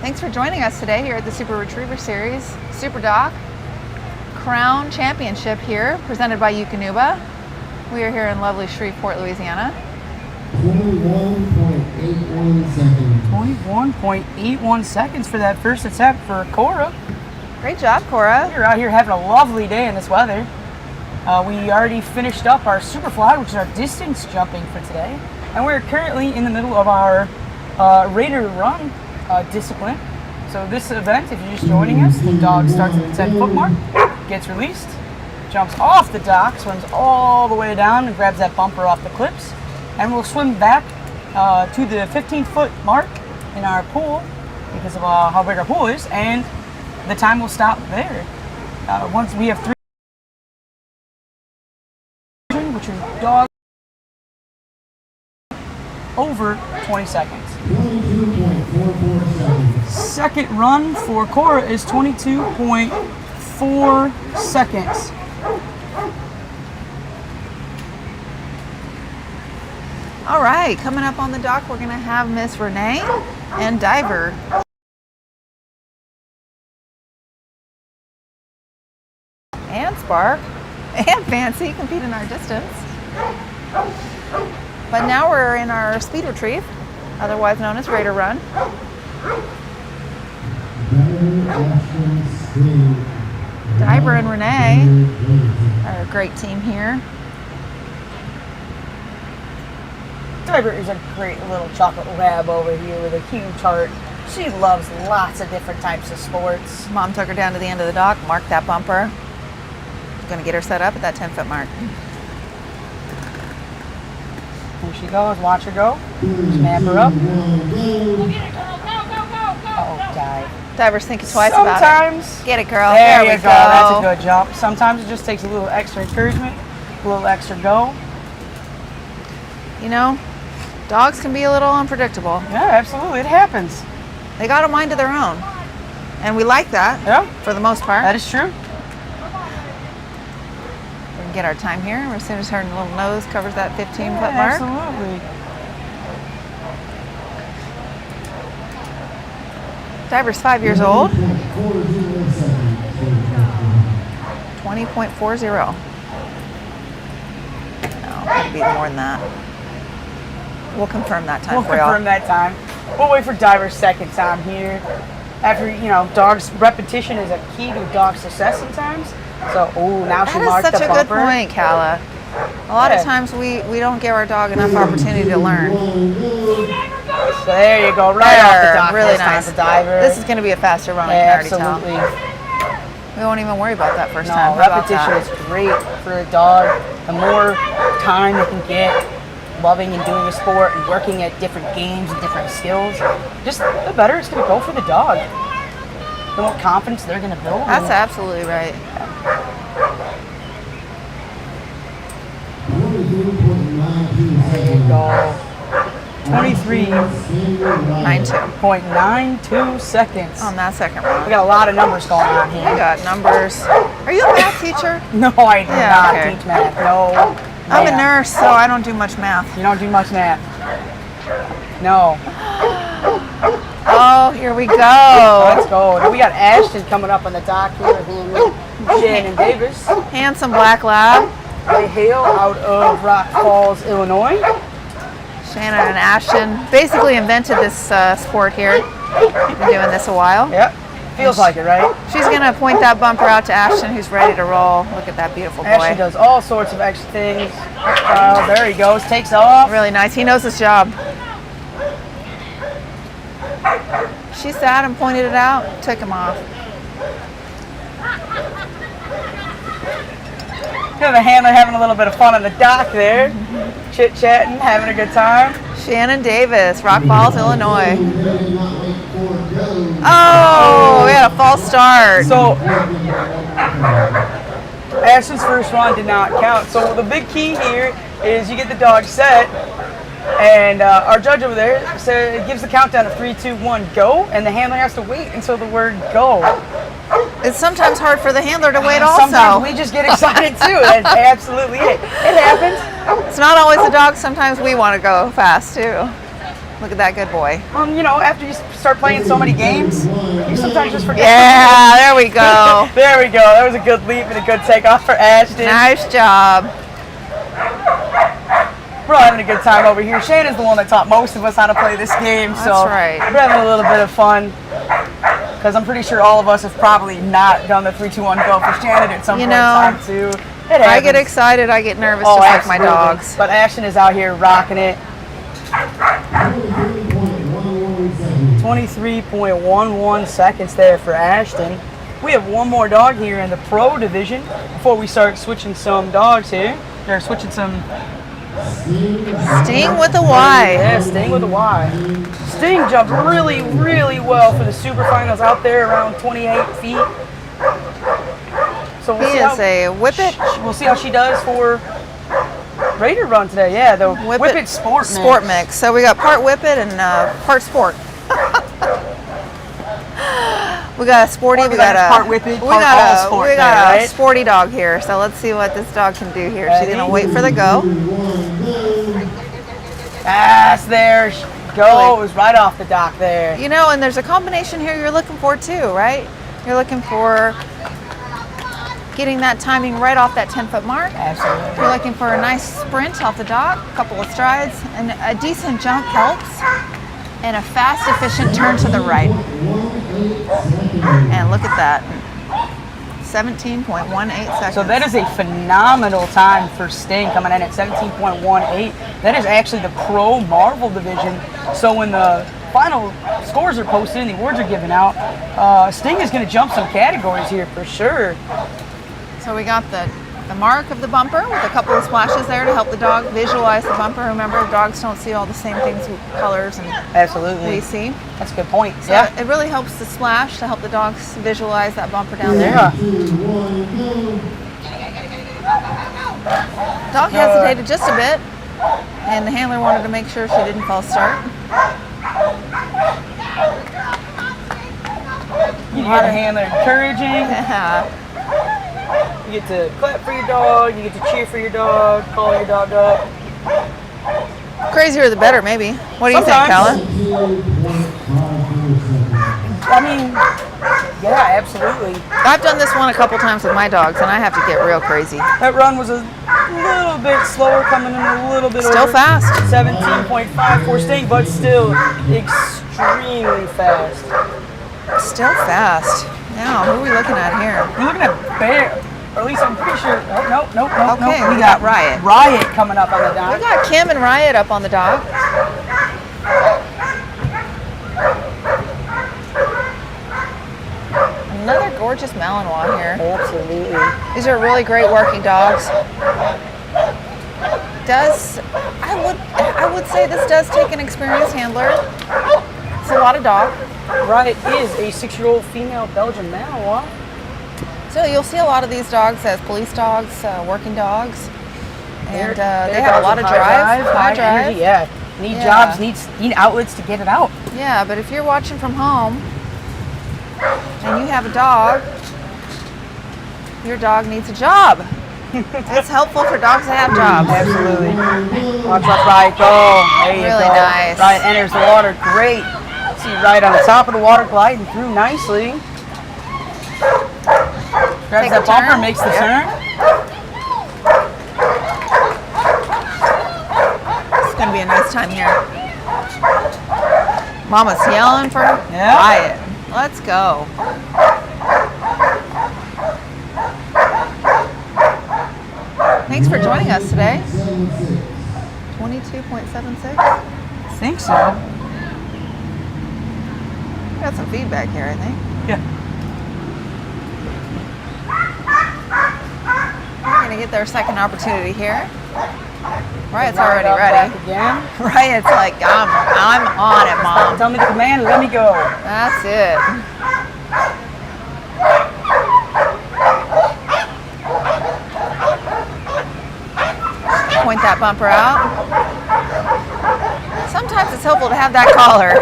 Thanks for joining us today here at the Super Retriever Series, Superdock Crown Championship here, presented by Eukanuba. We are here in lovely Shreveport, Louisiana. 21.8. 21.81 seconds. 21.81 seconds for that first attempt for Cora. Great job, Cora. We're out here having a lovely day in this weather. We already finished up our Superfly, which is our distance jumping for today. And we're currently in the middle of our Raider Run discipline. So this event, if you're just joining us, the dog starts at the 10-foot mark, gets released, jumps off the dock, swims all the way down and grabs that bumper off the clips, and we'll swim back to the 15-foot mark in our pool because of how big our pool is, and the time will stop there. Once we have 3, which are dogs over 20 seconds. 22.44 seconds. Second run for Cora is 22.4 seconds. All right, coming up on the dock, we're gonna have Miss Renee and Diver. And Spark and Fancy compete in our distance. But now we're in our speed retrieve, otherwise known as Raider Run. Diver and Renee are a great team here. Diver is a great little chocolate lab over here with a huge heart. She loves lots of different types of sports. Mom took her down to the end of the dock, marked that bumper. Gonna get her set up at that 10-foot mark. Here she goes, watch her go. Snap her up. Go get it, girl. Go, go, go, go. Oh, go. dive. Diver's thinking twice about it. Sometimes, Get it, girl. there we you go. That's a good jump. Sometimes it just takes a little extra encouragement, a little extra go. You know, dogs can be a little unpredictable. Yeah, absolutely, it happens. They got a mind of their own. And we like that, Yeah, for the most part. that is true. We can get our time here as soon as her little nose covers that 15-foot Yeah, mark. absolutely. Diver's 5 years old. 20.40 seconds. 20.40. No, it'd be more than that. We'll confirm that time We'll for y'all. confirm that time. We'll wait for Diver's second time here. After, dogs, repetition is a key to dog success sometimes. So, now she That marked is such the a good bumper. point, Calla. A lot Yeah. of times we don't give our dog enough opportunity to learn. So there you go, right off the There, dock. really this time nice. for Diver. This is going to be a faster run, I Yeah, can already absolutely. tell. We won't even worry about that first No, time. How about repetition that? is great for a dog. The more time they can get loving and doing a sport and working at different games and different skills, just the better it's going to go for the dog. The more confidence they're going to build. That's absolutely right. 22.92 seconds. Go. 9-2 23.92 seconds. on that second We run. got a lot of numbers going on We here. got numbers. Are you a math teacher? No, I do Yeah, not okay. teach math. No. I'm a ma'am. nurse, so I don't do much math. You don't do much math. No. Oh, here we go. Let's go. Then we got Ashton coming up on the dock here with him with Shannon Davis. Handsome black lab. They hail out of Rock Falls, Illinois. Shannon and Ashton basically invented this sport here. Been doing this a while. Yep. Feels like it, right? She's gonna point that bumper out to Ashton, who's ready to roll. Look at that beautiful boy. Ashton does all sorts of extra things. There he goes. Takes off. Really nice. He knows his job. She sat and pointed it out, took him off. The handler having a little bit of fun on the dock there. Chit-chatting, having a good time. Shannon Davis, Rock Falls, Illinois. They did not make for go. Oh, we had a false start. So, Ashton's first run did not count. So the big key here is you get the dog set, and our judge over there gives the countdown of 3, 2, 1, go, and the handler has to wait until the word go. It's sometimes hard for the handler to wait also. Sometimes we just get excited too. That's absolutely it. It happens. It's not always the dog. Sometimes we want to go fast too. Look at that good boy. After you start playing so many games, you sometimes just forget. Yeah, there we go. There we go. That was a good leap and a good takeoff for Ashton. Nice job. we're all having a good time over here. Shannon's the one that taught most of us how to play this game, so That's right. we're having a little bit of fun. Because I'm pretty sure all of us have probably not done the 3, 2, 1 go for Shannon at some point in time too. It I get happens. excited, I get nervous, Oh, just like my absolutely. dogs. But Ashton is out here rocking it. 23.11 seconds there for Ashton. We have one more dog here in the pro division before we start switching some dogs here. They're switching some. Sting with a Y. Yeah, Sting with a Y. Sting jumped really, really well for the super finals out there around 28 feet. So we'll He see is a Whippet. We'll see how she does for Raider run today. Yeah, the Whippet Sport Mix. Sport mix. So we got part Whippet and part Sport. We got a sporty. Or We got a part Whippet, We part got all a sport we got there, a right? sporty dog here. So let's see what this dog can do here. She's gonna Ready? wait for the go. Pass there. She goes right off the dock there. You know, and there's a combination here you're looking for too, right? You're looking for getting that timing right off that 10-foot mark. Absolutely. You're looking for a nice sprint off the dock, a couple of strides, and a decent jump helps, and a fast, efficient turn to the right. And look at that, 17.18 seconds. So that is a phenomenal time for Sting, coming in at 17.18. That is actually the Pro Marvel division. So when the final scores are posted and the awards are given out, Sting is going to jump some categories here for sure. So we got the mark of the bumper with a couple of splashes there to help the dog visualize the bumper. Remember, dogs don't see all the same things with colors and Absolutely. we see. That's a good point. So Yeah. it really helps to splash to help the dogs visualize that bumper down there. Yeah. Dog hesitated just a bit, and the handler wanted to make sure she didn't false start. You get a handler encouraging. You get to clap for your dog. You get to cheer for your dog. Call your dog up. Crazier the better, maybe. What do you think, Sometimes. Colin? I mean, yeah, absolutely. I've done this one a couple times with my dogs, and I have to get real crazy. That run was a little bit slower, coming in a little bit Still over. fast. 17.54 Sting, but still extremely fast. Still fast. Now, who are we looking at here? We're looking at Bear, or at least I'm pretty sure. Oh, no. Okay, We we got got Riot. Riot coming up on the We dock. got Kim and Riot up on the dock. Another gorgeous Malinois here. Absolutely. These are really great working dogs. I would say this does take an experienced handler. It's a lot of dog. Riot is a 6-year-old female Belgian Malinois. So you'll see a lot of these dogs as police dogs, working dogs. And Their they have a dogs lot with of drive, high drive. energy, yeah. Need Yeah. jobs, need outlets to get it out. Yeah, but if you're watching from home and you have a dog, your dog needs a job. It's helpful for dogs to have jobs. Absolutely. Watch that Riot go. There you Really go. nice. Riot enters the water. Great. See Riot on the top of the water, gliding through nicely. Grabs Take that a bumper, turn. makes the Yep. turn. It's going to be a nice time here. Mama's yelling for Yeah. Riot. Let's go. Thanks for joining us today. 22.76. I think so. Got some feedback here, I think. Yeah. We're going to get their second opportunity here. Riot's Riot already up ready. back again. Riot's like, I'm on it, Mom. Tell me the command, let me go. That's it. Point that bumper out. Sometimes it's helpful to have that collar.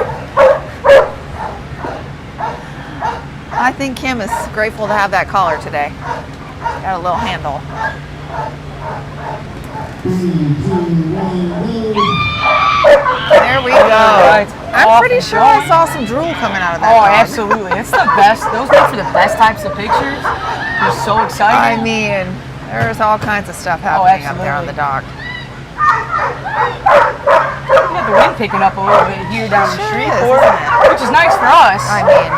I think Kim is grateful to have that collar today. Got a little handle. There we go. Right. I'm Off pretty and sure I going. saw some drool coming out of that Oh, dog. absolutely. It's the best. Those make for the best types of pictures. They're so exciting. I mean, there's all kinds of stuff happening up there on the dock. We got the wind picking up a little bit here down the Sure street, is, Court, isn't it? which is nice for us. I mean,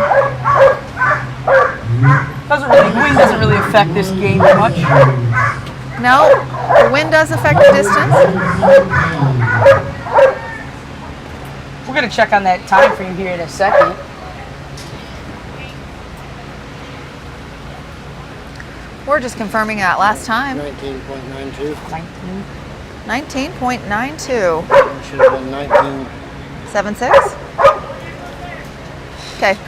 Wind doesn't really affect this game that much. no, the wind does affect the distance. We're gonna check on that time frame here in a second. We're just confirming that last time. 19.92. 19.92. It should have been 19. 76. Okay.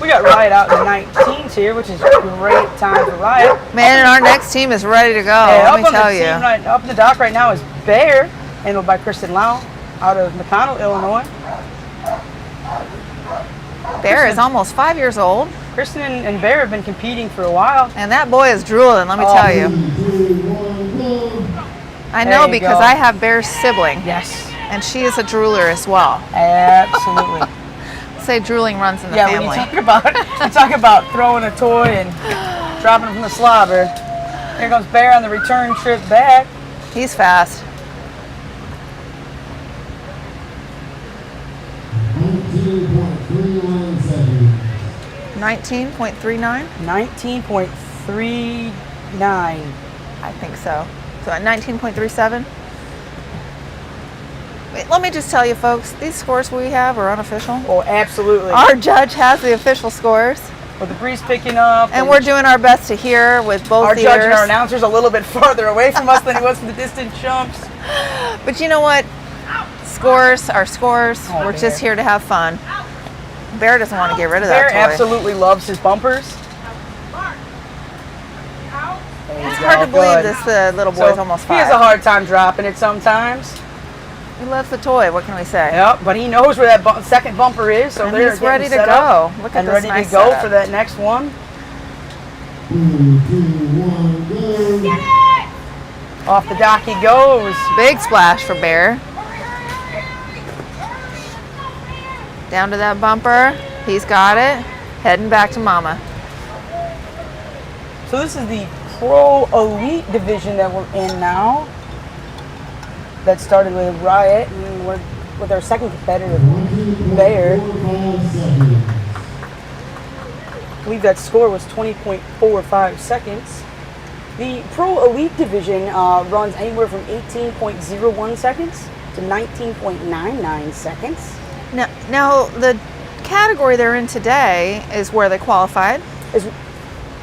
We got Riot out in the 19s here, which is a great time for Riot. Man, and our next team is ready to go. Yeah, Let me tell you. Up in the dock right now is Bear, handled by Kristen Lau out of McConnell, Illinois. Bear is almost 5 years old, Kristen and Bear have been competing for a while. and that boy is drooling. Let me tell you. I know There you because go. I have Bear's sibling, Yes, and she is a drooler as well. absolutely. Say drooling runs in the Yeah, family. when you talk about throwing a toy and dropping it from the slobber. Here comes Bear on the return trip back. He's fast. 19.31 seconds. 19.39? 19.39. I think so. So at 19.37? Wait, let me just tell you, folks, these scores we have are unofficial. Oh, absolutely. Our judge has the official scores, With the breeze picking up. and we're doing our best to hear with both our ears. judge and our announcer's a little bit farther away from us than he was from the distant jumps. But you know what? Scores are scores. Oh, We're Bear. just here to have fun. Bear doesn't want to get rid of Bear that toy. absolutely loves his bumpers. It's hard to believe this little boy's almost He has 5. a hard time dropping it sometimes. He loves the toy. What can we say? Yep, but he knows where that second bumper is, so And they're he's getting ready to set go. up Look at and this ready nice to go setup. for that next one. 3, 2, 1, go. Off the dock he goes. Big splash for Bear. Down to that bumper. He's got it. Heading back to Mama. So this is the Pro Elite division that we're in now. That started with Riot, and we're with our second competitor, Bear. 20.45 seconds. I believe that score was 20.45 seconds. The Pro Elite division runs anywhere from 18.01 seconds to 19.99 seconds. Now the category they're in today is where they qualified.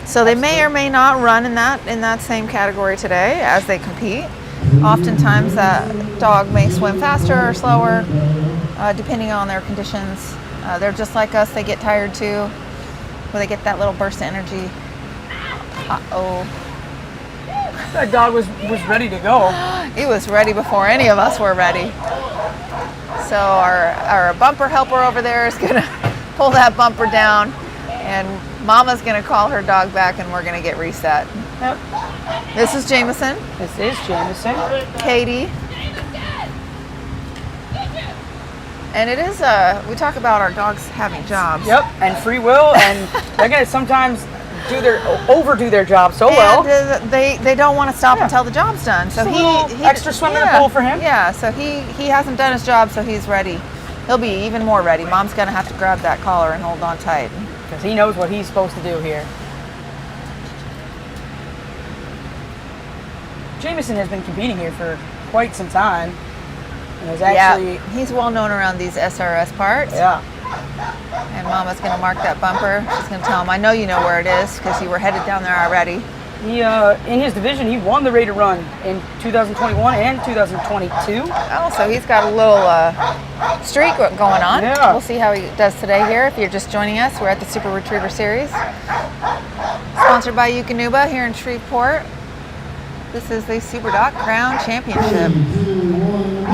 So they may or may not run in that same category today as they compete. Oftentimes that dog may swim faster or slower, depending on their conditions. They're just like us, they get tired too, where they get that little burst of energy. Uh-oh. That dog was ready to go. He was ready before any of us were ready. So our bumper helper over there is gonna pull that bumper down, and Mama's gonna call her dog back, and we're gonna get reset. Yep. This is Jameson, This is Jamison. Katie, and it is we talk about our dogs having jobs. Yep, and free will, and they're gonna sometimes overdo their job so well. And they don't want to stop Yeah. until the job's done. So Just a little he extra swim in the pool for him. Yeah, so he hasn't done his job, so he's ready. He'll be even more ready. Mom's gonna have to grab that collar and hold on tight. Because he knows what he's supposed to do here. Jameson has been competing here for quite some time. And is actually, Yeah, he's well known around these SRS parts. yeah. And Mama's gonna mark that bumper. She's gonna tell him, I know you know where it is because you were headed down there already. He, in his division, he won the Rate to Run in 2021 and 2022. Oh, so he's got a little streak going on. Yeah. We'll see how he does today here. If you're just joining us, we're at the Super Retriever Series. Sponsored by Eukanuba here in Shreveport. This is the Superdock Crown Championship. 3, 2, 1, go.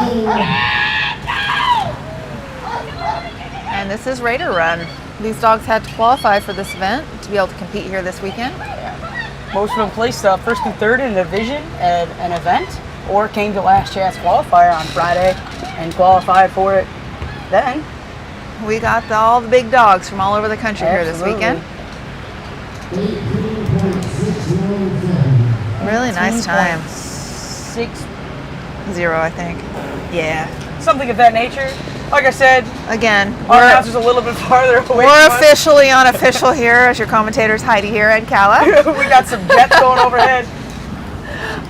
And this is Raider Run. These dogs had to qualify for this event to be able to compete here this weekend. Most of them placed first and third in the division at an event, or came to last chance qualifier on Friday and qualified for it then. We got all the big dogs from all over the country here this Absolutely. weekend. 18.617. Really nice time. 6 0, I think. Yeah, something of that nature. Like I said, Again, our announcer's a little bit farther away. we're from us. officially unofficial here as your commentators Heidi here and Kala. We got some jets going overhead.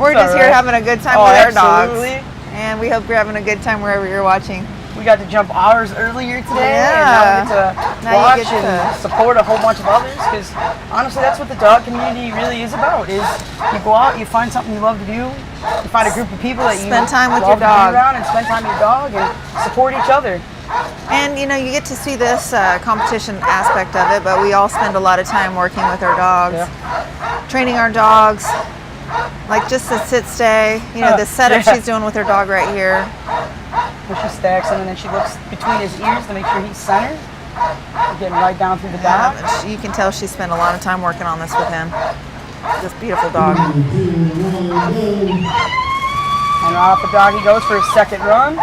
We're It's just all here right. having a good time Oh, with our absolutely. dogs. And we hope you're having a good time wherever you're watching. We got to jump ours earlier today, Yeah. and now we get to Now you watch get to- and support a whole bunch of others. Because honestly, that's what the dog community really is about. Is you go out, you find something you love to do, you find a group of people that you Spend time with love your to dog. be around, and spend time with your dog, and support each other. And you know, you get to see this competition aspect of it, but we all spend a lot of time working with our dogs, training our dogs, like just the sit stay. You know, the setup Yeah. she's doing with her dog right here. Where she stacks him, and then she looks between his ears to make sure he's centered. Getting right down through the dog. You can tell she spent a lot of time working on this with him. This beautiful dog. And off the dog he goes for his second run.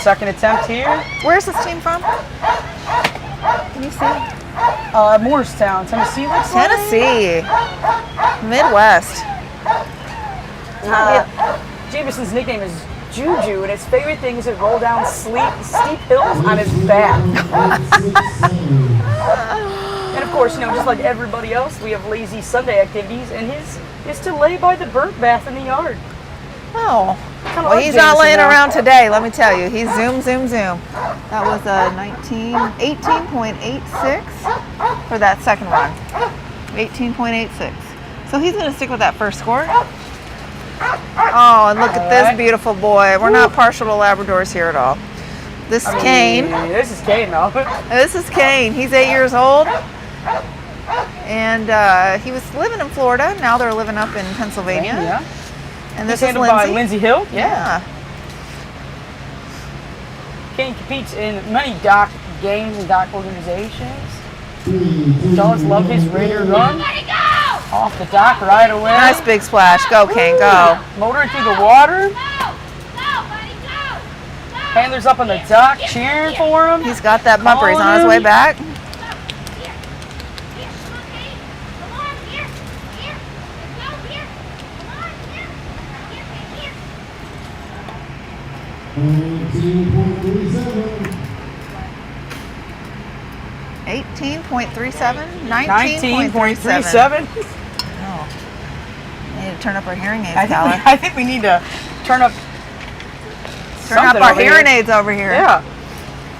Second attempt here. Where's this team from? Can you see? Morristown, Tennessee. Looks like. Tennessee. Midwest. Jameson's nickname is Juju, and his favorite thing is to roll down steep hills on his back. And of course, you know, just like everybody else, we have lazy Sunday activities, and his is to lay by the bird bath in the yard. Oh. Kinda Well, like he's not Jameson laying now. around today, let me tell you. He's zoom, zoom, zoom. That was a 18.86 for that second run. 18.86. So he's going to stick with that first score. Oh, and look at this right. beautiful boy. We're not partial to Labradors here at all. This is Kane. This is Kane, though. This is Kane. He's 8 years old. And he was living in Florida. Now they're living up in Pennsylvania. Yeah. And This this is is handled by Lindsay. Lindsay Hill. Yeah. Kane competes in many dock games and dock organizations. Dogs love his radar run. Off the dock right away. Nice big splash. Go, Kane, go. Motoring through the water. Handlers up on the dock cheering for him. He's got that bumper. He's on his way back. $18.37? 19.37. Oh. We need to turn up our hearing aids, I Tyler. think we need to turn up Turn up something our over hearing here. aids over here. Yeah.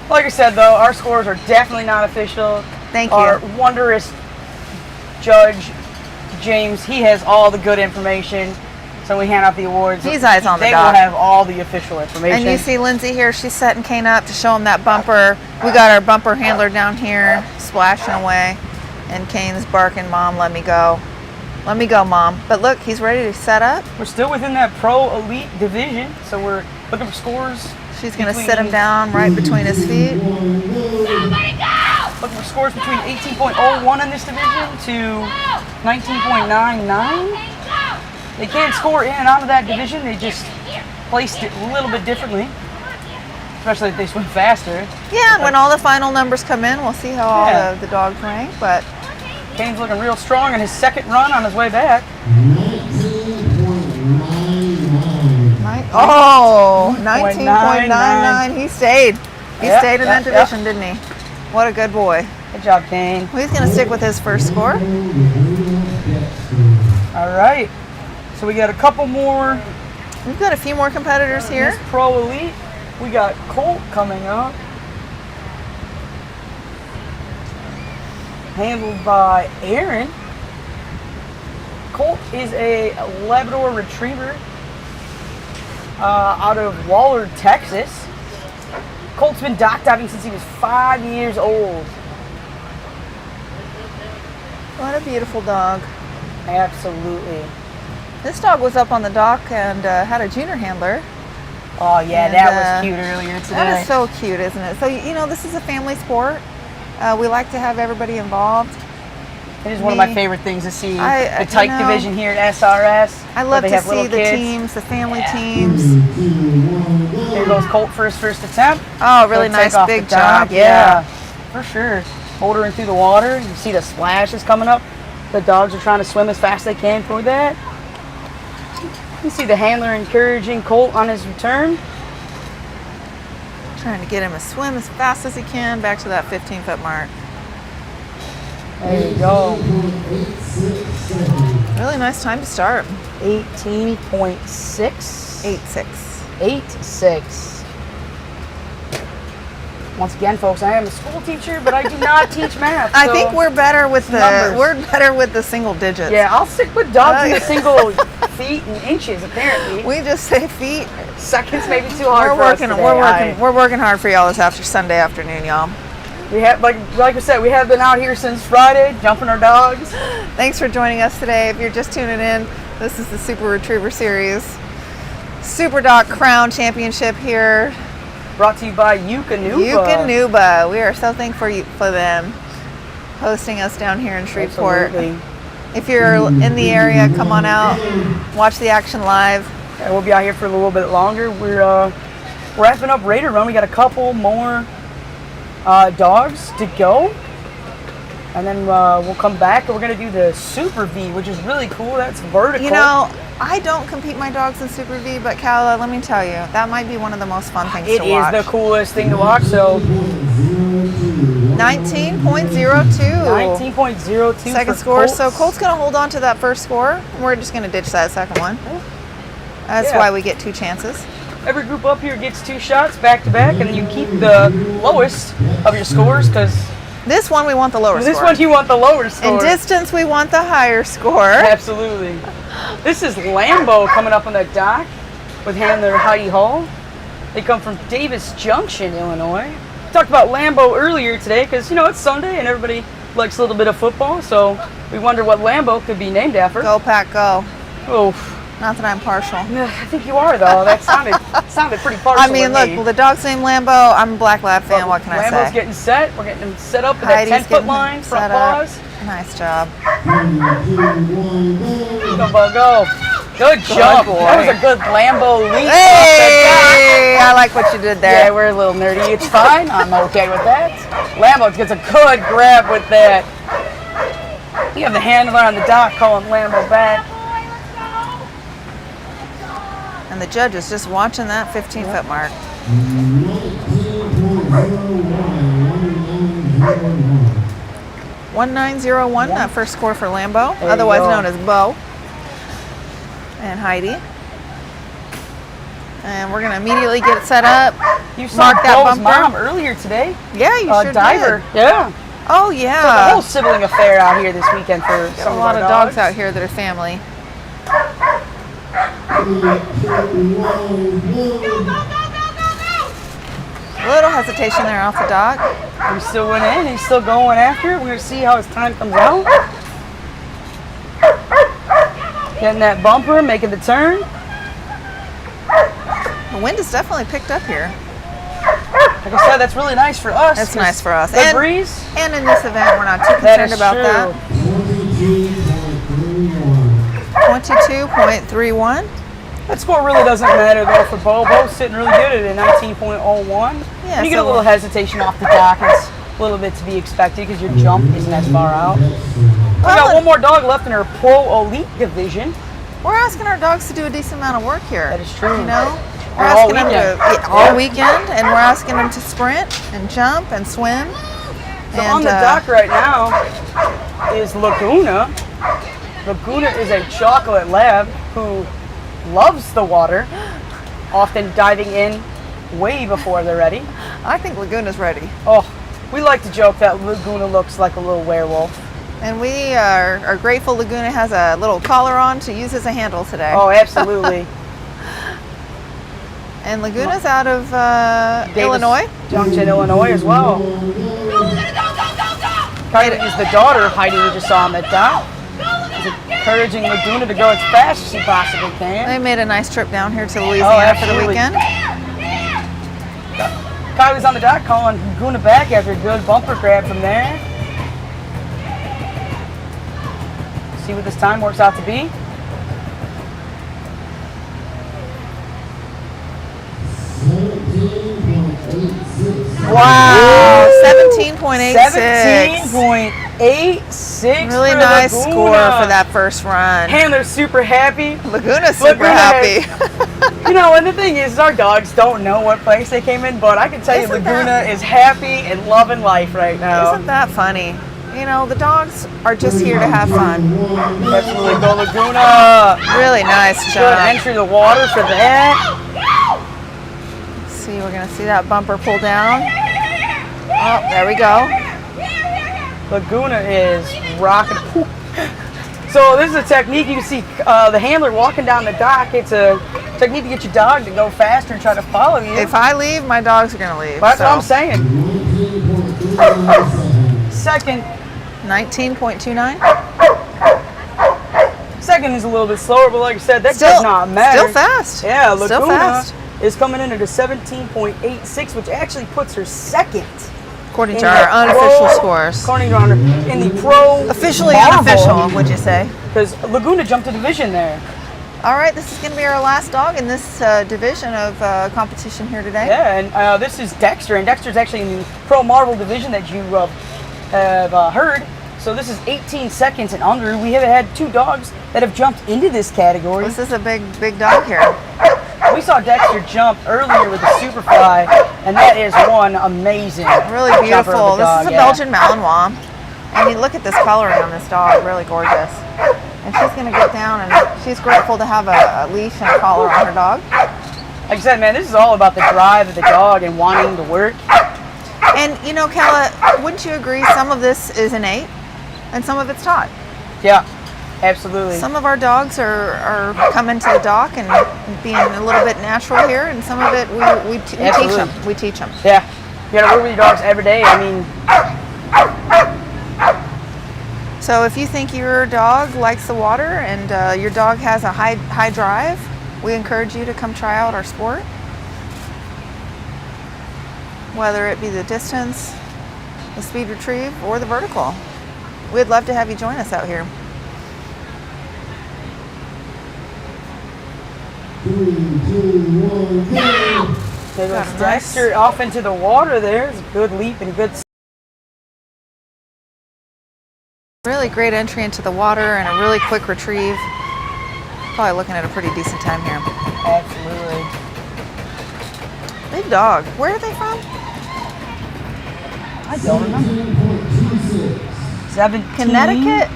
Like I said, though, our scores are definitely not official. Thank you. Our wondrous judge, James, he has all the good information. So we hand out the awards. He's eyes on the They dog. will have all the official information. And you see Lindsay here, she's setting Kane up to show him that bumper. We got our bumper handler down here, splashing away. And Kane's barking, Mom, let me go. Let me go, Mom. But look, he's ready to set up. We're still within that pro elite division, so we're looking for scores. She's going to sit him down right between his feet. Looking for scores between 18.01 in this division to 19.99. They can't score in and out of that division. They just placed it a little bit differently, especially if they swim faster. Yeah, and when all the final numbers come in, we'll see how all Yeah. the dogs rank. But Kane's looking real strong in his second run on his way back. 19.99. He stayed. He Yep, stayed in that yep, yep. division, didn't he? What a good boy. Good job, Kane. Well, he's going to stick with his first score. All right. So we got a couple more. We've got a few more competitors in here. this pro elite. We got Colt coming up. Handled by Aaron. Colt is a Labrador Retriever out of Waller, Texas. Colt's been dock diving since he was 5 years old. What a beautiful dog. Absolutely. This dog was up on the dock and had a junior handler. Oh yeah, And, that was cute earlier today. That is so cute, isn't it? So, you know, this is a family sport. We like to have everybody involved. It is one of my favorite things to see I- the tyke you know, division here at SRS. I where love they to have see little the kids. teams, the family teams. Here goes Colt for his first attempt. Oh, really He'll take nice off big the dock. jump. Yeah. For sure. Motoring through the water. You see the splashes coming up. The dogs are trying to swim as fast as they can for that. You see the handler encouraging Colt on his return. Trying to get him to swim as fast as he can back to that 15-foot mark. There you go. Really nice time to start. 18.6. 8.6. 8.6. Once again, folks, I am a school teacher, but I do not teach math. I so think we're better with the numbers. single digits. Yeah, I'll stick with dogs in the single feet and inches. Apparently, We just say feet. seconds maybe too hard for us today. We're working hard for y'all this Sunday afternoon, y'all. We have, like I said, we have been out here since Friday, jumping our dogs. Thanks for joining us today. If you're just tuning in, this is the Super Retriever Series Superdock Crown Championship here. Brought to you by Yukonuba. Yukonuba. We are so thankful for them hosting us down here in Shreveport. Absolutely. If you're in the area, come on out, watch the action live. Yeah, we'll be out here for a little bit longer. We're wrapping up Raider Run. We got a couple more dogs to go, and then we'll come back and we're gonna do the Super V, which is really cool. That's vertical. You know, I don't compete my dogs in Super V, but Calla, let me tell you, that might be one of the most fun things to watch. It is the coolest thing to watch. So 19.02. 19.02 Second for score. Colts. So Colt's gonna hold on to that first score. We're just gonna ditch that second one. That's Yeah. why we get 2 chances. Every group up here gets 2 shots back to back, and then you keep the lowest of your scores because This one we want the lower this score. one you want the lower In score. distance we want the higher score. Absolutely. This is Lambo coming up on the dock with handler Heidi Hall. They come from Davis Junction, Illinois. We talked about Lambo earlier today because, you know, it's Sunday and everybody likes a little bit of football, so we wonder what Lambo could be named after. Go Pack Go. Oh, Not that I'm partial. I think you are, though. That sounded pretty partial. I mean, look, well, the dog's named Lambo. I'm a Black Lab fan. What can I say? Lambo's getting set. We're getting him set up at that Heidi's 10-foot getting line, front set up. paws. Nice job. Go, Bo, go. Good jump. boy. That was a good Lambo leap. Hey, I like what you did there. Yeah, we're a little nerdy. It's fine. I'm okay with that. Lambo gets a good grab with that. You have the handler on the dock calling Lambo back. And the judge is just watching that 15-foot mark. 1901, that first score for Lambo, There you otherwise go. known as Bo. And Heidi. And we're going to immediately get it set up. You saw Mark that Bo's bumper. mom earlier today. Yeah, you sure Diver. did. Yeah. Oh, So the yeah. whole sibling affair out here this weekend for Got some a lot our of dogs out here that are family. A little hesitation there off the dock. He still went in. He's still going after it. We're going to see how his time comes out. Getting that bumper, making the turn. The wind has definitely picked up here. Like I said, that's really nice for us. That's nice for us. Good And, breeze. and in this event, we're not too That concerned is about true. that. 22.31. That score really doesn't matter though for Bo. Bo's sitting really good at a 19.01. Yeah, And you get so a little hesitation off the dock. It's a little bit to be expected because your jump isn't as far out. We got one more dog left in our Pro Elite division. We're asking our dogs to do a decent amount of work here. That is true. You know, we're All asking them weekend. to all weekend, and we're asking them to sprint and jump and swim. So and, on the dock right now is Laguna. Laguna is a chocolate lab who loves the water, often diving in way before they're ready. I think Laguna's ready. Oh, we like to joke that Laguna looks like a little werewolf. And we are grateful Laguna has a little collar on to use as a handle today. Oh, absolutely. And Laguna's out of Davis Illinois. Junction, Illinois as well. Kylie is the daughter of Heidi we just saw on the dock. She's encouraging Laguna to go as fast as she possibly can. They made a nice trip down here to Louisiana for the absolutely. weekend. Kylie's on the dock calling Laguna back after a good bumper grab from there. See what this time works out to be. Wow, 17.86. 17.86. 6. Really for nice Laguna. score for that first run. Handler's super happy. Laguna's super Laguna happy. You know, and the thing is, our dogs don't know what place they came in, but I can tell you Isn't Laguna that- is happy and loving life right now. Isn't that funny? You know, the dogs are just here to have fun. Absolutely. Go Laguna. Really nice Good job. entry to the water for that. See, we're gonna see that bumper pull down. Oh, there we go. Laguna is rocking. So this is a technique. You can see the handler walking down the dock. It's a technique to get your dog to go faster and try to follow you. If I leave, my dogs are gonna leave. That's so. what I'm saying. Second. 19.29. Second is a little bit slower, but like I said, that does not matter. Still fast. Yeah, Still Laguna fast. is coming in at a 17.86, which actually puts her second. According in to the our unofficial pro- scores. According to our, in the pro. Officially Marvel, unofficial, would you say? Because Laguna jumped a division there. All right, this is going to be our last dog in this division of competition here today. Yeah, and this is Dexter, and Dexter's actually in the Pro Marvel division that you have heard. So this is 18 seconds and under. We have had 2 dogs that have jumped into this category. This is a big dog here. We saw Dexter jump earlier with the Superfly, and that is one amazing. Really jumper of beautiful. the dog, This is a yeah. Belgian Malinois. I mean, look at this coloring on this dog. Really gorgeous. And she's going to get down, and she's grateful to have a leash and a collar on her dog. Like I said, man, this is all about the drive of the dog and wanting to work. And, you know, Kala, wouldn't you agree some of this is innate and some of it's taught? Yeah, absolutely. Some of our dogs are coming to the dock and being a little bit natural here, and some of it we teach them. We teach them. Yeah, you gotta work with your dogs every day. I mean, so if you think your dog likes the water and your dog has a high drive, we encourage you to come try out our sport. Whether it be the distance, the speed retrieve, or the vertical. We'd love to have you join us out here. 3, 2, 1, go! there goes Got a nice- Dexter off into the water there. It's a good leap and good. Really great entry into the water and a really quick retrieve. Probably looking at a pretty decent time here. Absolutely. Big dog. Where are they from? I don't remember. 17. Connecticut?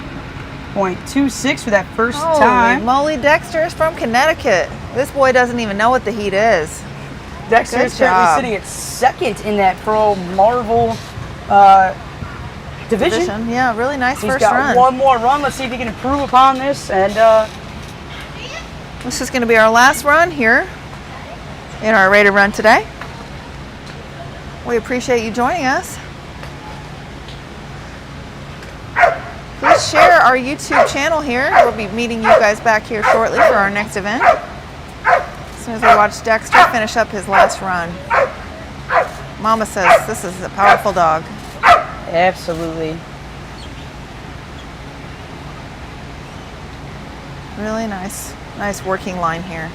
0.26 for that first Holy time. moly, Dexter is from Connecticut. This boy doesn't even know what the heat is. Dexter Good is currently job. sitting at second in that Pro Marvel division. Yeah, really nice He's first got run. one more run. Let's see if he can improve upon this. And This is going to be our last run here in our rated run today. We appreciate you joining us. Please share our YouTube channel here. We'll be meeting you guys back here shortly for our next event. As soon as we watch Dexter finish up his last run. Mama says this is a powerful dog. absolutely. Really nice working line here.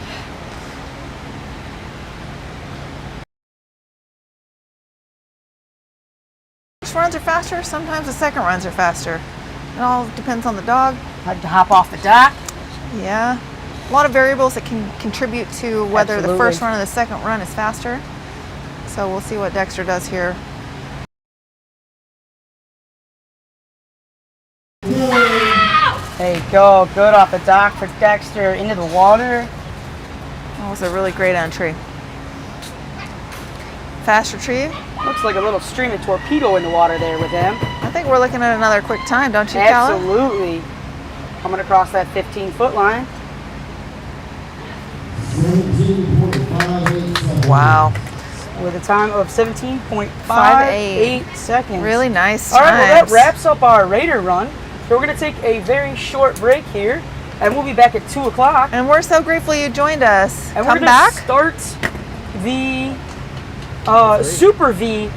First runs are faster, sometimes the second runs are faster. It all depends on the dog. Had to hop off the dock. Yeah. A lot of variables that can contribute to whether the Absolutely. first run or the second run is faster. So we'll see what Dexter does here. There you go. Good off the dock for Dexter into the water. That was a really great entry. Fast retrieve. Looks like a little stream of torpedo in the water there with him. I think we're looking at another quick time, don't you, Calla? Absolutely. Coming across that 15-foot line. 17.587. Wow. With a time of 17.58 seconds. Really nice All right, well, that times. wraps up our Raider run. So we're going to take a very short break here, and we'll be back at 2 o'clock. And we're so grateful you joined us. And we're Come going back. to start the Super V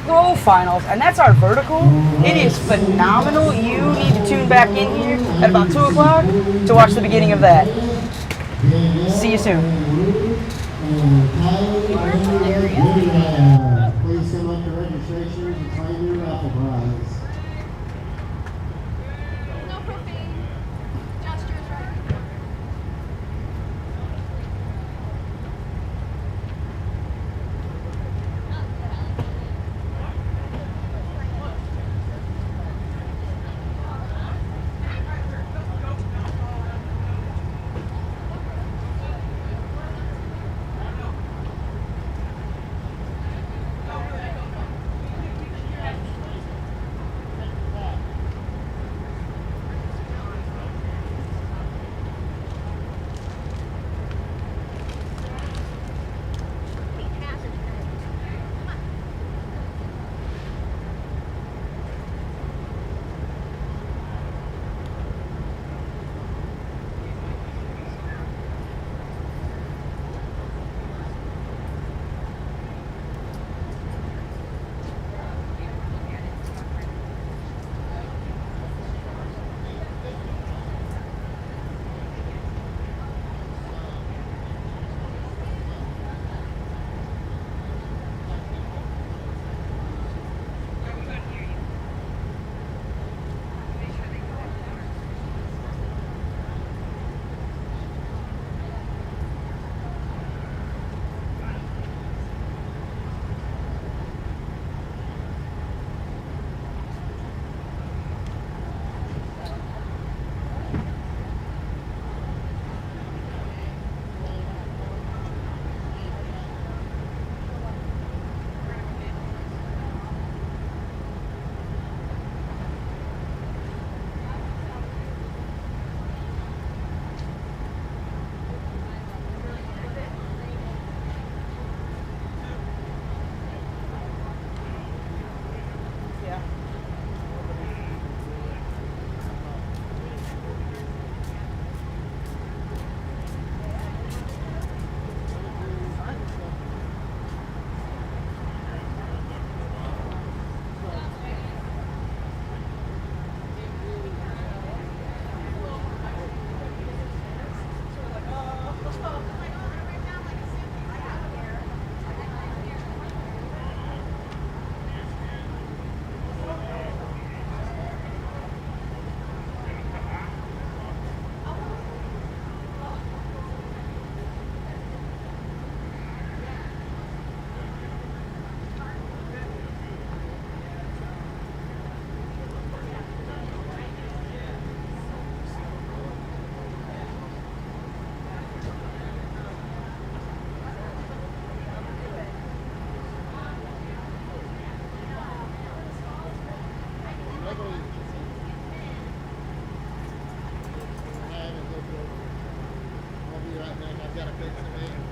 Pro Finals, and that's our vertical. It is phenomenal. You need to tune back in here at about 2 o'clock to watch the beginning of that. See you soon. Please come up to registration and claim your raffle prize. got a picture of me.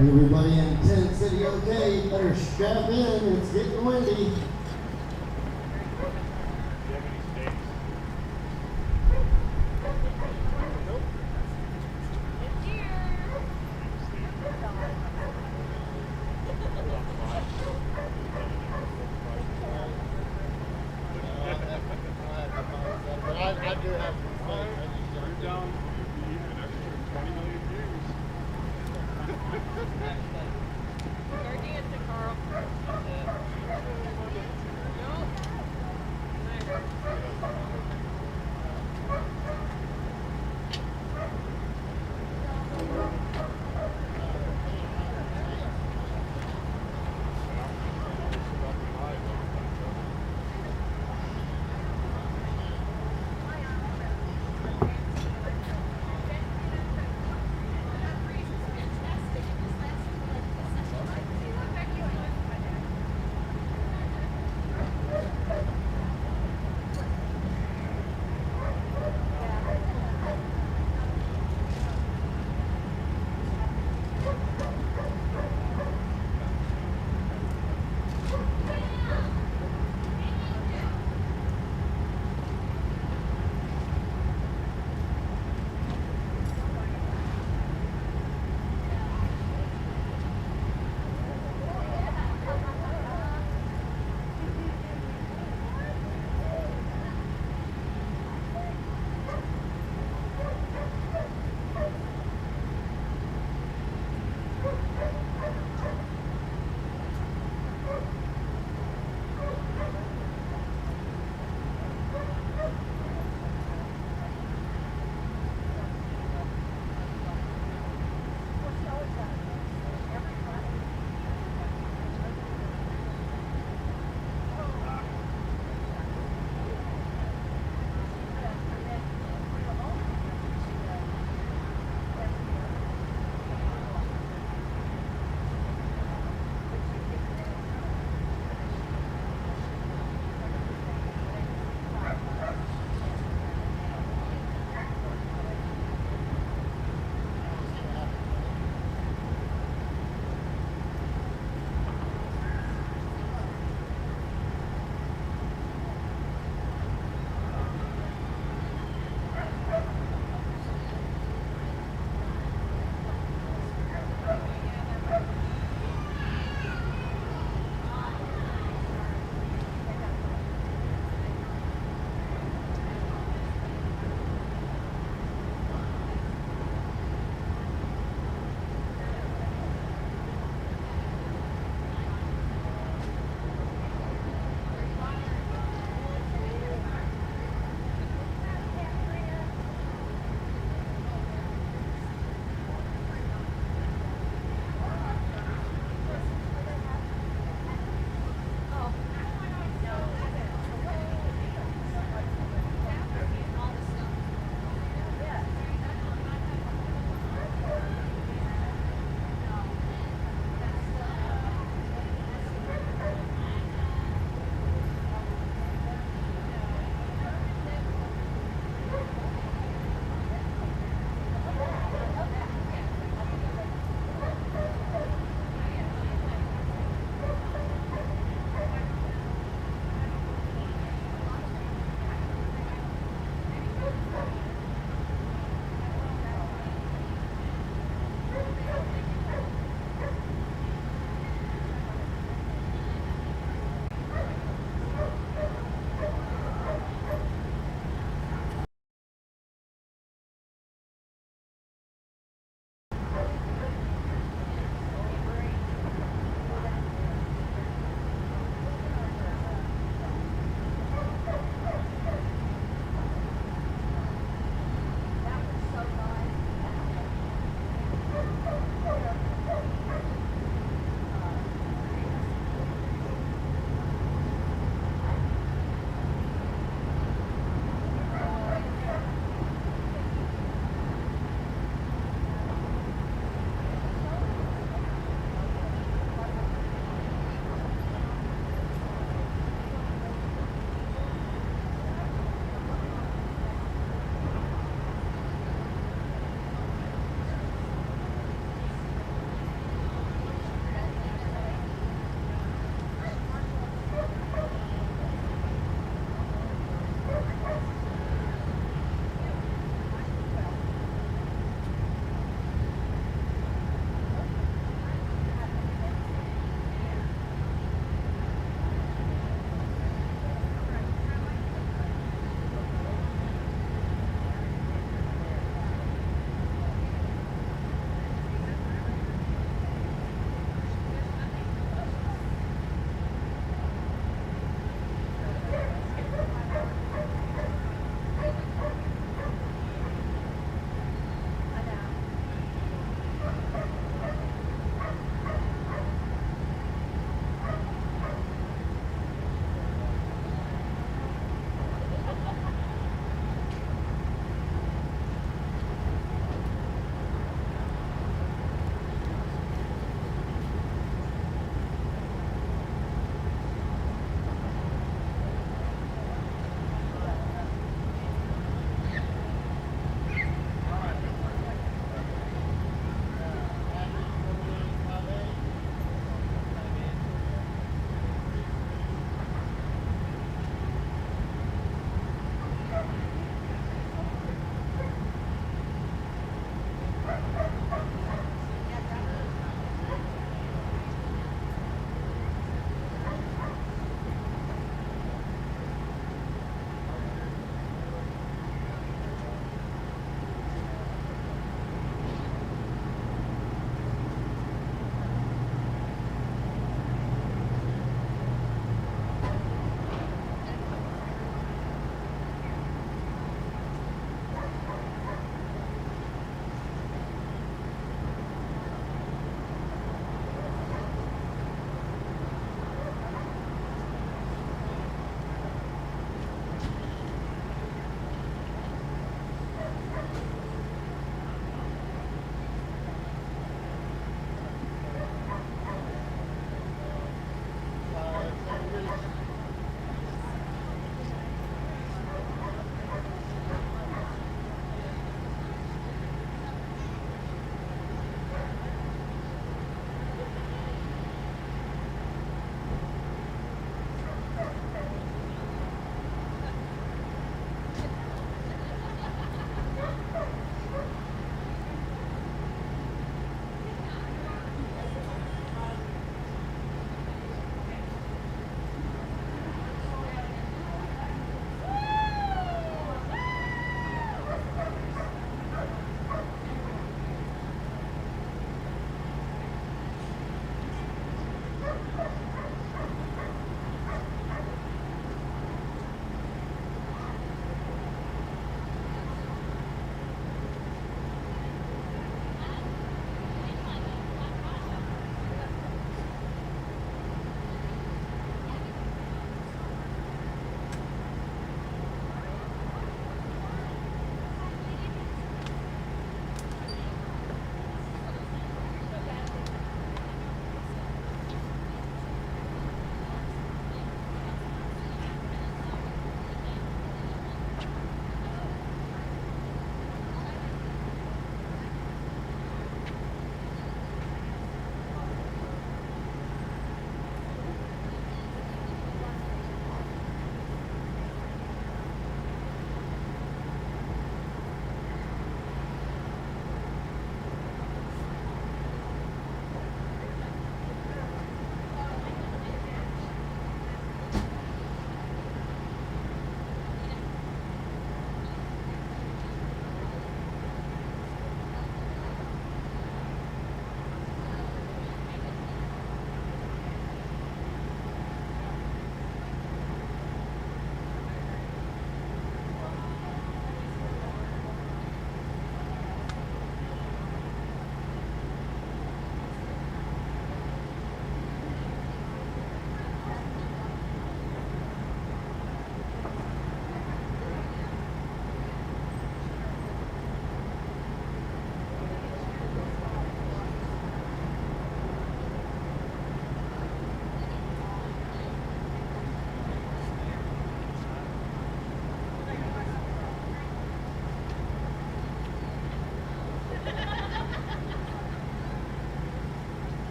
Everybody in Tent City okay? Better strap in, it's getting windy. I do have some fun. You're down an extra 20 million views. You're dancing, Carl.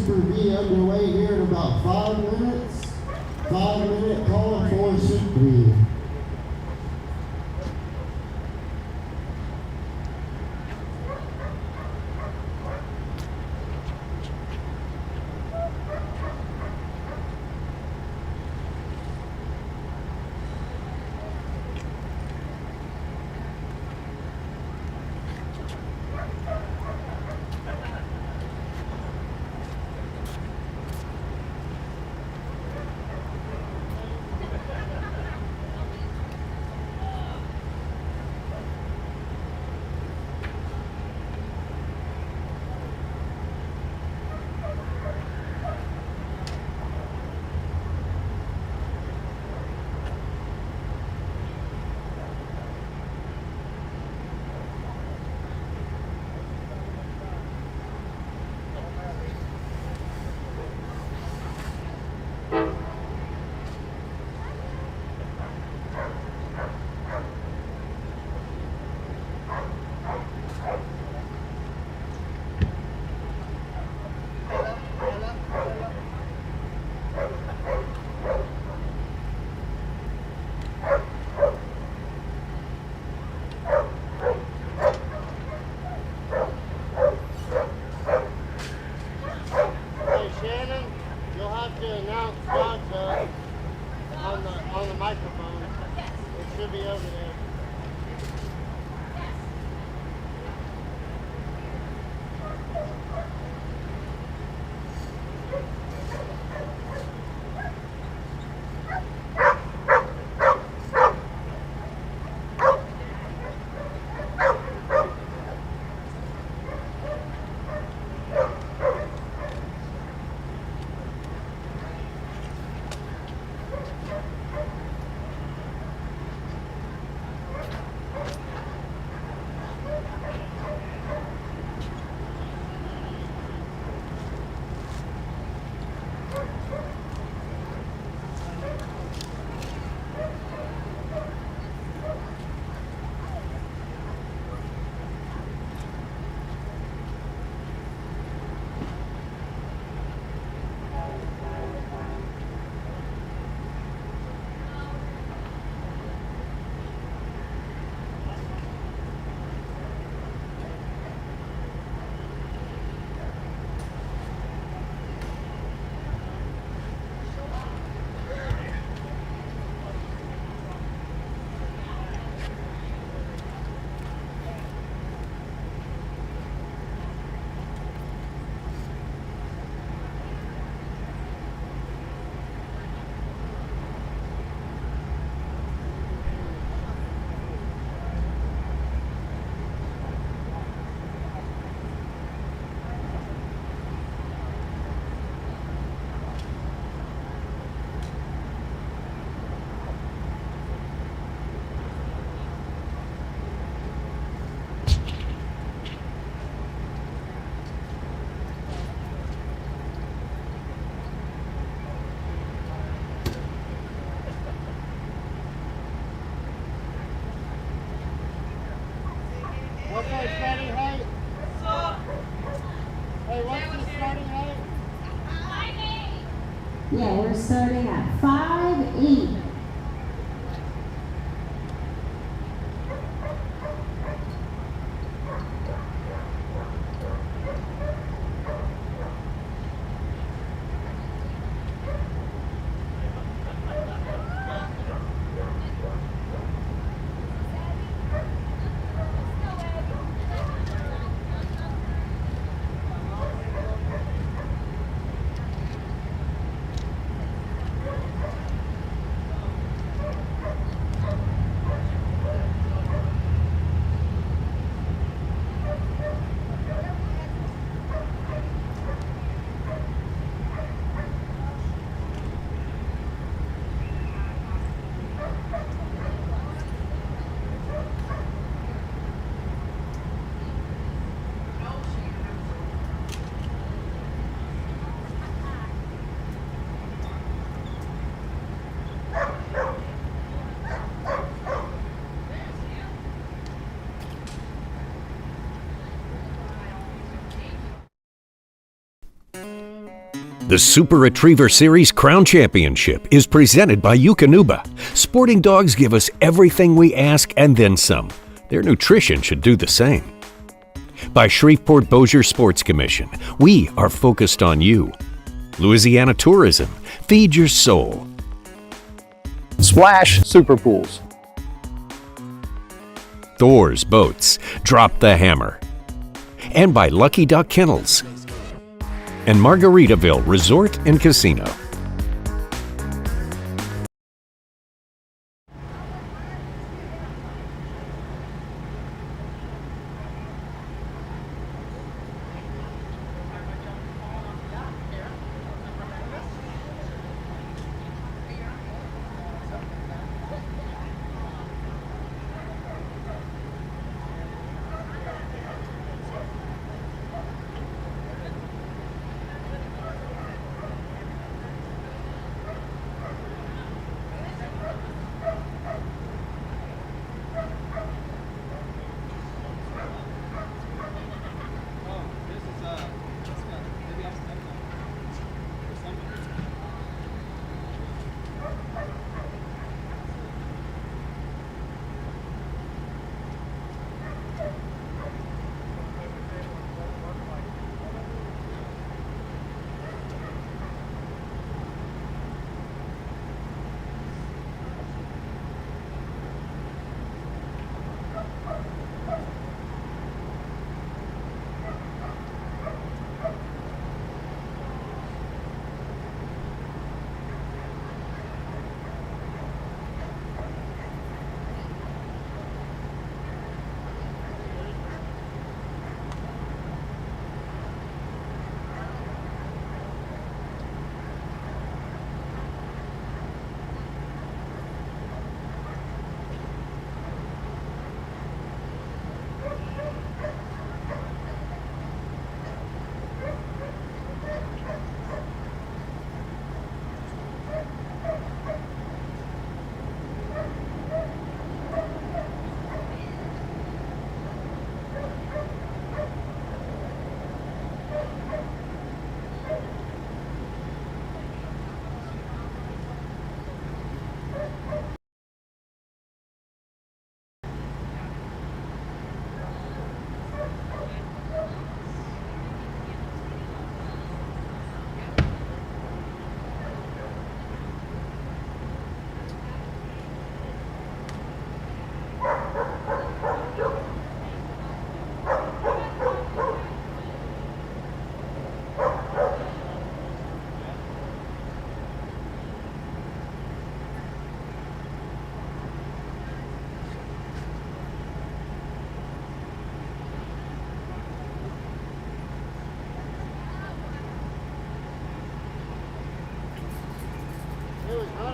Super B underway here in about 5 minutes. 5-minute call for Super B. on the microphone. It should be over there. What's our starting height? Hey, what's the starting height? Yeah, we're starting at 5'8". The Super Retriever Series Crown Championship is presented by Eukanuba. Sporting dogs give us everything we ask and then some. Their nutrition should do the same. By Shreveport Bossier Sports Commission, we are focused on you. Louisiana Tourism, feed your soul. Splash Super Pools. Thor's Boats, drop the hammer. And by Lucky Duck Kennels and Margaritaville Resort and Casino.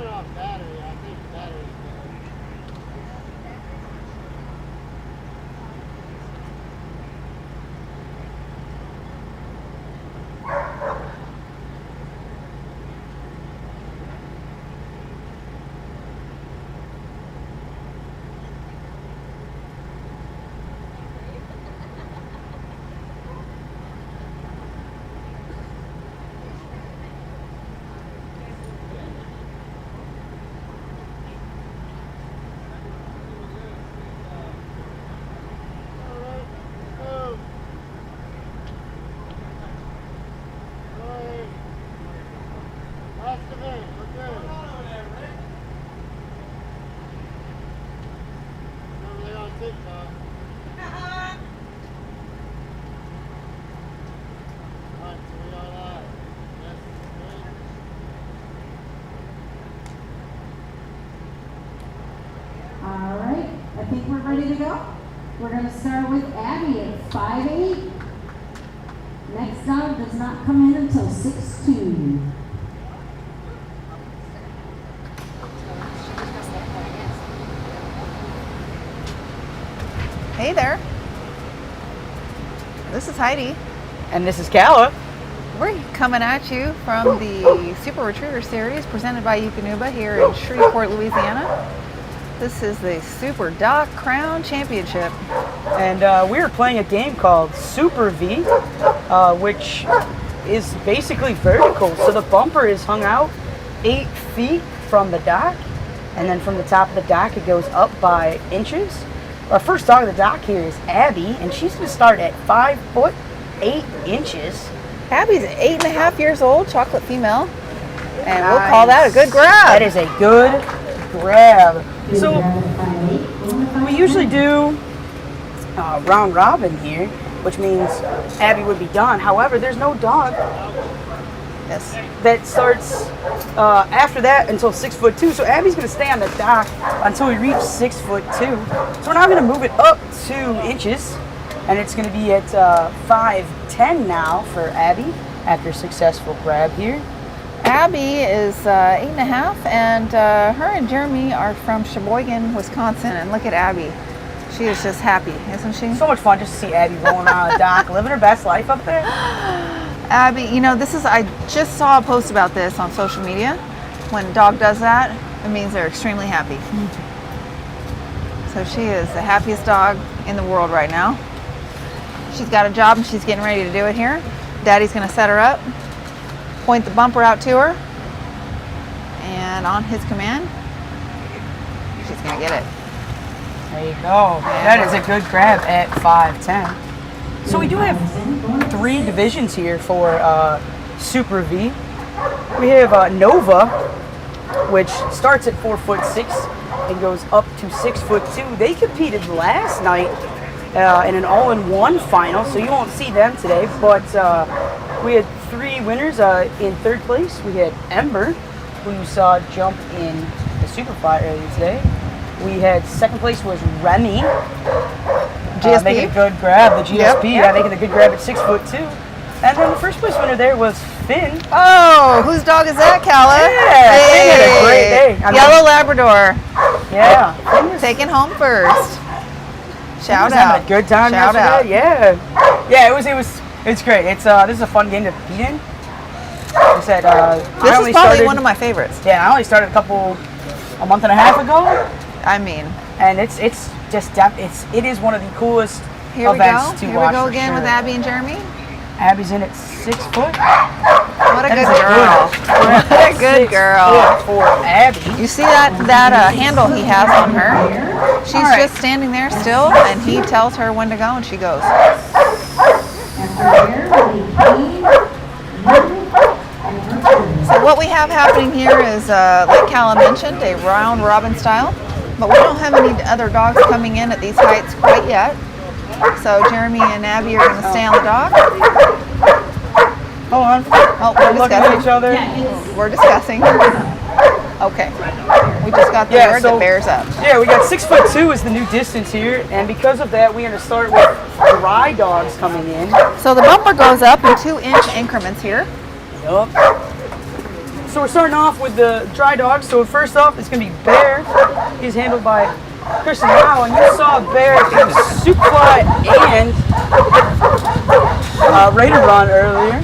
running off battery. I think battery's good. All right, I think we're ready to go. We're going to start with Abby at 5'8". Next dog does not come in until 6'2". Hey there. This is Heidi. And this is Calla. We're coming at you from the Super Retriever Series presented by Eukanuba here in Shreveport, Louisiana. This is the Superdock Crown Championship. And we are playing a game called Super V, which is basically vertical. So the bumper is hung out 8 feet from the dock, and then from the top of the dock it goes up by inches. Our first dog of the dock here is Abby, and she's going to start at 5 foot 8 inches. Abby's 8.5 years old, chocolate female, and we'll call that a good grab. That is a good grab. So we usually do round robin here, which means Abby would be done. However, there's no dog that starts after that until 6'2". So Abby's going to stay on the dock until we reach 6'2". So we're now going to move it up 2 inches, and it's going to be at 5'10" now for Abby after a successful grab here. Abby is 8.5, and her and Jeremy are from Sheboygan, Wisconsin. And look at Abby. She is just happy, isn't she? So much fun just to see Abby rolling around the dock, living her best life up there. Abby, you know, I just saw a post about this on social media. When a dog does that, it means they're extremely happy. So she is the happiest dog in the world right now. She's got a job and she's getting ready to do it here. Daddy's going to set her up, point the bumper out to her, and on his command, she's going to get it. There you go. That is a good grab at 5'10". So we do have 3 divisions here for Super V. We have Nova, which starts at 4'6" and goes up to 6'2". They competed last night in an all-in-one final, so you won't see them today. But we had 3 winners. In 3rd place, we had Ember, who you saw jump in the Superfly earlier today. We had 2nd place was Remy, making a good grab, the GSP, making a good grab at 6'2". And then the 1st place winner there was Finn. Oh, whose dog is that, Calla? Yeah, Finn had a great day. Yellow Labrador. Yeah. Taken home first. Shout out. Having a good time Shout yesterday. out. Yeah, it's great. It's this is a fun game to compete in. Like I said, this is probably one of my favorites. Yeah, I only started a month and a half ago. I mean, and it is one of the coolest events to watch. Here we go again with Abby and Jeremy. Abby's in at 6 foot. What a good girl. What a good girl. For Abby. You see that handle he has on her? She's just standing there still, and he tells her when to go, and she goes. So what we have happening here is, like Calla mentioned, a round robin style. But we don't have any other dogs coming in at these heights quite yet. So Jeremy and Abby are going to stay on the dock. Hold on. Oh, we're looking at each other. We're discussing. Okay. We just got the word that bears up. Yeah, we got 6'2" is the new distance here, and because of that, we're going to start with dry dogs coming in. So the bumper goes up in 2-inch increments here. Yup. So we're starting off with the dry dogs. So first off, it's gonna be Bear. He's handled by Kristen Howe, and you saw Bear do soup fly and ready to run earlier.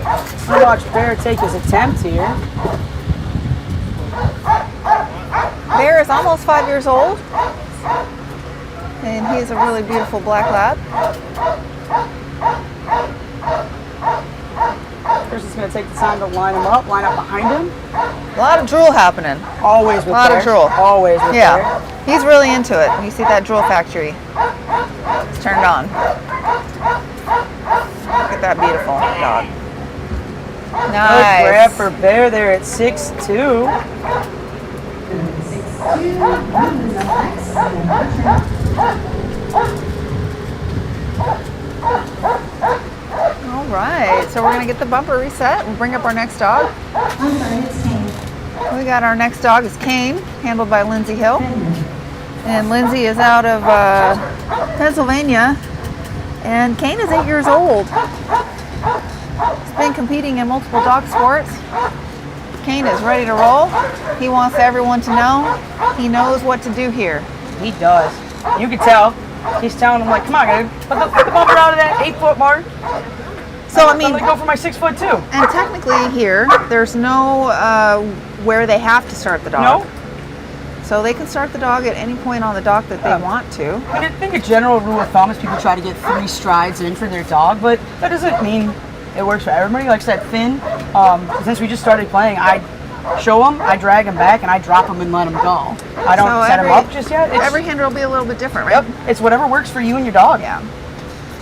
Let's watch Bear take his attempt here. Bear is almost 5 years old, and he's a really beautiful black lab. Kristen's gonna take the time to line him up, line up behind him. A lot of drool happening. Always with A lot Bear. of drool. Always with Yeah, Bear. he's really into it. You see that drool factory? It's turned on. Look at that beautiful dog. Good Nice. grab for Bear there at 6'2". 6'2", Ruth is up next, and her turn. All right, so we're gonna get the bumper reset. We'll bring up our next dog. I'm sorry, it's Kane. We got our next dog is Kane, handled by Lindsay Hill. Finley. And Lindsay is out of Pennsylvania. And Kane is 8 years old. He's been competing in multiple dog sports. Kane is ready to roll. He wants everyone to know he knows what to do here. He does. You can tell. He's telling him like, come on, dude, put the bumper out of that 8-foot mark. So I I'm mean, gonna go for my 6'2". and technically here, there's no where they have to start the dog. No. So they can start the dog at any point on the dock that they want to. I think a general rule of thumb is people try to get 3 strides in for their dog, but that doesn't mean it works for everybody. Like I said, Finn, since we just started playing, I show him, I drag him back, and I drop him and let him go. I don't So set him up just yet. Every handler will be a little bit different, right? Yep, it's whatever works for you and your dog. Yeah.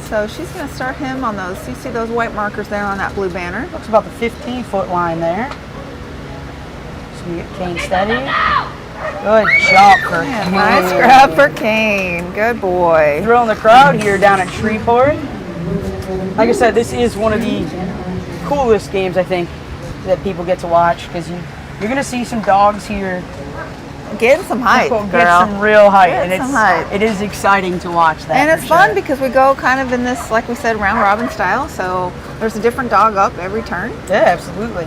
So she's going to start him on those. You see those white markers there on that blue banner? Looks about the 15-foot line there. So we get Kane steady. Good jump for Yeah, Kane. nice grab for Kane. Good boy. Thrilling the crowd here down at Shreveport. Like I said, this is one of the coolest games I think that people get to watch because you're going to see some dogs here Getting some height, get girl. some real height, Get and some height. it is exciting to watch that. And it's for fun sure. because we go kind of in this, like we said, round robin style. So there's a different dog up every turn. Yeah, absolutely.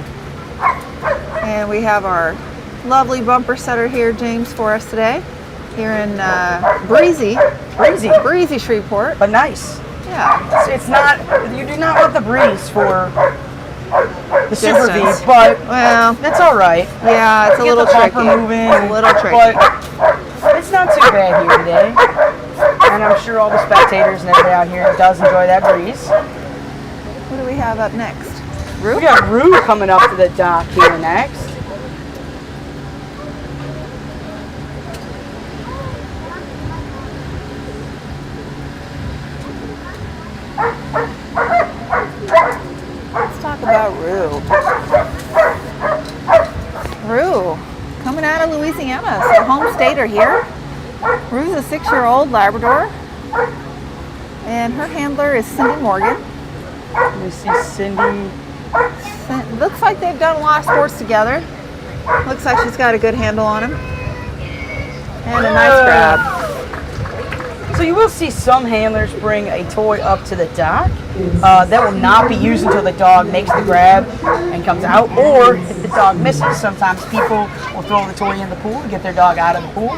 And we have our lovely bumper setter here, James, for us today. Here in breezy Shreveport. But nice. Yeah. It's not. You do not want the breeze for the Super V, Distance. but Well, that's all right. yeah, it's a Get little the tricky. bumper moving, It's a little tricky. but it's not too bad here today. And I'm sure all the spectators and everybody out here does enjoy that breeze. What do we have up next? We got Rue coming up to the dock here next. Let's talk about Rue. Rue, coming out of Louisiana, so home stater here. Rue's a 6-year-old Labrador, and her handler is Cindy Morgan. We see Cindy. Looks like they've done a lot of sports together. Looks like she's got a good handle on him. And a nice grab. So you will see some handlers bring a toy up to the dock. That will not be used until the dog makes the grab and comes out, or if the dog misses, sometimes people will throw the toy in the pool to get their dog out of the pool.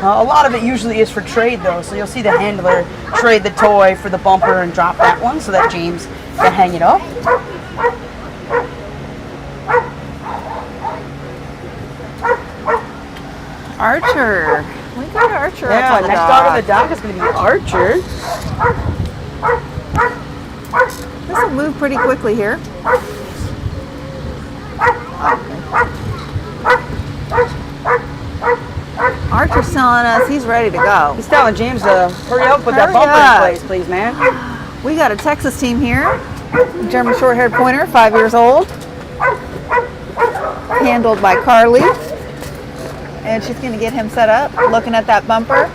A lot of it usually is for trade though, so you'll see the handler trade the toy for the bumper and drop that one so that James can hang it up. Archer. We got Archer Yeah, up on the next dock. dog on the dock is going to be Archer. This will move pretty quickly here. Archer's telling us he's ready to go. He's telling James to hurry up, put that Hurry bumper up. in place, please, man. We got a Texas team here. German short-haired pointer, 5 years old. Handled by Carly. And she's going to get him set up, looking at that bumper.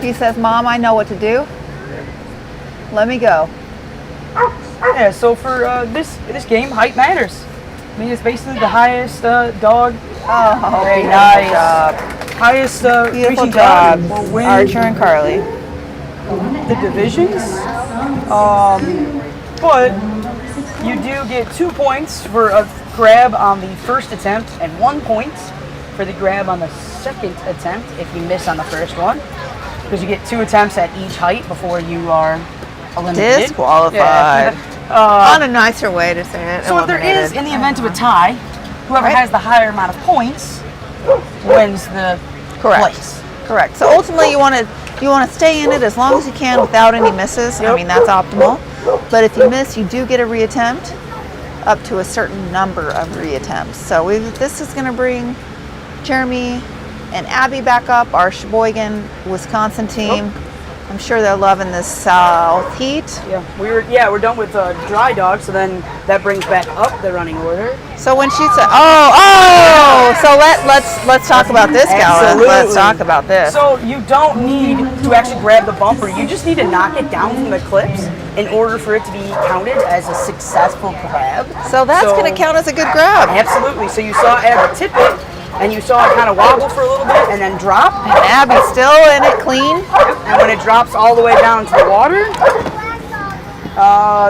He says, Mom, I know what to do. Let me go. Yeah, so for this game, height matters. I mean, it's basically the highest dog. Oh, Very beautiful nice. job. Highest Beautiful reaching job, dog will win Archer and Carly. the divisions. But you do get 2 points for a grab on the first attempt and 1 point for the grab on the second attempt if you miss on the first one. Because you get 2 attempts at each height before you are eliminated. Disqualified. Yeah. On a nicer way to say it. So if there is, in the event of a tie, whoever has the higher amount of points wins the place. Correct. So ultimately, you want to stay in it as long as you can without any misses. I mean, that's optimal. But if you miss, you do get a reattempt up to a certain number of reattempts. So this is going to bring Jeremy and Abby back up, our Sheboygan, Wisconsin team. I'm sure they're loving this south heat. Yeah, we're done with dry dog, so then that brings back up the running order. So when she said, so let's talk about this, Gala. Let's talk about this. So you don't need to actually grab the bumper. You just need to knock it down from the clips in order for it to be counted as a successful grab. So that's going to count as a good grab. Absolutely. So you saw Abby tip it, and you saw it kind of wobble for a little bit and then drop. And Abby's still in it clean. And when it drops all the way down to the water,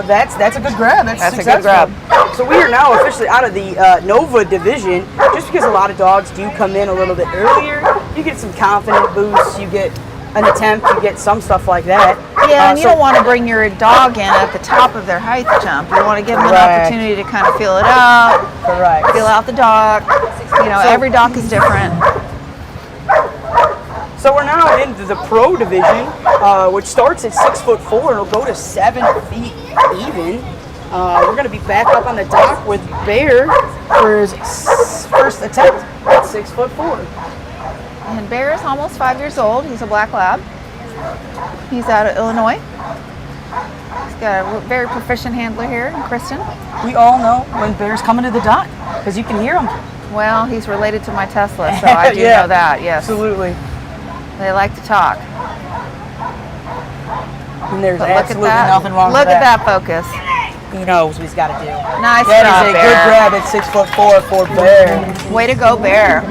that's a good grab. That's a good grab. So we are now officially out of the Nova division, just because a lot of dogs do come in a little bit earlier. You get some confidence boosts, you get an attempt, you get some stuff like that. Yeah, and you don't want to bring your dog in at the top of their height jump. You want to give them an opportunity to kind of feel it out, feel out the dog. You know, every dog is different. So we're now into the pro division, which starts at 6'4" and it'll go to 7 feet even. We're going to be back up on the dock with Bear for his first attempt at 6'4". And Bear is almost 5 years old. He's a black lab. He's out of Illinois. He's got a very proficient handler here, Kristen. We all know when Bear's coming to the dock because you can hear him. Well, he's related to my Tesla, so I do know that, yes. Absolutely. They like to talk. And there's absolutely nothing wrong with that. Look at that focus. He knows what he's got to do. Nice that job, is a Bear. good grab at 6'4" for Bear. Way to go, Bear.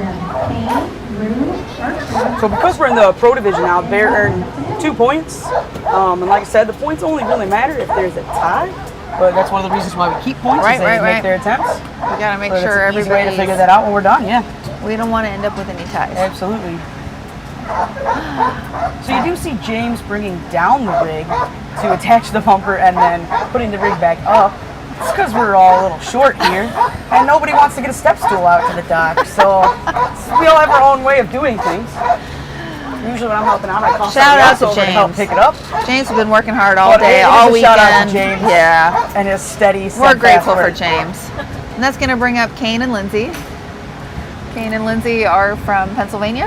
So because we're in the pro division now, Bear earned 2 points. And like I said, the points only really matter if there's a tie. But that's one of the reasons why we keep points, is they make their attempts. We got to make sure everybody's everybody's... way to figure that out when we're done, We don't want to end up with any ties. Absolutely. So you do see James bringing down the rig to attach the bumper and then putting the rig back up. It's because we're all a little short here, and nobody wants to get a step stool out to the dock. So we all have our own way of doing things. Usually when I'm helping out, I call shout out to James James. to help pick it up. James has been working hard all day, all weekend. Shout out to James. Yeah. And his steady. We're grateful for James. And that's going to bring up Kane and Lindsay. Kane and Lindsay are from Pennsylvania,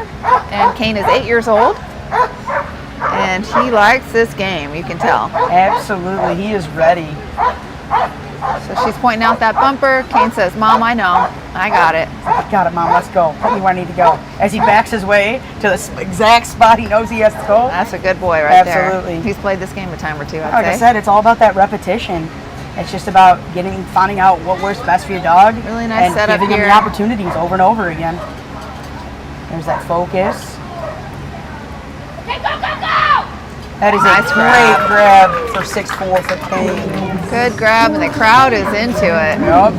and Kane is 8 years old. And he likes this game, you can tell. Absolutely, he is ready. So she's pointing out that bumper. Kane says, "Mom, I know. I got it." I got it, Mom. Let's go. Put me where I need to go. As he backs his way to the exact spot he knows he has to go. That's a good boy right there. Absolutely. He's played this game a time or two, I'd like say. I said, it's all about that repetition. It's just about finding out what works best for your dog. Really nice setup and giving here. him the opportunities over and over again. There's that focus. Okay, go, go, go! That is nice a great grab for 6'4" for Kane. Good grab, and the crowd is into it. Yep.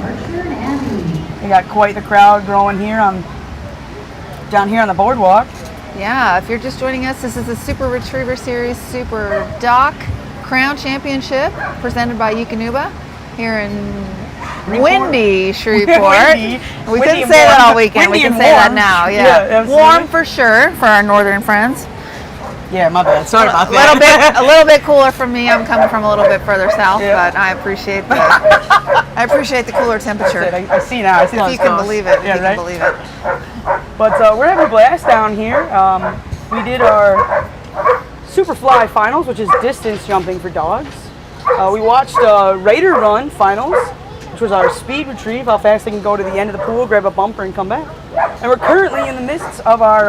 We got quite the crowd growing here down here on the boardwalk. Yeah, if you're just joining us, this is the Super Retriever Series Superdock Crown Championship presented by Eukanuba here in windy Shreveport. We couldn't say that all weekend. We can say that now. Yeah, warm for sure for our northern friends. Yeah, my bad. Sorry about that. A little bit cooler from me. I'm coming from a little bit further south, but I appreciate the cooler temperature. I see now. I see if you can believe it. Yeah, if you can believe it. But we're having a blast down here. We did our Superfly finals, which is distance jumping for dogs. We watched Raider Run finals, which was our speed retrieve, how fast they can go to the end of the pool, grab a bumper, and come back. And we're currently in the midst of our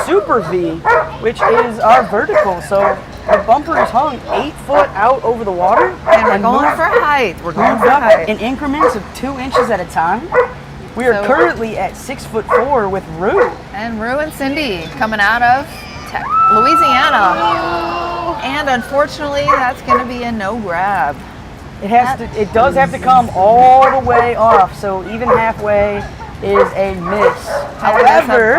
Super V, which is our vertical. So the bumper is hung 8 foot out over the water. And we're going for height. We're going for height. In increments of 2 inches at a time. We are currently at 6'4" with Rue. And Rue and Cindy coming out of Louisiana. And unfortunately, that's going to be a no grab. It has to. It does have to come all the way off. So even halfway is a miss. However,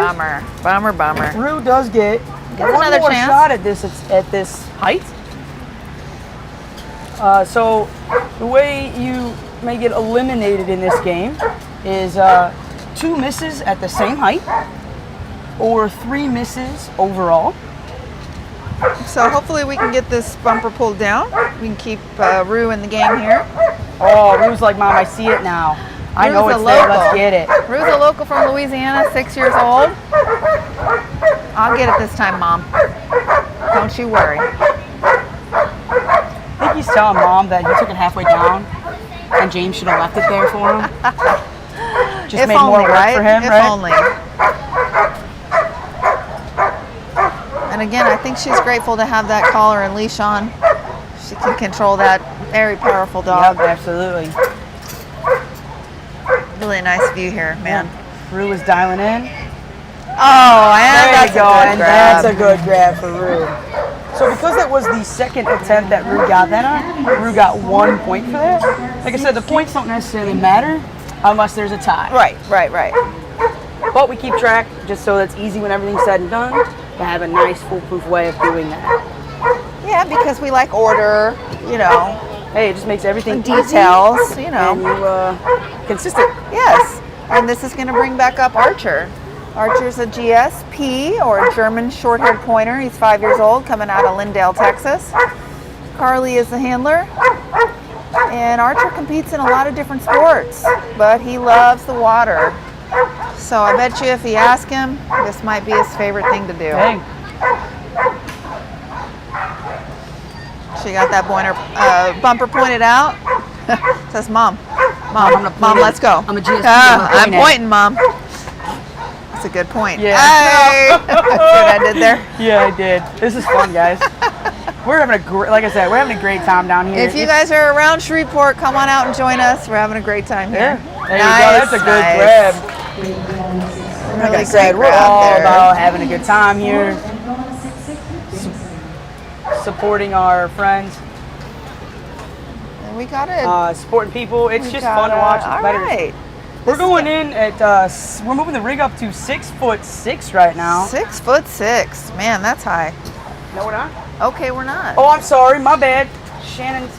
bummer. Rue does get one another more chance. shot at this height. So the way you may get eliminated in this game is 2 misses at the same height, or 3 misses overall. So hopefully we can get this bumper pulled down. We can keep Rue in the game here. Oh, Rue's like, Mom, I see it now. I know Rue's it's a there. local. Let's get it. Rue's a local from Louisiana, 6 years old. I'll get it this time, Mom. Don't you worry. I think he's telling Mom that he took it halfway down, and James should have left it there for him. Just If made only, more work right? for him, If right? only. And again, I think she's grateful to have that collar and leash on. She can control that very powerful dog. Yep, absolutely. Really nice view here, man. Rue is dialing in. Oh, and There that's you go, a good and grab. that's a good grab for Rue. So because that was the second attempt that Rue got that on, Rue got 1 point for that. Like I said, the points don't necessarily matter unless there's a tie. Right. But we keep track just so that's easy when everything's said and done to have a nice foolproof way of doing that. Yeah, because we like order, you know. Hey, it just makes everything And details, you know. and you consistent. Yes. And this is going to bring back up Archer. Archer's a GSP, or a German short-haired pointer. He's 5 years old, coming out of Lindale, Texas. Carly is the handler. And Archer competes in a lot of different sports, but he loves the water. So I bet you if you ask him, this might be his favorite thing to do. Hey, She got that bumper pointed out. Says, Mom, I'm gonna point it. let's go. I'm a GSP, I'm I'm gonna point it. pointing, Mom. That's a good point. Yeah. Hey! See what I did there? yeah, I did. This is fun, guys. We're having a great, like I said, we're having a great time down here. If you guys are around Shreveport, come on out and join us. We're having a great time here. Yeah, there you go. That's a good grab. Like I Really said, great we're grab all there. about having a good time here, supporting our friends, And we got it. supporting people. It's We just got fun to it. watch. It's All better. right. We're going in at, we're moving the rig up to 6'6" right now. 6'6". Man, that's high. No, we're not. Okay, we're not. Oh, I'm sorry. My bad. Shannon's.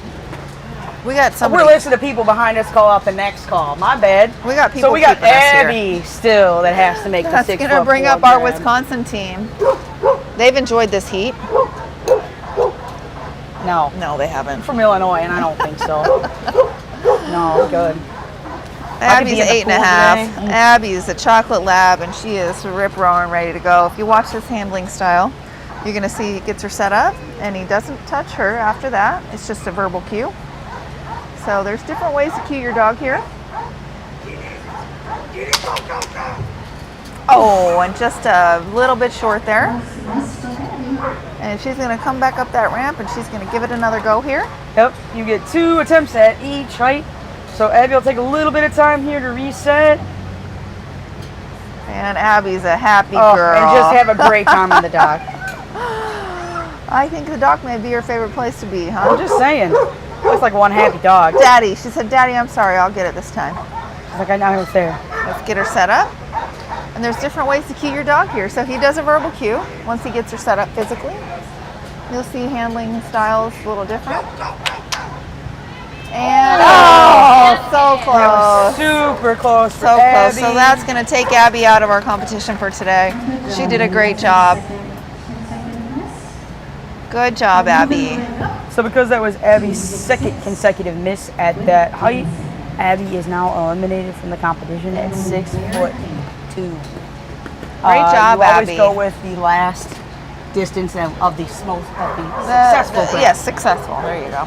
We got somebody. We're listening to people behind us call out the next call. My bad. We got people So we got keeping us here. Abby still that has to make That's the 6 going to bring up our grab. Wisconsin team. They've enjoyed this heat. No, No, they haven't. I'm from Illinois, and I don't think so. No, good. I could Abby's be in the 8.5. pool today. Abby's a chocolate lab, and she is rip roaring ready to go. If you watch this handling style, you're going to see he gets her set up, and he doesn't touch her after that. It's just a verbal cue. So there's different ways to cue your dog here. Oh, and just a little bit short there. And she's going to come back up that ramp, and she's going to give it another go here. Yep, you get 2 attempts at each height. So Abby will take a little bit of time here to reset. And Abby's a happy Oh, girl. and just have a great time on the dock. I think the dock may be your favorite place to be, huh? I'm just saying. Looks like one happy dog. Daddy, she said, Daddy, I'm sorry, I'll get it this time. She's like, I know it's there. Let's get her set up. And there's different ways to cue your dog here. So he does a verbal cue once he gets her set up physically. You'll see handling styles a little different. And so close. Super close for So close. Abby. So that's going to take Abby out of our competition for today. She did a great job. Good job, Abby. So because that was Abby's second consecutive miss at that height, Abby is now eliminated from the competition at 6'2". Great job, you always Abby. go with the last distance of the successful grab. Yes, successful. There you go.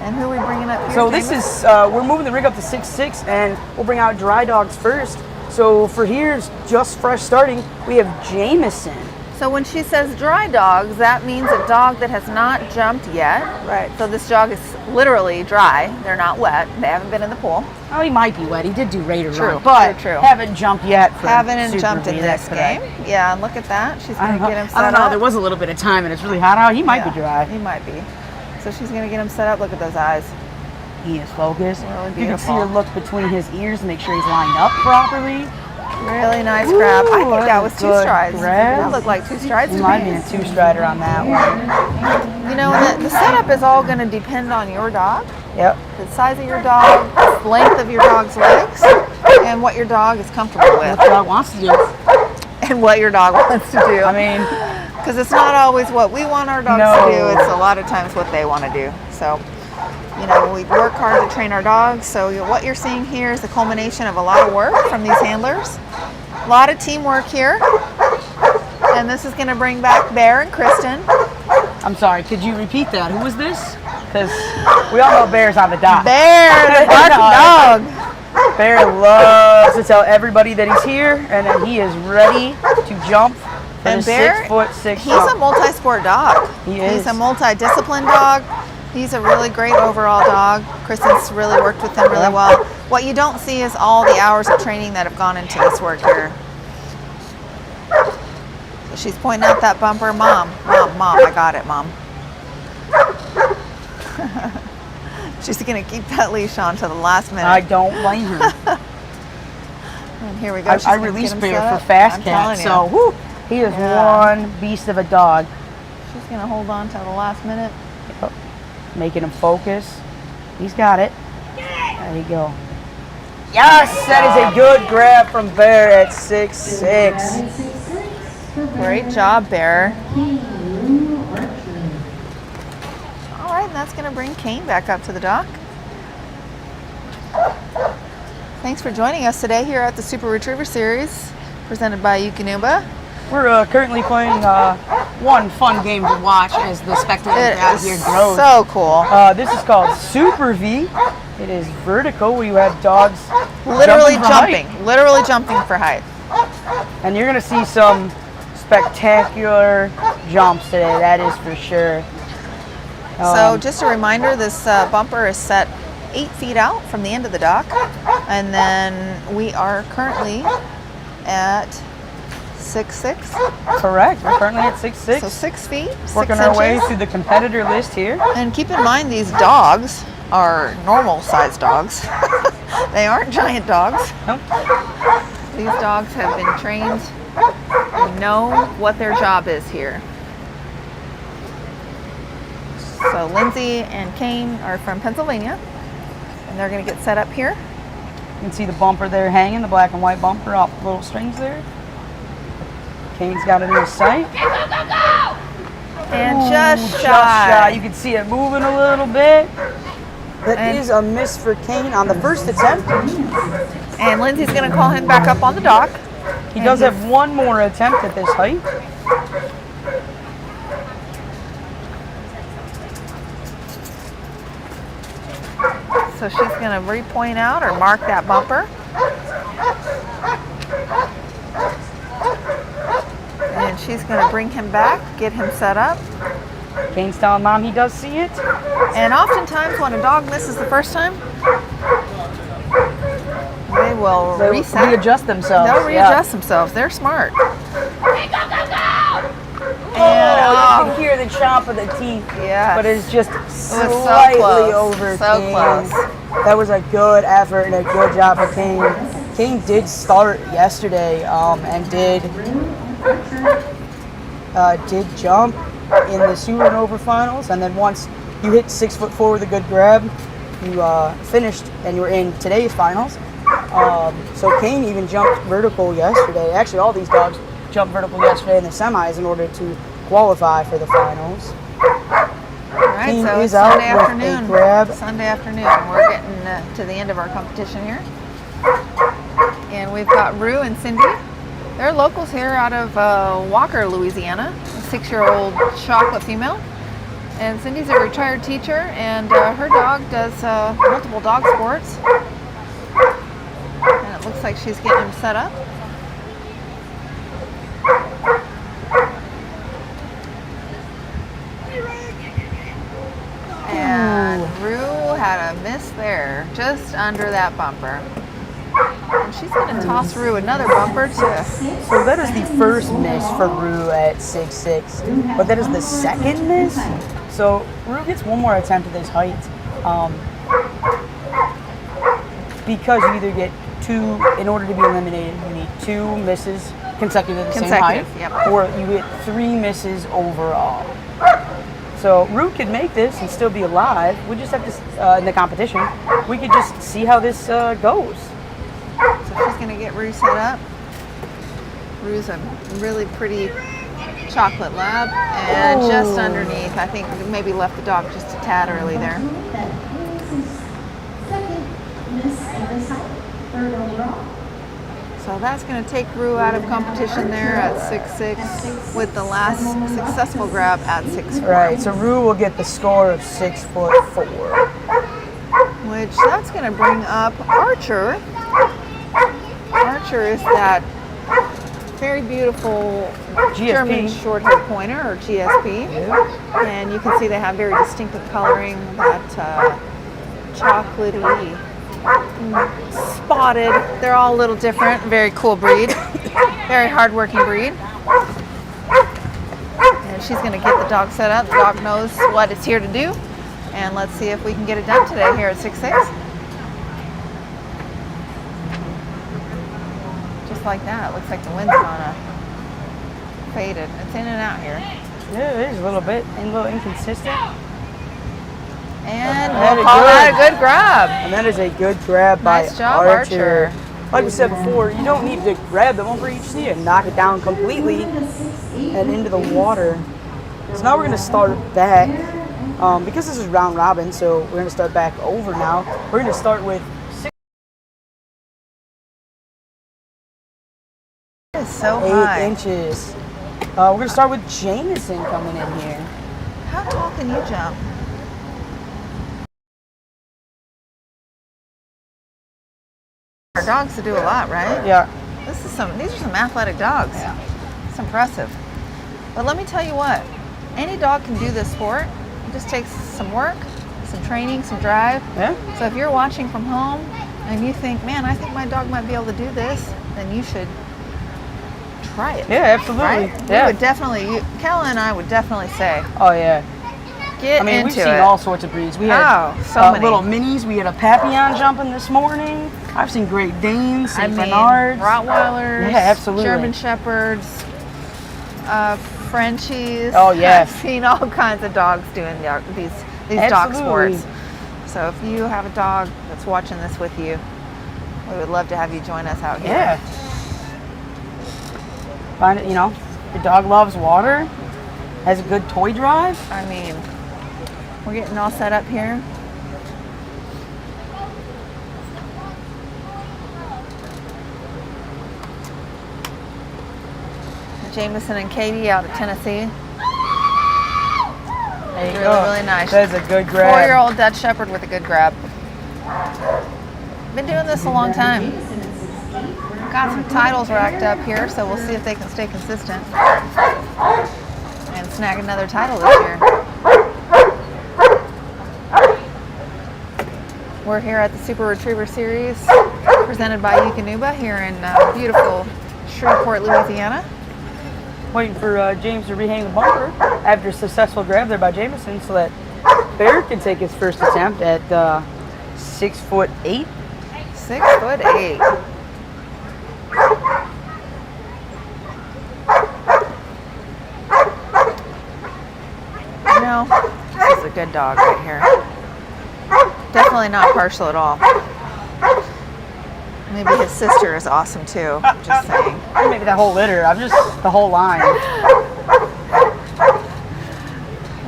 And who are we bringing up here? So this James? is, we're moving the rig up to 6'6", and we'll bring out dry dogs first. So for here's just fresh starting, we have Jameson. So when she says dry dogs, that means a dog that has not jumped yet. Right. So this dog is literally dry. They're not wet. They haven't been in the pool. Oh, he might be wet. He did do Raider True, run, but true. haven't jumped yet. For Haven't Super jumped in V, this that's correct. game. Yeah, and look at that. She's going to get him set I don't know. up. There was a little bit of time, and it's really hot out. He might be dry. He might be. So she's going to get him set up. Look at those eyes. He is focused. Really You can see her beautiful. look between his ears to make sure he's lined up properly. Really nice grab. I think that was two good strides. grab. That looked like two strides He to might be me. a two-strider on that one. You know, the setup is all going to depend on your dog, Yep. the size of your dog, the length of your dog's legs, and what your dog is comfortable with, What the dog wants to do. and what your dog wants to do. I mean, Because it's not always what we want our dogs No. to do, it's a lot of times what they want to do. So, you know, we work hard to train our dogs. So what you're seeing here is the culmination of a lot of work from these handlers. A lot of teamwork here. And this is going to bring back Bear and Kristen. I'm sorry, could you repeat that? Who was this? Because we all know Bear's on the dot. Bear, the bark dog. Bear loves to tell everybody that he's here and that he is ready to jump for And the Bear, 6'6" he's a multi-sport dog. He is. He's a multi-disciplined dog. He's a really great overall dog. Kristen's really worked with him really well. What you don't see is all the hours of training that have gone into this work here. So she's pointing out that bumper. Mom, I got it, Mom. She's going to keep that leash on to the last minute. I don't blame her. And here we go. She's I gonna released get him Bear set for up. Fast I'm Cat, telling you. so whew, he is Yeah. one beast of a dog. She's going to hold on to the last minute. Making him focus. He's got it. There you go. Yes, that is a good grab from Bear at 6'6". Great job, Bear. All right, and that's going to bring Kane back up to the dock. Thanks for joining us today here at the Super Retriever Series, presented by Eukanuba. We're currently playing one fun game to watch as the spectator It out is here grows. so cool. This is called Super V. It is vertical where you have dogs Literally for jumping, height. literally jumping for height. And you're going to see some spectacular jumps today, that is for sure. So just a reminder, this bumper is set 8 feet out from the end of the dock. And then we are currently at 6'6". Correct. We're currently at 6'6". So 6 feet, 6 Working our way inches. through the competitor list here. And keep in mind, these dogs are normal sized dogs. They aren't giant dogs. Nope. These dogs have been trained and know what their job is here. So Lindsay and Kane are from Pennsylvania, and they're going to get set up here. You can see the bumper there hanging, the black and white bumper off the little strings there. Kane's got it in his sight. And Ooh, just shy. You can see it moving a little bit. That And- is a miss for Kane on the first attempt. And Lindsay's going to call him back up on the dock. He does have one more attempt at this height. So she's going to repoint out or mark that bumper. And she's going to bring him back, get him set up. Kane's telling Mom he does see it. And oftentimes when a dog misses the first time, they will They reset. readjust themselves. They'll readjust themselves. They're smart. And Oh, you can hear the chomp of the teeth. Yes. But it's just so slightly close. over So Kane. close. That was a good effort and a good job for Kane. Kane did start yesterday and did jump in the Supernova finals, and then once you hit 6'4" with a good grab, you finished and you were in today's finals. So Kane even jumped vertical yesterday. Actually, all these dogs jumped vertical yesterday in the semis in order to qualify for the finals. All right, Kane so is it's out Sunday with a afternoon. grab. Sunday afternoon. We're getting to the end of our competition here. And we've got Rue and Cindy. They're locals here out of Walker, Louisiana. A 6-year-old chocolate female. And Cindy's a retired teacher, and her dog does multiple dog sports. And it looks like she's getting him set up. And Rue had a miss there, just under that bumper. And she's going to toss Rue another bumper too. So that is the first miss for Rue at 6'6", but that is the second miss. So Rue gets one more attempt at this height. because you either get two, in order to be eliminated, you need 2 misses consecutive at the same height, Yep. or you get 3 misses overall. So Root could make this and still be alive. We just have to, in the competition, we could just see how this goes. So she's gonna get Rue set up. Rue's a really pretty chocolate lab, and just underneath, I think maybe left the dog just a tad early there. That is his second miss of this height, third overall. So that's going to take Rue out of competition there at 6'6", with the last successful grab at 6'4". Right, so Rue will get the score of 6'4", which that's going to bring up Archer. Archer is that very beautiful GSP. German short-haired pointer, or GSP. And you can see they have very distinctive coloring, that chocolatey, spotted. They're all a little different. Very cool breed. Very hard-working breed. And she's going to get the dog set up. The dog knows what it's here to do. And let's see if we can get it done today here at 6'6". Just like that. It looks like the wind's gonna faded. It's in and out here. Yeah, it is a little bit, and a little inconsistent. And That we'll is call good. that a good grab. And that is a good grab by Nice job, Archer. Archer. Like we said before, you don't need to grab the bumper each knee and knock it down completely and into the water. So now we're going to start back. Because this is round robin, so we're going to start back over now. We're going to start with 6. It's so 8 high. inches. We're going to start with Jameson coming in here. How tall can you jump? Our dogs to do a lot, right? Yeah. These are some athletic dogs. It's impressive. But let me tell you what, any dog can do this sport. It just takes some work, some training, some drive. Yeah. So if you're watching from home and you think, man, I think my dog might be able to do this, then you should try it. Yeah, absolutely. Right? Yeah. We would definitely, Kella and I would definitely say, Oh, yeah. get I mean, into we've seen it. all sorts of breeds. We had so many. little minis. We had a Papillon jumping this morning. I've seen Great Danes, I St. mean, Bernards. Rottweilers, Yeah, absolutely. German Shepherds, Frenchies. Oh, yeah. I've seen all kinds of dogs doing these dog Absolutely. sports. So if you have a dog that's watching this with you, we would love to have you join us out here. Yeah. Find it, your dog loves water, has a good toy drive. I mean, we're getting all set up here. Jameson and Katie out of Tennessee. There you Really, go. really nice. That's a good grab. 4-year-old Dutch Shepherd with a good grab. Been doing this a long time. Got some titles racked up here, so we'll see if they can stay consistent and snag another title this year. We're here at the Super Retriever Series presented by Eukanuba here in beautiful Shreveport, Louisiana. Waiting for James to rehang the bumper after a successful grab there by Jameson so that Bear can take his first attempt at 6'8". 6'8". This is a good dog right here. Definitely not partial at all. Maybe his sister is awesome too. Just saying. Maybe that whole litter. I'm just the whole line.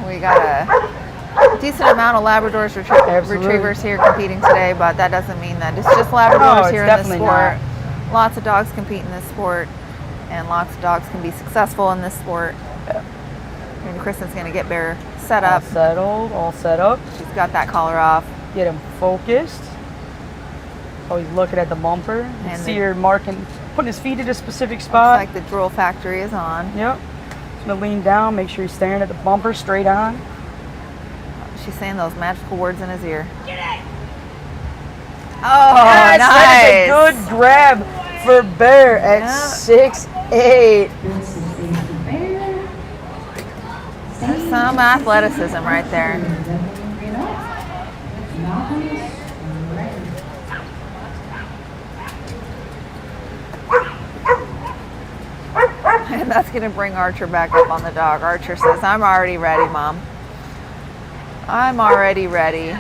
We got a decent amount of Labradors, Retrievers here competing today, but that doesn't mean that it's just Labradors it's here in this definitely sport. Lots of dogs compete in this sport, and lots of dogs can be successful in this sport. And Kristen's going to get Bear set All up. settled, all set up. She's got that collar off. Get him focused. Oh, he's looking at the bumper. You And see the- her marking, putting his feet at a specific Looks spot. like the drool factory is on. Yep. He's gonna lean down, make sure he's staring at the bumper straight on. She's saying those magical words in his ear. Oh, nice. That is a good grab for Bear at Yeah. 6'8". There's some athleticism right there. And that's going to bring Archer back up on the dog. Archer says, I'm already ready, Mom. I'm already ready.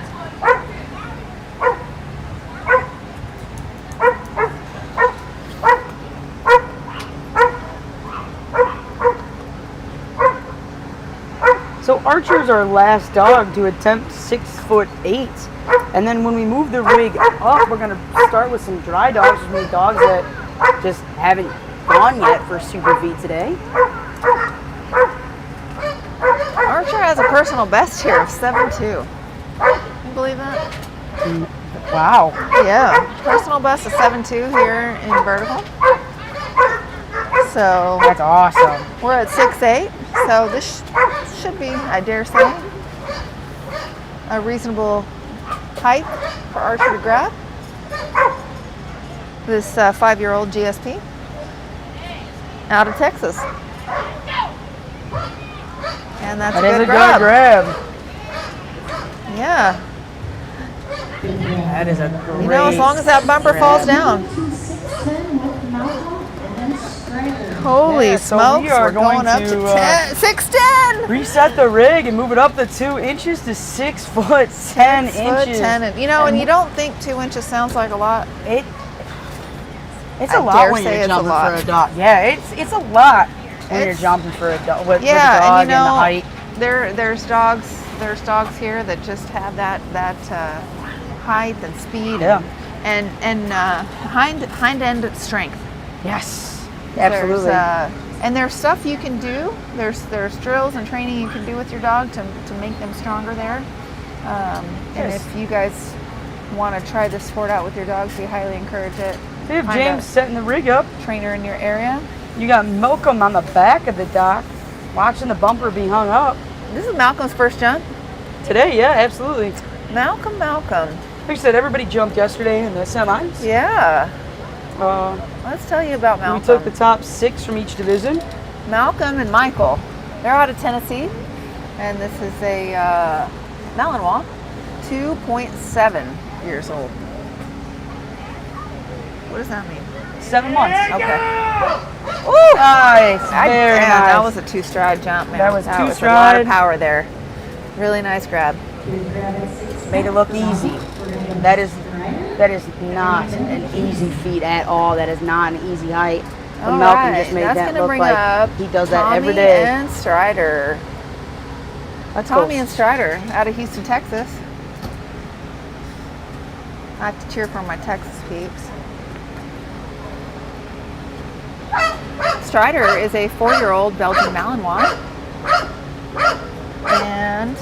So Archer's our last dog to attempt 6'8", and then when we move the rig up, we're gonna start with some dry dogs, which means dogs that just haven't gone yet for Super V today. Archer has a personal best here of 7'2". Can you believe that? Wow. Yeah, personal best of 7'2" here in vertical. So That's awesome. we're at 6'8", so this should be, I dare say, a reasonable height for Archer to grab. This 5-year-old GSP out of Texas. And that's That a is good a grab. good grab. Yeah. That is a great. You know, as long as that bumper falls down. 6'10" with Malcolm and then Strider. Holy Yeah, so smokes, we are we're going going up to, to 10, 6'10". Reset the rig and move it up to 2 inches to 6 foot 10 6 foot inches. 10, and you know, and you don't think 2 inches sounds like a lot. It's I a lot dare when say you're it's a jumping lot. for a dog. Yeah, it's a lot when you're It's- jumping for a dog with the Yeah, dog and you and the know, height. there's dogs here that just have that height and speed Yeah. and hind end strength. Yes, absolutely. And there's stuff you can do. There's drills and training you can do with your dog to make them stronger there. And Yes. if you guys want to try this sport out with your dogs, we highly encourage it. We have Find James a setting the rig up. trainer in your area. You got Malcolm on the back of the dock, watching the bumper be hung up. This is Malcolm's first jump. Today, yeah, absolutely. Malcolm. Like I said, everybody jumped yesterday in the semis. Yeah. Uh, Let's tell you about Malcolm. we took the top 6 from each division. Malcolm and Michael. They're out of Tennessee, and this is a Malinois, 2.7 years old. What does that mean? 7 months. Okay. Ooh, nice. Very Damn, nice. that was a 2-stride jump, man. That was a lot of 2-stride. power there. Really nice grab. Made it look easy. That is not an easy feat at all. That is not an easy height. But All Malcolm right, just made that's that gonna look bring like up he does that every Tommy day. and Strider. Let's Tommy go. and Strider out of Houston, Texas. I have to cheer for my Texas peeps. Strider is a 4-year-old Belgian Malinois. And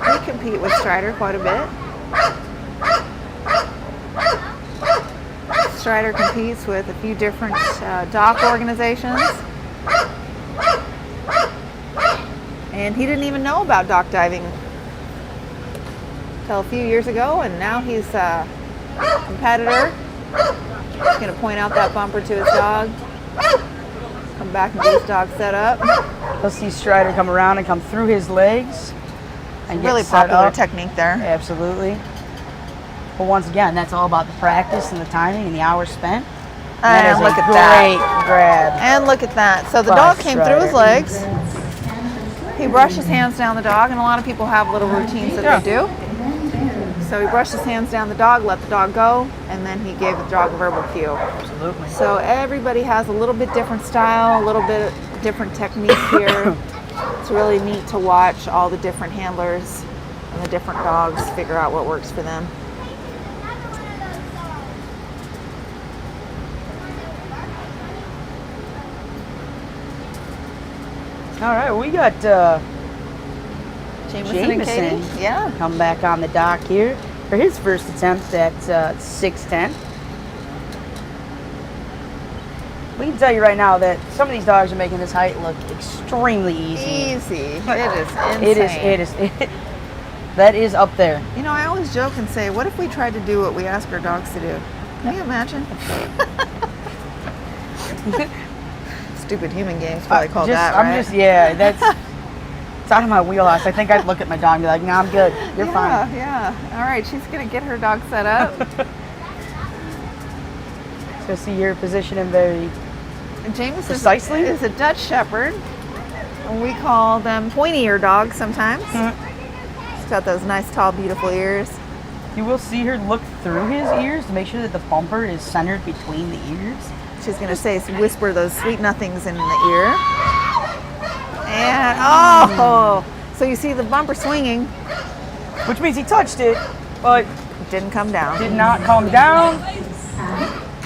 we compete with Strider quite a bit. Strider competes with a few different dock organizations. And he didn't even know about dock diving until a few years ago, and now he's a competitor. He's going to point out that bumper to his dog, come back and get his dog set up. Let's see Strider come around and come through his legs and Really get set popular up. technique there. Absolutely. But once again, that's all about the practice and the timing and the hours spent. And that is look a at great that. grab. And look at that. So the By dog came through his Strider. legs. He brushed his hands down the dog, and a lot of people have little routines that they do. So he brushed his hands down the dog, let the dog go, and then he gave the dog a verbal cue. Absolutely. So everybody has a little bit different style, a little bit different technique here. It's really neat to watch all the different handlers and the different dogs figure out what works for them. All right, we got Jameson and Katie? Jameson Yeah. come back on the dock here for his first attempt at 6'10". We can tell you right now that some of these dogs are making this height look extremely easy. Easy. It is insane. It is. That is up there. You know, I always joke and say, what if we tried to do what we ask our dogs to do? Can you imagine? Stupid human games, probably call that, right? That's it's out of my wheelhouse. I think I'd look at my dog and be like, "No, I'm good. You're fine." Yeah. All right, she's gonna get her dog set up. So see your position and very. James precisely. is a Dutch Shepherd. And we call them pointy-ear dogs sometimes. He's got those nice, tall, beautiful ears. You will see her look through his ears to make sure that the bumper is centered between the ears. She's going to say, whisper those sweet nothings in the ear. And, oh! So you see the bumper swinging. Which means he touched it, but it didn't come down. Did not come down.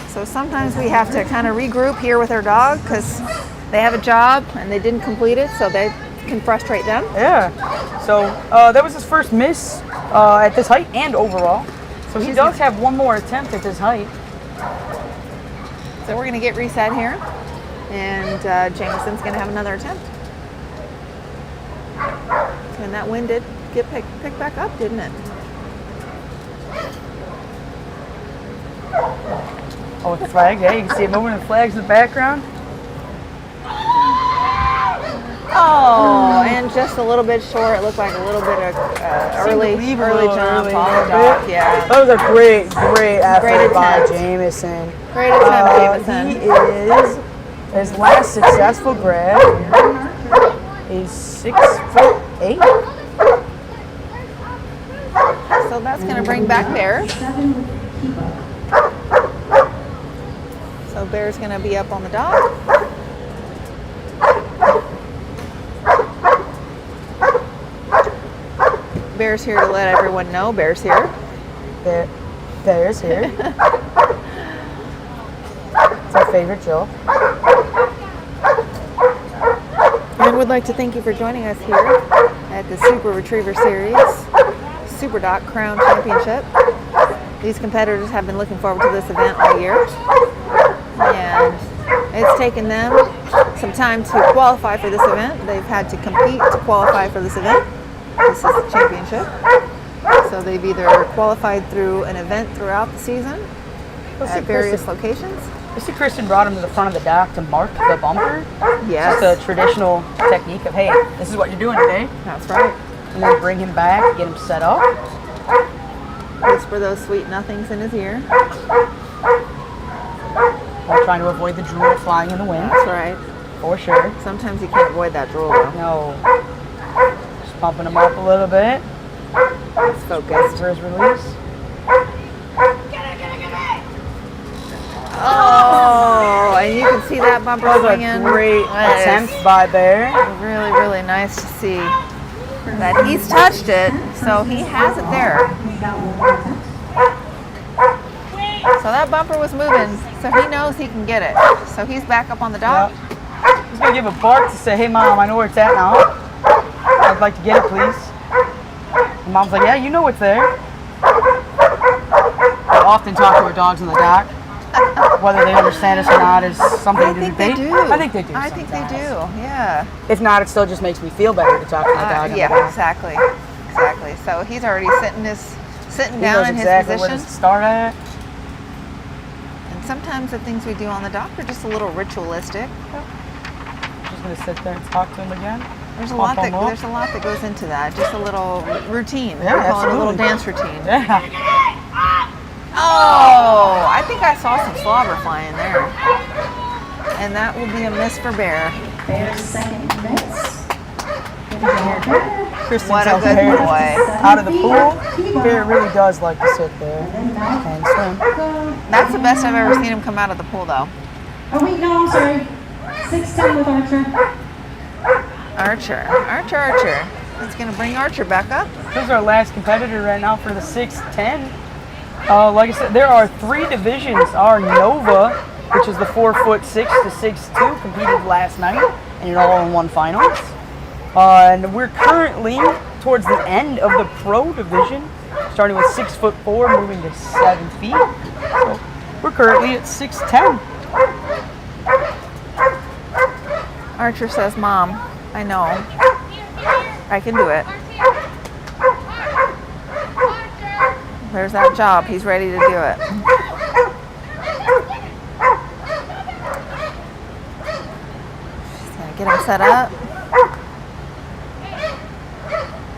So sometimes we have to kind of regroup here with our dog because they have a job and they didn't complete it, so they can frustrate them. Yeah. So that was his first miss at this height and overall. So he does have one more attempt at this height. So we're going to get reset here, and Jameson's going to have another attempt. And that wind did get picked back up, didn't it? Oh, it's flag. Yeah, you can see it moving. The flag's in the background. Oh, and just a little bit short. It looked like a little bit of early jump off the dock. Yeah. That was a great effort by attempt. Jameson. Great attempt, Jameson. He is his last successful grab. He's 6'8". So that's going to bring back Bear. So Bear's going to be up on the dock. Bear's here to let everyone know Bear's here. Bear's here. It's our favorite joke. And would like to thank you for joining us here at the Super Retriever Series Superdock Crown Championship. These competitors have been looking forward to this event all year, and it's taken them some time to qualify for this event. They've had to compete to qualify for this event. This is the championship. So they've either qualified through an event throughout the season at various locations. You see Kristen brought him to the front of the dock to mark the bumper. Yes. It's just a traditional technique of, hey, this is what you're doing today. That's right. And then bring him back, get him set up. Whisper those sweet nothings in his ear. While trying to avoid the drool flying in the wind. That's right. For sure. Sometimes you can't avoid that drool though. No. Just pumping him up a little bit. Let's focus. For his release. Oh, and you can see that bumper swinging. That was a great attempt by Bear. Really, really nice to see that he's touched it, so he has it there. So that bumper was moving, so he knows he can get it. So he's back up on the dock. Yep. He's going to give a bark to say, hey, Mom, I know where it's at now. I'd like to get it, please. And Mom's like, yeah, you know it's there. I often talk to our dogs on the dock. Whether they understand us or not is something to debate. They do. I think they do. I think they do, yeah. If not, it still just makes me feel better to talk to the dog. Yeah, exactly. Exactly. So he's already sitting down in his exactly position. Where to start at. And sometimes the things we do on the dock are just a little ritualistic. Just gonna sit there and talk to him again. There's a lot that goes into that. Just a little routine. Yeah, we call it a little absolutely. dance routine. Yeah. Oh, I think I saw some slobber flying there. And that will be a miss for Bear. Bear's second miss. Kristen What a tells good Bear boy. out of the pool. Bear really does like to sit there and swim. That's the best I've ever seen him come out of the pool, though. Oh wait, no, I'm sorry. 6'10" with Archer. Archer. It's going to bring Archer back up. This is our last competitor right now for the 6'10". Like I said, there are 3 divisions. Our Nova, which is the 4'6" to 6'2", competed last night in an all-in-one finals. And we're currently towards the end of the Pro division, starting with 6'4", moving to 7 feet. So we're currently at 6'10". Archer says, Mom, I know. I can do it. There's that job. He's ready to do it. She's going to get him set up.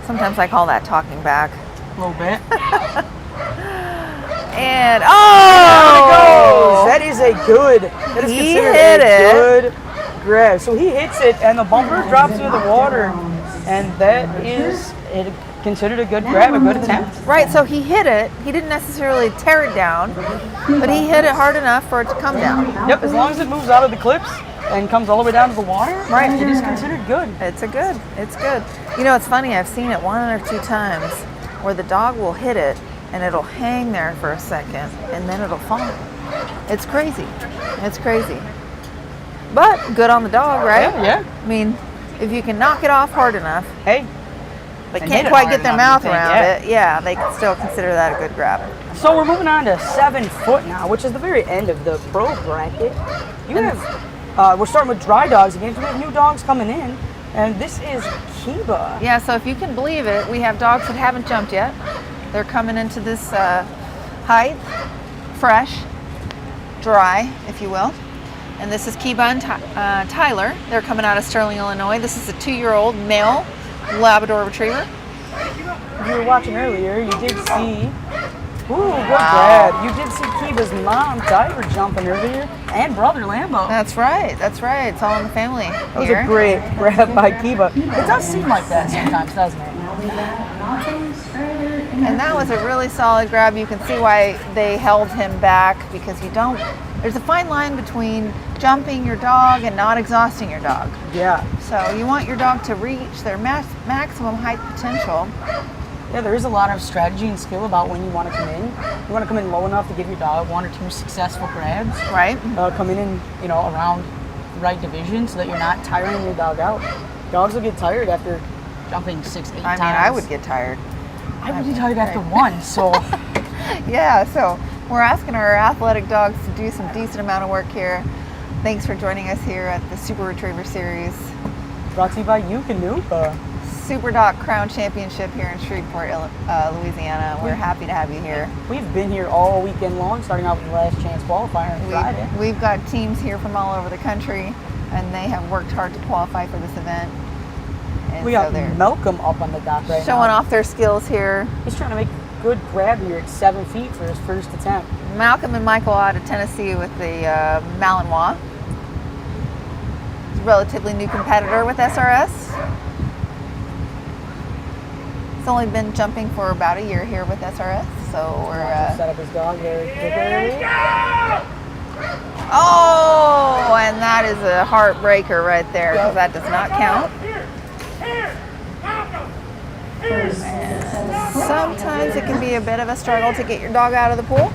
Sometimes I call that talking back. A little bit. And, oh! That is a good That is He considered hit a it. good grab. So he hits it, and the bumper drops into the water, and that is considered a good grab, a good attempt. Right, so he hit it. He didn't necessarily tear it down, but he hit it hard enough for it to come down. Yep, as long as it moves out of the clips and comes all the way down to the water, Right. it is considered good. It's good. You know, it's funny, I've seen it 1 or 2 times where the dog will hit it and it'll hang there for a second and then it'll fall. It's crazy. But good on the dog, right? Yeah. I mean, if you can knock it off hard enough, Hey, they and can't hit it quite hard get their enough, mouth you think, around yeah. it. Yeah, they can still consider that a good grab. so we're moving on to 7 foot now, which is the very end of the pro bracket. We're starting with dry dogs again. So we have new dogs coming in, and this is Kiba. Yeah, so if you can believe it, we have dogs that haven't jumped yet. They're coming into this height, fresh, dry, if you will. And this is Kiba and Tyler. They're coming out of Sterling, Illinois. This is a 2-year-old male Labrador Retriever. You were watching earlier, you did see, good grab. You did see Kiba's mom, Tyler, jumping earlier, and brother Lambo. That's right. It's all in the family That was here. a great grab by Kiba. It does seem like that sometimes, doesn't it? And that was a really solid grab. You can see why they held him back, because there's a fine line between jumping your dog and not exhausting your dog. Yeah. So you want your dog to reach their maximum height potential. Yeah, there is a lot of strategy and skill about when you want to come in. You want to come in low enough to give your dog 1 or 2 successful grabs. Right. Come in, around the right division so that you're not tiring your dog out. Dogs will get tired after jumping 6, 8 times. I would get tired. I would get tired after 1, so. Yeah, so we're asking our athletic dogs to do some decent amount of work here. Thanks for joining us here at the Super Retriever Series. Brought to you by Eukanuba. Superdock Crown Championship here in Shreveport, Louisiana. We're happy to have you here. We've been here all weekend long, starting off with the last chance qualifier on Friday. We've got teams here from all over the country, and they have worked hard to qualify for this event. And We so got they're Malcolm up on the dock right now. showing off their skills here. He's trying to make a good grab here at 7 feet for his first attempt. Malcolm and Michael out of Tennessee with the Malinois. He's a relatively new competitor with SRS. He's only been jumping for about a year here with SRS, so we're set up his dog very quickly. Oh, and that is a heartbreaker right there, because that does not count. Sometimes it can be a bit of a struggle to get your dog out of the pool,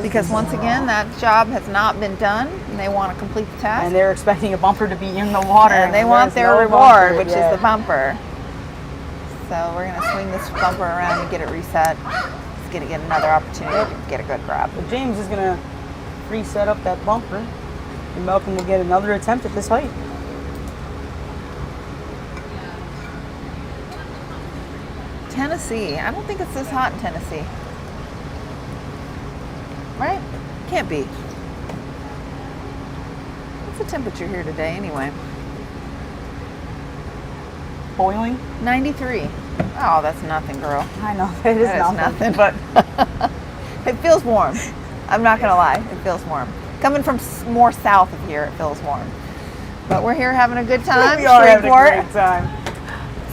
because once again, that job has not been done, and they want to complete the task. And they're expecting a bumper to be in the water. And they want there's their no reward, bumper, which yeah. is the bumper. So we're going to swing this bumper around and get it reset. It's going to get another opportunity to get a good grab. But James is going to reset up that bumper, and Malcolm will get another attempt at this height. Tennessee. I don't think it's this hot in Tennessee. Right? Can't be. What's the temperature here today anyway? Boiling? 93. Oh, that's nothing, girl. I know, it is That nothing. is nothing, but it feels warm. I'm not gonna lie, it feels warm. Coming from more south of here, it feels warm. But we're here having a good time. We are having a Shreveport. great time.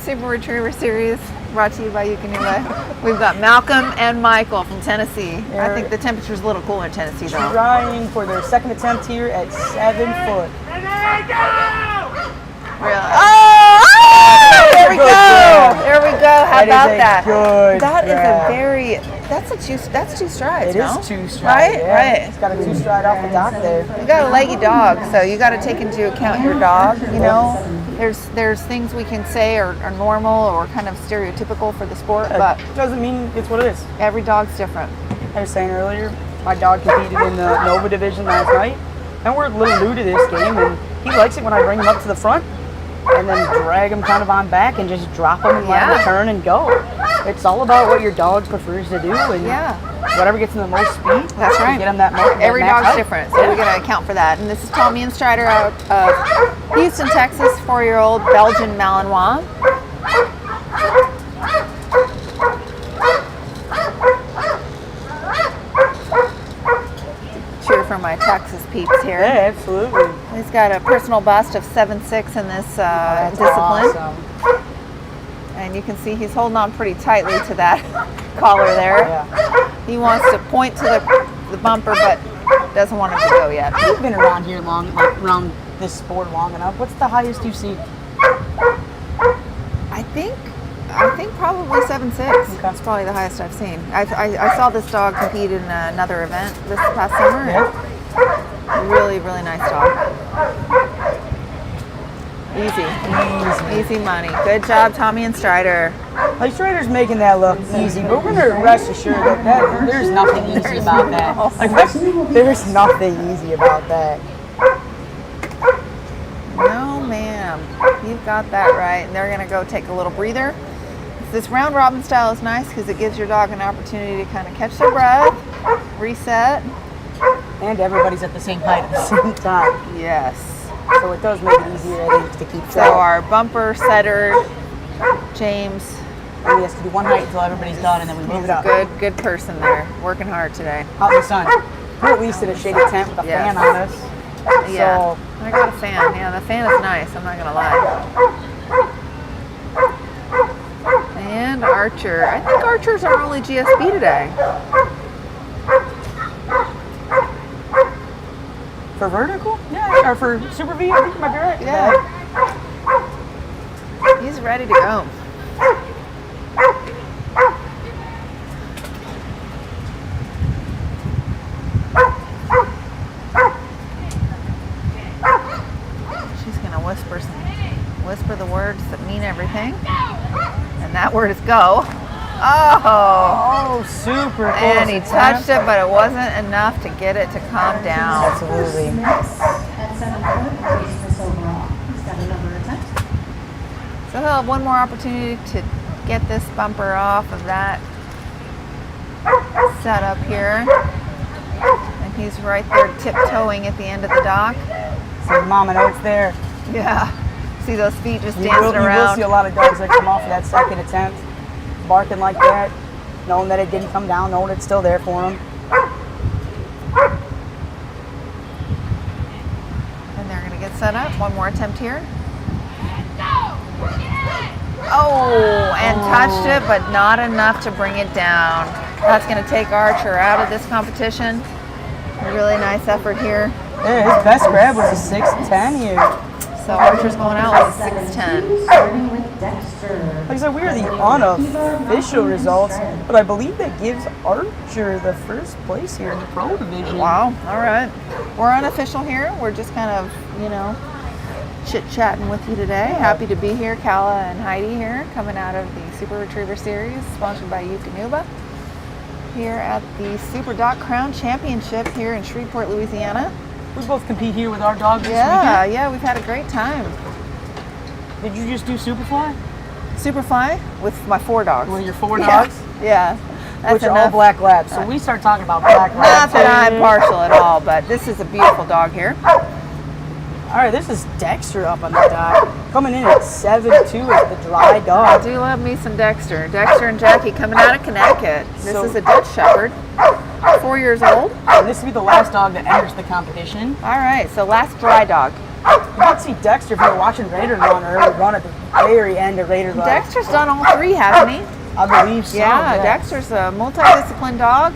Super Retriever Series brought to you by Eukanuba. We've got Malcolm and Michael from Tennessee. I think the temperature's a little cooler in Tennessee though. Trying for their second attempt here at 7 foot. Really? Oh! There we Good go! grab. There we go. How That is about a that? good That is grab. a very, that's 2 strides, It no? is 2 strides. Right? Yeah. Right. It's got a 2 stride off the dock there. You got a leggy dog, so you got to take into account your dog. You know, there's things we can say are normal or kind of stereotypical for the sport, but Doesn't mean it's what it is. every dog's different. I was saying earlier, my dog competed in the Nova division last night, and we're a little new to this game, and he likes it when I bring him up to the front and then drag him kind of on back and just drop him and let him turn and go. It's all about what your dog prefers to do, and whatever gets him the most speed. That's right. Get him that Every max dog's height. different, so we got to account for that. And this is Tommy and Strider out of Houston, Texas, 4-year-old Belgian Malinois. Cheer for my Texas peeps here. Yeah, absolutely. He's got a personal best of 7'6" in this That's discipline. awesome. And you can see he's holding on pretty tightly to that collar there. Yeah. He wants to point to the bumper, but doesn't want him to go yet. You've been around here long, like around this sport long enough. What's the highest you've seen? I think probably 7'6". That's probably the highest I've seen. I saw this dog compete in another event this past summer. Yeah. Really, really nice dog. Easy money. Good job, Tommy and Strider. Like Strider's making that look easy, but we're gonna rest assured that there's nothing easy about that. Like there's nothing easy about that. No, ma'am. You've got that right. And they're gonna go take a little breather. This round robin style is nice because it gives your dog an opportunity to kind of catch their breath, reset. And everybody's at the same height at the same time. Yes. So it does make it easier, I think, to keep track. So our bumper setter, James, he has to do one height until everybody's done, and then we move it up. good person there, working hard today. Out in the sun. We're at least in a shaded tent with a fan on us. Yeah, So, I got a fan. Yeah, the fan is nice. I'm not gonna lie. And Archer. I think Archer's our only GSB today. for vertical? Yeah, or for Super V, I think you might be right. Yeah. He's ready to go. She's gonna whisper the words that mean everything. And that word is go. Oh, super close. And he touched it, but it wasn't enough to get it to calm down. Absolutely. At 7 foot, race overall. He's got another attempt. So he'll have one more opportunity to get this bumper off of that setup here. And he's right there tiptoeing at the end of the dock. So Mama Notes there. Yeah. See those feet just You dancing will around. see a lot of dogs that come off of that second attempt, barking like that, knowing that it didn't come down, knowing it's still there for them. And they're going to get set up. One more attempt here. Oh, and touched it, but not enough to bring it down. That's going to take Archer out of this competition. Really nice effort here. Yeah, his best grab was a 6'10" here. So Archer's going out with a 6'10". Starting with Dexter. Like I said, we are the unofficial results, but I believe that gives Archer the first place here in the pro division. Wow, all right. We're unofficial here. We're just kind of, chit-chatting with you today. Happy to be here. Kala and Heidi here, coming out of the Super Retriever Series, sponsored by Eukanuba, here at the Superdock Crown Championship here in Shreveport, Louisiana. We both compete here with our dogs this weekend. Yeah, we've had a great time. Did you just do Superfly? Superfly with my 4 dogs. With your 4 dogs? Yeah. That's Which are all black labs. So we start talking about black labs. Not that I'm partial at all, but this is a beautiful dog here. All right, this is Dexter up on the dock. Coming in at 7'2" as the dry I dog. do love me some Dexter. Dexter and Jackie coming out of Connecticut. This So- is a Dutch Shepherd, 4 years old. And this will be the last dog that enters the competition. All right, so last dry dog. You might see Dexter if you're watching Raider run early run at the very end of Raider run. Dexter's done all 3, hasn't he? I believe so. Yeah, Dexter's a multidisciplined dog,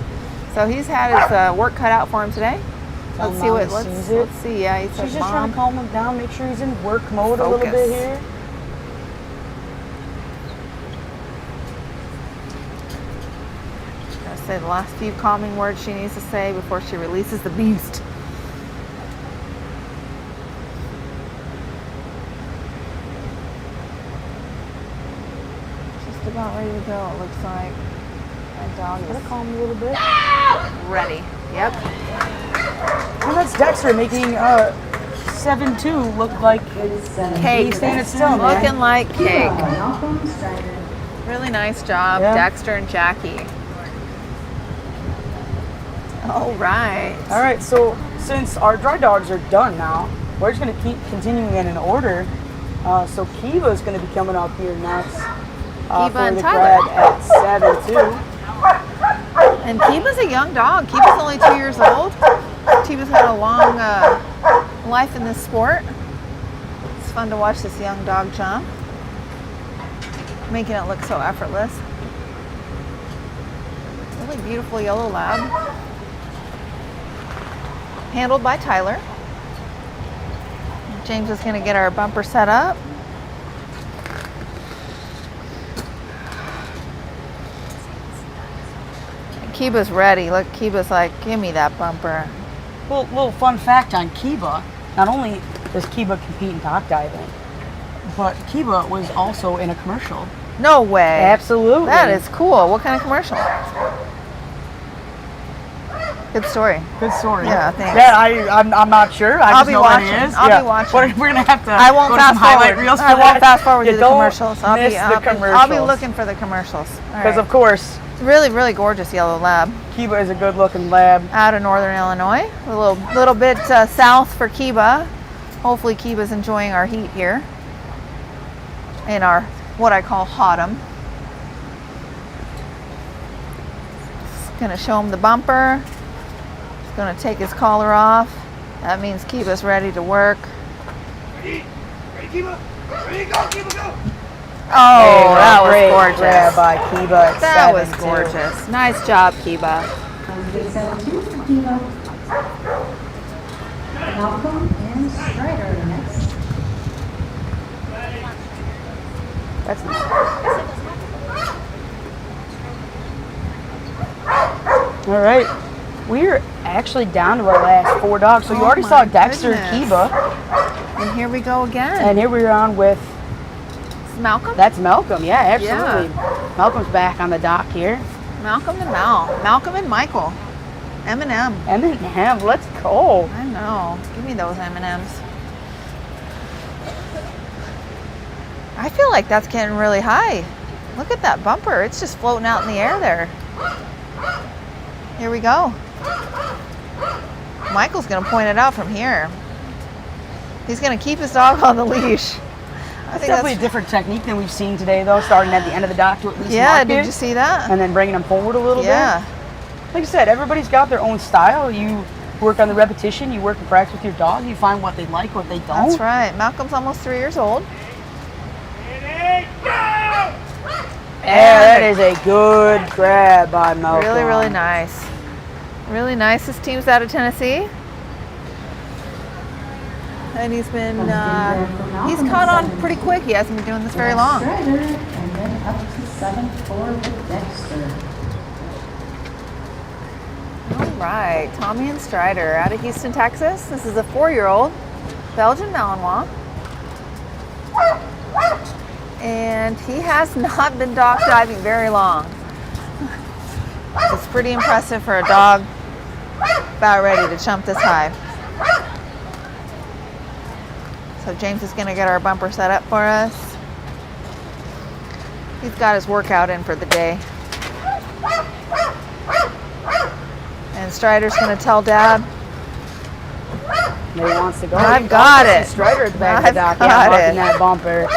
so he's had his work cut out for him today. Tell Let's see Mom what. he Let's sees it. see. Yeah, he She's says, just trying "Mom." to calm him down, make sure he's in work mode a little Focus. bit here. Gotta say the last few calming words she needs to say before she releases the beast. Just about ready to go, it looks like. That dog Gotta is calm him a little bit. ready. Yep. And that's Dexter making 7'2" look like Cake. he's standing still, man. Looking like cake. Malcolm Strider. Really nice job, Yeah. Dexter and Jackie. All right. All right, so since our dry dogs are done now, we're just going to keep continuing in an order. So Kiva's going to be coming up here next Kiva for and the Tyler. grab at 7'2". And Kiva's a young dog. Kiva's only 2 years old. Kiba's had a long life in this sport. It's fun to watch this young dog jump, making it look so effortless. Really beautiful yellow lab, handled by Tyler. James is going to get our bumper set up. Kiba's ready. Look, Kiba's like, give me that bumper. Little fun fact on Kiba. Not only does Kiba compete in dock diving, but Kiba was also in a commercial. No way. Absolutely. That is cool. What kind of commercial? Good story. Good story. Yeah, thanks. Yeah, I'm not sure. I I'll just be know watching. what it is. I'll be watching. We're gonna have to. I won't go to fast some highlight forward. reels for I won't that. fast forward You to the don't commercials. I'll miss be, the I'll be commercials. looking for the commercials. Because of course, really, really gorgeous yellow lab. Kiba is a good-looking lab. Out of northern Illinois, a little bit south for Kiba. Hopefully, Kiba's enjoying our heat here in our what I call hotum. Just gonna show him the bumper. He's gonna take his collar off. That means Kiba's ready to work. Ready, Kiba? Ready, go, Kiba, go! Oh, that was Great gorgeous. grab by Kiba. at That was 7-2. gorgeous. Nice job, Kiba. Big 7-2 for Kiba. Malcolm and Strider next. That's nice. All right, we're actually down to our last 4 dogs. So you Oh already my saw Dexter, goodness. Kiba, And here we go again. and here we're on with Malcolm? that's Malcolm. Yeah, absolutely. Malcolm's back on the dock here. Malcolm and Mal. Malcolm and Michael. M&M. M&M, let's go. I know. Give me those M&Ms. I feel like that's getting really high. Look at that bumper. It's just floating out in the air there. Here we go. Michael's going to point it out from here. He's going to keep his dog on the leash. I That's think definitely a different technique than we've seen today, though, starting at the end of the dock to at least Yeah, mark did it, you see that? and then bringing them forward a little Yeah. bit. Like I said, everybody's got their own style. You work on the repetition, you work and practice with your dog, you find what they like, what they don't. That's right. Malcolm's almost 3 years old. Ready, go! Yeah, that is a good grab by Malcolm. Really, really nice. Really nice. This team's out of Tennessee. And he's been, he's caught on pretty quick. He hasn't been doing this very long. Strider, and then up to 7-4 with Dexter. All right, Tommy and Strider out of Houston, Texas. This is a 4-year-old Belgian Malinois. And he has not been dock diving very long. It's pretty impressive for a dog about ready to jump this high. So James is going to get our bumper set up for us. He's got his workout in for the day. And Strider's going to tell Dad. He wants to go. I've got it. Strider at the back of I've the dock. got Yeah, it. marking that bumper.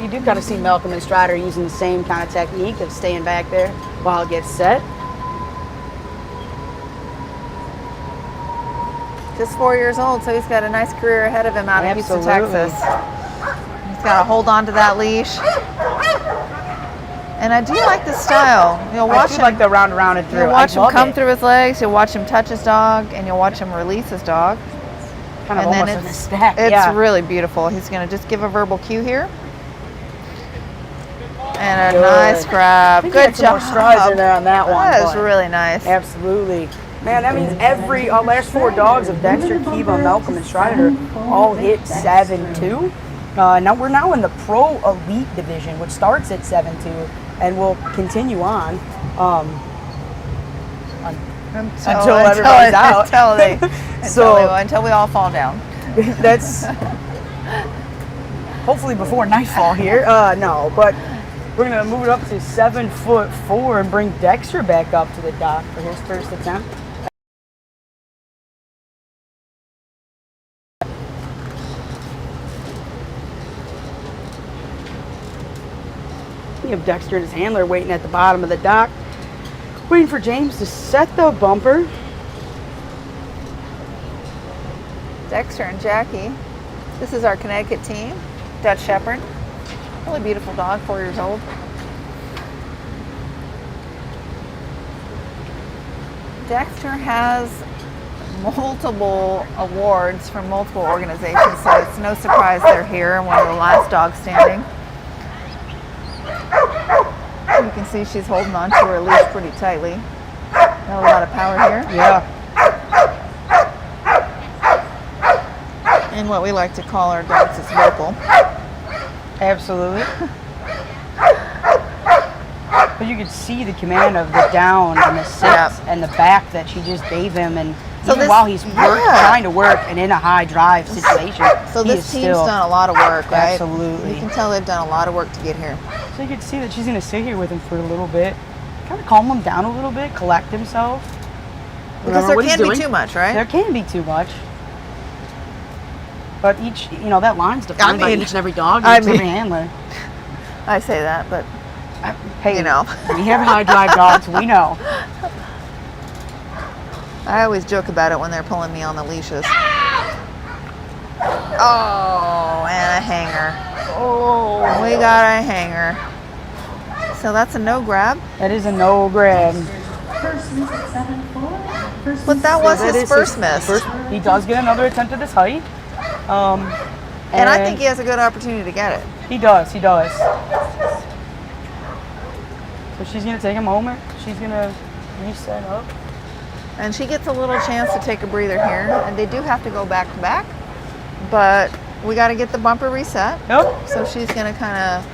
You do kind of see Malcolm and Strider using the same kind of technique of staying back there while it gets set. Just 4 years old, so he's got a nice career ahead of him out of Houston, Absolutely. Texas. He's got to hold on to that leash. And I do like the style. You'll I watch do him, like the round and through. you'll watch I him love come it. through his legs. You'll watch him touch his dog, and you'll watch him release his dog. Kind of And then almost in a it's stack. it's yeah. really beautiful. He's going to just give a verbal cue here. And a Good. nice grab. I think Good he had some more job. strides in there on that one. That is but really nice. Absolutely. Man, that means every last 4 dogs of Dexter, Kiba, Malcolm, and Strider all hit 7-2. Now we're now in the Pro Elite division, which starts at 7-2 and will continue on until everybody's out. Until we all fall down. That's hopefully before nightfall here. No, but we're gonna move it up to 7'4" and bring Dexter back up to the dock for his first attempt. You have Dexter and his handler waiting at the bottom of the dock. Waiting for James to set the bumper. Dexter and Jackie. This is our Connecticut team. Dutch Shepherd. Really beautiful dog, 4 years old. Dexter has multiple awards from multiple organizations, so it's no surprise they're here and one of the last dogs standing. You can see she's holding on to her leash pretty tightly. Got a lot of power here. Yeah. And what we like to call our dogs is vocal. Absolutely. But you could see the command of the down and the sits and the back that she just gave him, and So even this- while he's yeah. trying to work and in a high drive situation, So he this is team's still, done a lot of work, right? Absolutely. You can tell they've done a lot of work to get here. So you can see that she's going to sit here with him for a little bit, kind of calm him down a little bit, collect himself. Because Remember there what he's can be doing. too much, right? There can be too much. But each, that line's defined by each and every dog, and every handler. I say that, but Hey, you know. we have high drive dogs, we know. I always joke about it when they're pulling me on the leashes. Oh, and a hanger. Oh, we got a hanger. So that's a no grab. That is a no grab. First miss at 7-4. First But that was That his is first miss. He does get another attempt at this height. And I think he has a good opportunity to get it. He does. So she's going to take a moment. She's going to reset up. And she gets a little chance to take a breather here. And they do have to go back to back. But we got to get the bumper reset. Yep. So she's going to kind of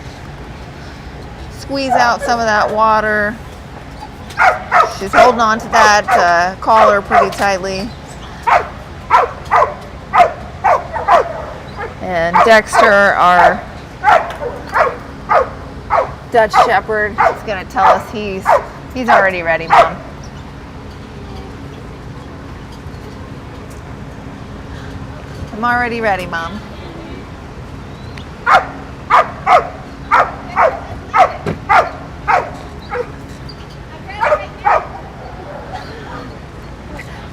squeeze out some of that water. She's holding on to that collar pretty tightly. And Dexter, our Dutch Shepherd, is going to tell us he's already ready, Mom. I'm already ready, Mom.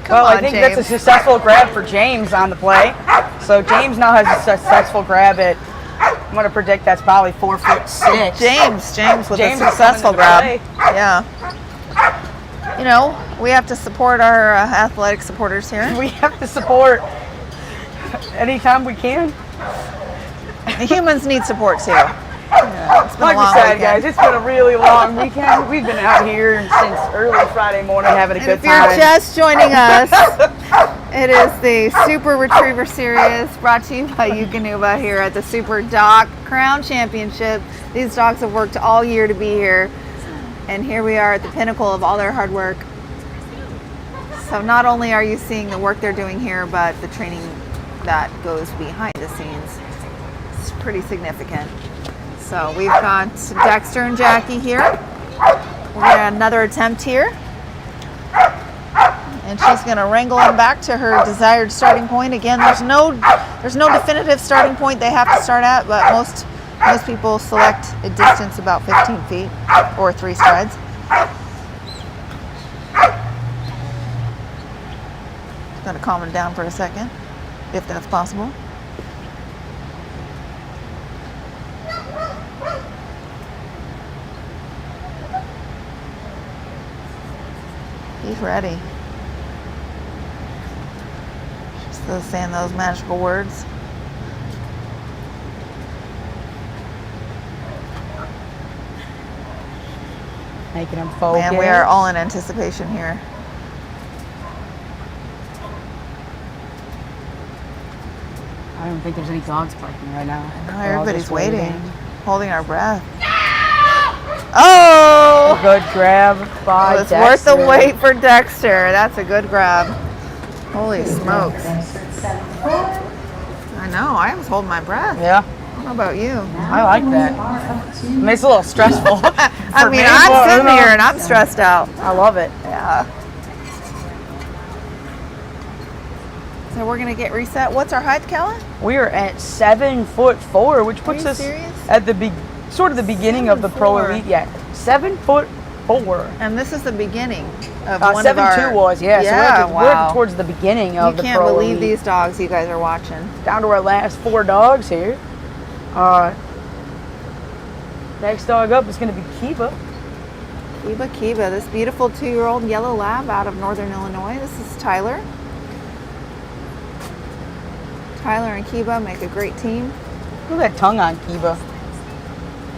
Well, on, I think James. that's a successful grab for James on the play. So James now has a successful grab at, I'm going to predict that's probably 4'6". James with James a is successful coming into grab. play. Yeah. You know, we have to support our athletic supporters here. We have to support anytime we can. The humans need support too. Yeah, it's been a Like we long said, weekend. guys, it's been a really long weekend. We've been out here since early Friday morning having a And good if you're time. just joining us, it is the Super Retriever Series brought to you by Eukanuba here at the Superdock Crown Championship. These dogs have worked all year to be here, and here we are at the pinnacle of all their hard work. So not only are you seeing the work they're doing here, but the training that goes behind the scenes. It's pretty significant. So we've got Dexter and Jackie here. We're gonna have another attempt here. And she's gonna wrangle him back to her desired starting point. Again, there's no definitive starting point they have to start at, but most people select a distance about 15 feet or 3 strides. Gonna calm him down for a second, if that's possible. He's ready. She's still saying those magical words. Making him focus. Man, we are all in anticipation here. I don't think there's any dogs barking right now. No, They're all everybody's just waiting, holding our breath. Oh! Good grab by It's worth the Dexter. wait for Dexter. That's a good grab. Holy smokes. Dexter at 7-4. I know, I was holding my breath. Yeah, I don't know about you. I like that. Are up to It makes it a little stressful. I for mean, me, I'm but, sitting here and I'm stressed out. I love it. Yeah. So we're gonna get reset. What's our height, Kellen? We are at 7'4", which puts you us serious? at the sort of the beginning of the pro 7'4". elite. Yeah, 7'4". 7'4". And this is the beginning of one of 7'2" our... was, yeah. Yeah, So we're towards the beginning of You the can't pro believe elite. these dogs you guys are watching. Down to our last 4 dogs here. Next dog up is going to be Kiba. Kiba, this beautiful 2-year-old yellow lab out of Northern Illinois. This is Tyler. Tyler and Kiba make a great team. Look at that tongue on Kiba.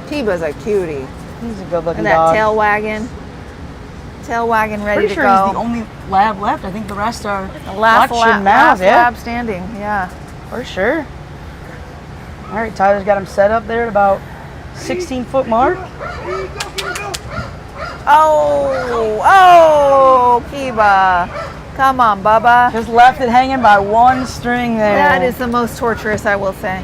Kiba's a cutie. He's a good looking And that dog. tail wagging. Tail wagging, ready Pretty to sure go. he's the only lab left. I think the rest are Last Dutch and last Mouse, yeah. lab standing, yeah. For sure. All right, Tyler's got him set up there at about 16-foot mark. Oh, Kiba. Come on, Bubba. Just left it hanging by 1 string there. That is the most torturous, I will say.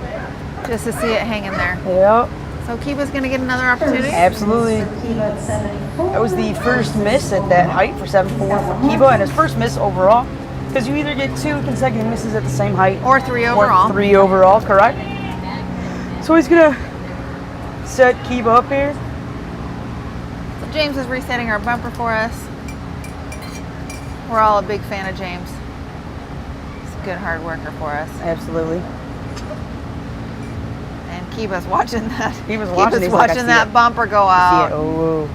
Just to see it hanging there. Yep. So Kiba's going to get another opportunity? Absolutely. That was the first miss at that height for 7'4" for Kiba, and his first miss overall. Because you either get 2 consecutive misses at the same height. Or 3 overall. Or 3 overall, correct. So he's going to set Kiba up here. So James is resetting our bumper for us. We're all a big fan of James. He's a good hard worker for us. Absolutely. And Kiba's watching that. Kiba's watching, Kiba's like, I watching see that it. bumper go See out. it. Oh.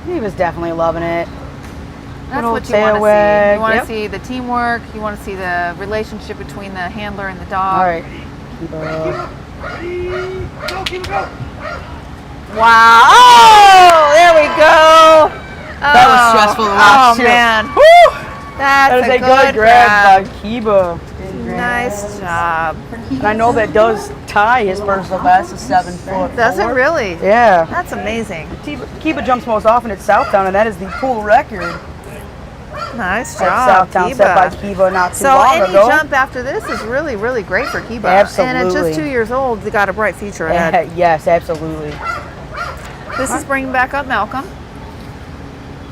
He was definitely loving it. That's Little what you want tail to see. wag, You want yep. to see the teamwork. You want to see the relationship between the handler and the dog. All right. Kiba. Wow. Oh, there we go. That was stressful to watch, Oh, too. man. Woo! That's That is a a good grab by Kiba. Nice job. And I know that does tie his personal best to 7 foot. Does it really? Yeah. That's amazing. Kiba jumps most often at Southtown, and that is the pool record Nice at job, Southtown, set by Kiba. Kiba not too So long any ago. jump after this is really, really great for Kiba. Absolutely. And at just 2 years old, they got a bright future ahead. Yes, absolutely. This is bringing back up Malcolm.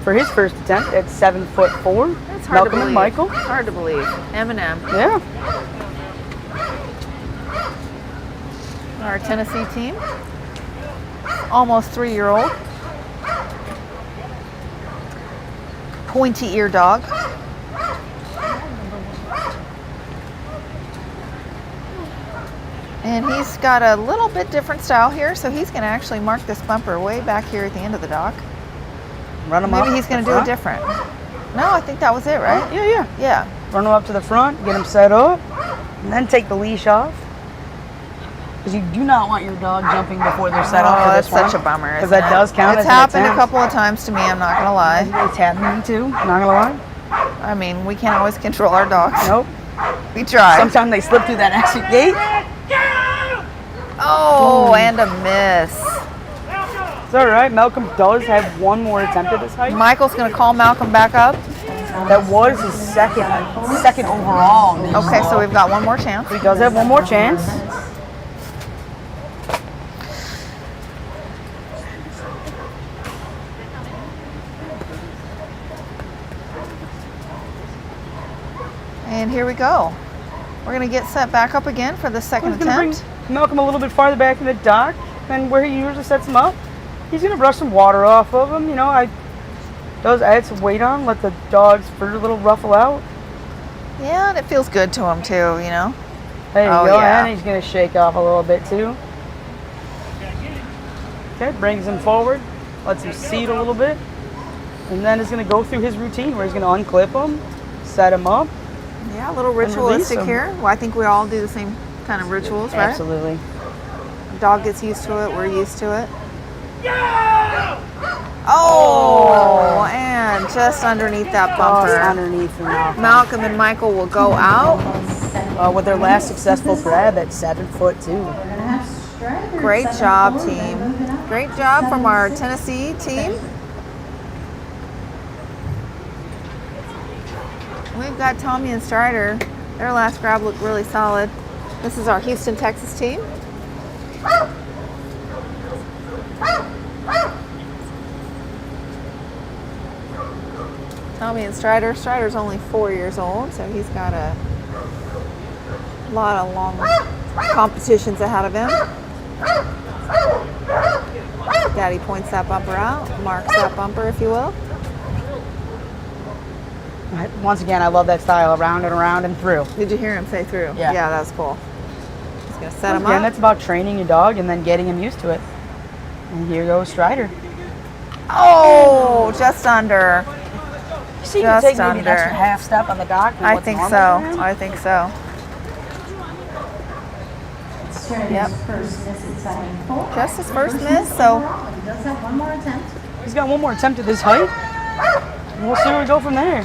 For his first attempt at 7'4", That's hard Malcolm to believe. and Michael. It's hard to believe. Eminem. Yeah. Our Tennessee team. Almost 3-year-old. Pointy ear dog. And he's got a little bit different style here, so he's going to actually mark this bumper way back here at the end of the dock. Run him up. Maybe he's going to do it different. No, I think that was it, right? Yeah. Yeah. Run him up to the front, get him set up, and then take the leash off. Because you do not want your dog jumping before they're set up for that's this one. such a bummer. Because isn't that it? does count It's as an happened a attempt. couple of times to me, I'm not going to lie. It's happened to me too, not gonna lie. I mean, we can't always control our dogs. Nope. We try. Sometimes they slip through that exit gate. Oh, and a miss. It's all right. Malcolm does have one more attempt at this height. Michael's going to call Malcolm back up. That was his second overall. Okay, so we've got one more chance. He does have one more chance. And here we go. We're going to get set back up again for the second He's going attempt. to bring Malcolm a little bit farther back in the dock than where he usually sets him up. He's going to brush some water off of him. You know, does add some weight on, let the dog's fur a little ruffle out. Yeah, and it feels good to him too, you know. There you Oh, go. yeah. And he's going to shake off a little bit too. Okay, brings him forward, lets him seat a little bit, and then is going to go through his routine where he's going to unclip him, set him up. Yeah, a little release ritualistic him. here. Well, I think we all do the same kind of rituals, right? Absolutely. Dog gets used to it. We're used to it. Oh, and just underneath that bumper. Just underneath him off. Malcolm and Michael will go out. With their last successful grab at 7'2". Great job, team. Great job from our Tennessee team. We've got Tommy and Strider. Their last grab looked really solid. This is our Houston, Texas team. Tommy and Strider. Strider's only 4 years old, so he's got a lot of long competitions ahead of him. Daddy points that bumper out, marks that bumper, if you will. Once again, I love that style, around and around and through. Did you hear him say through? Yeah. Yeah, that was cool. He's gonna set him Again, up. that's about training your dog and then getting him used to it. And here goes Strider. Oh, just under. You see, you Just can take maybe an under. extra half step on the dock. than I what's think normal so. for him. I think so. Strider's Yep. first miss at 7-4. Just his first miss, so overall. He does have one more attempt. He's got one more attempt at this height. And we'll see where we go from there.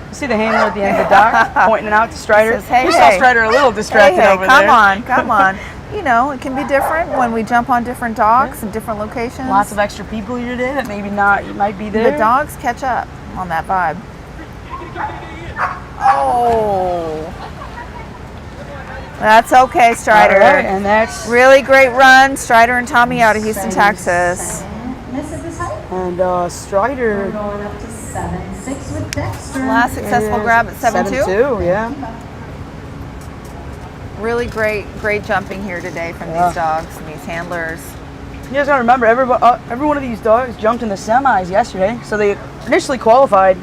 You see the handler at the end of the dock pointing it out to Strider. Says, hey, you saw hey. Strider a little distracted hey, over come there. on, come on. You know, it can be different when we jump on different dogs and different locations. Lots of extra people here today that maybe not, you might be there. The dogs catch up on that vibe. Oh. That's okay, Strider. All right, and that's Really great run, Strider and Tommy out of Houston, Strider's Texas. second miss at this height. and Strider. We're going up to 7-6 with Dexter. Last successful grab at 7-2. 7-2, yeah. Really great jumping here today from Yeah. these dogs and these handlers. You guys gotta remember, every one of these dogs jumped in the semis yesterday. So they initially qualified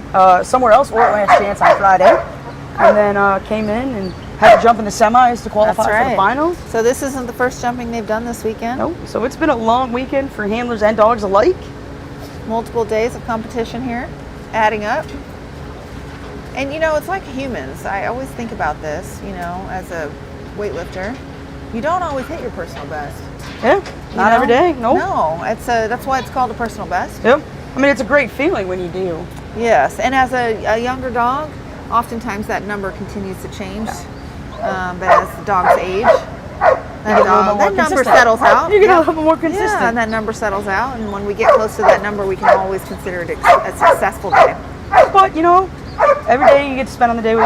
somewhere else or at Last Chance on Friday, and then came in and had to jump in the semis to qualify That's for the right. finals. So this isn't the first jumping they've done this weekend. Nope. So it's been a long weekend for handlers and dogs alike. Multiple days of competition here, adding up. And you know, it's like humans. I always think about this, you know, as a weightlifter. You don't always hit your personal best. Yeah. you Not know? every day. Nope. No, that's why it's called a personal best. Yep. I mean, it's a great feeling when you do. Yes, and as a younger dog, oftentimes that number continues to change. But as the dogs age, that number settles out. You get a Yep. little bit more consistent. Yeah, and that number settles out, and when we get close to that number, we can always consider it a successful day. But you know, every day you get to spend on the day with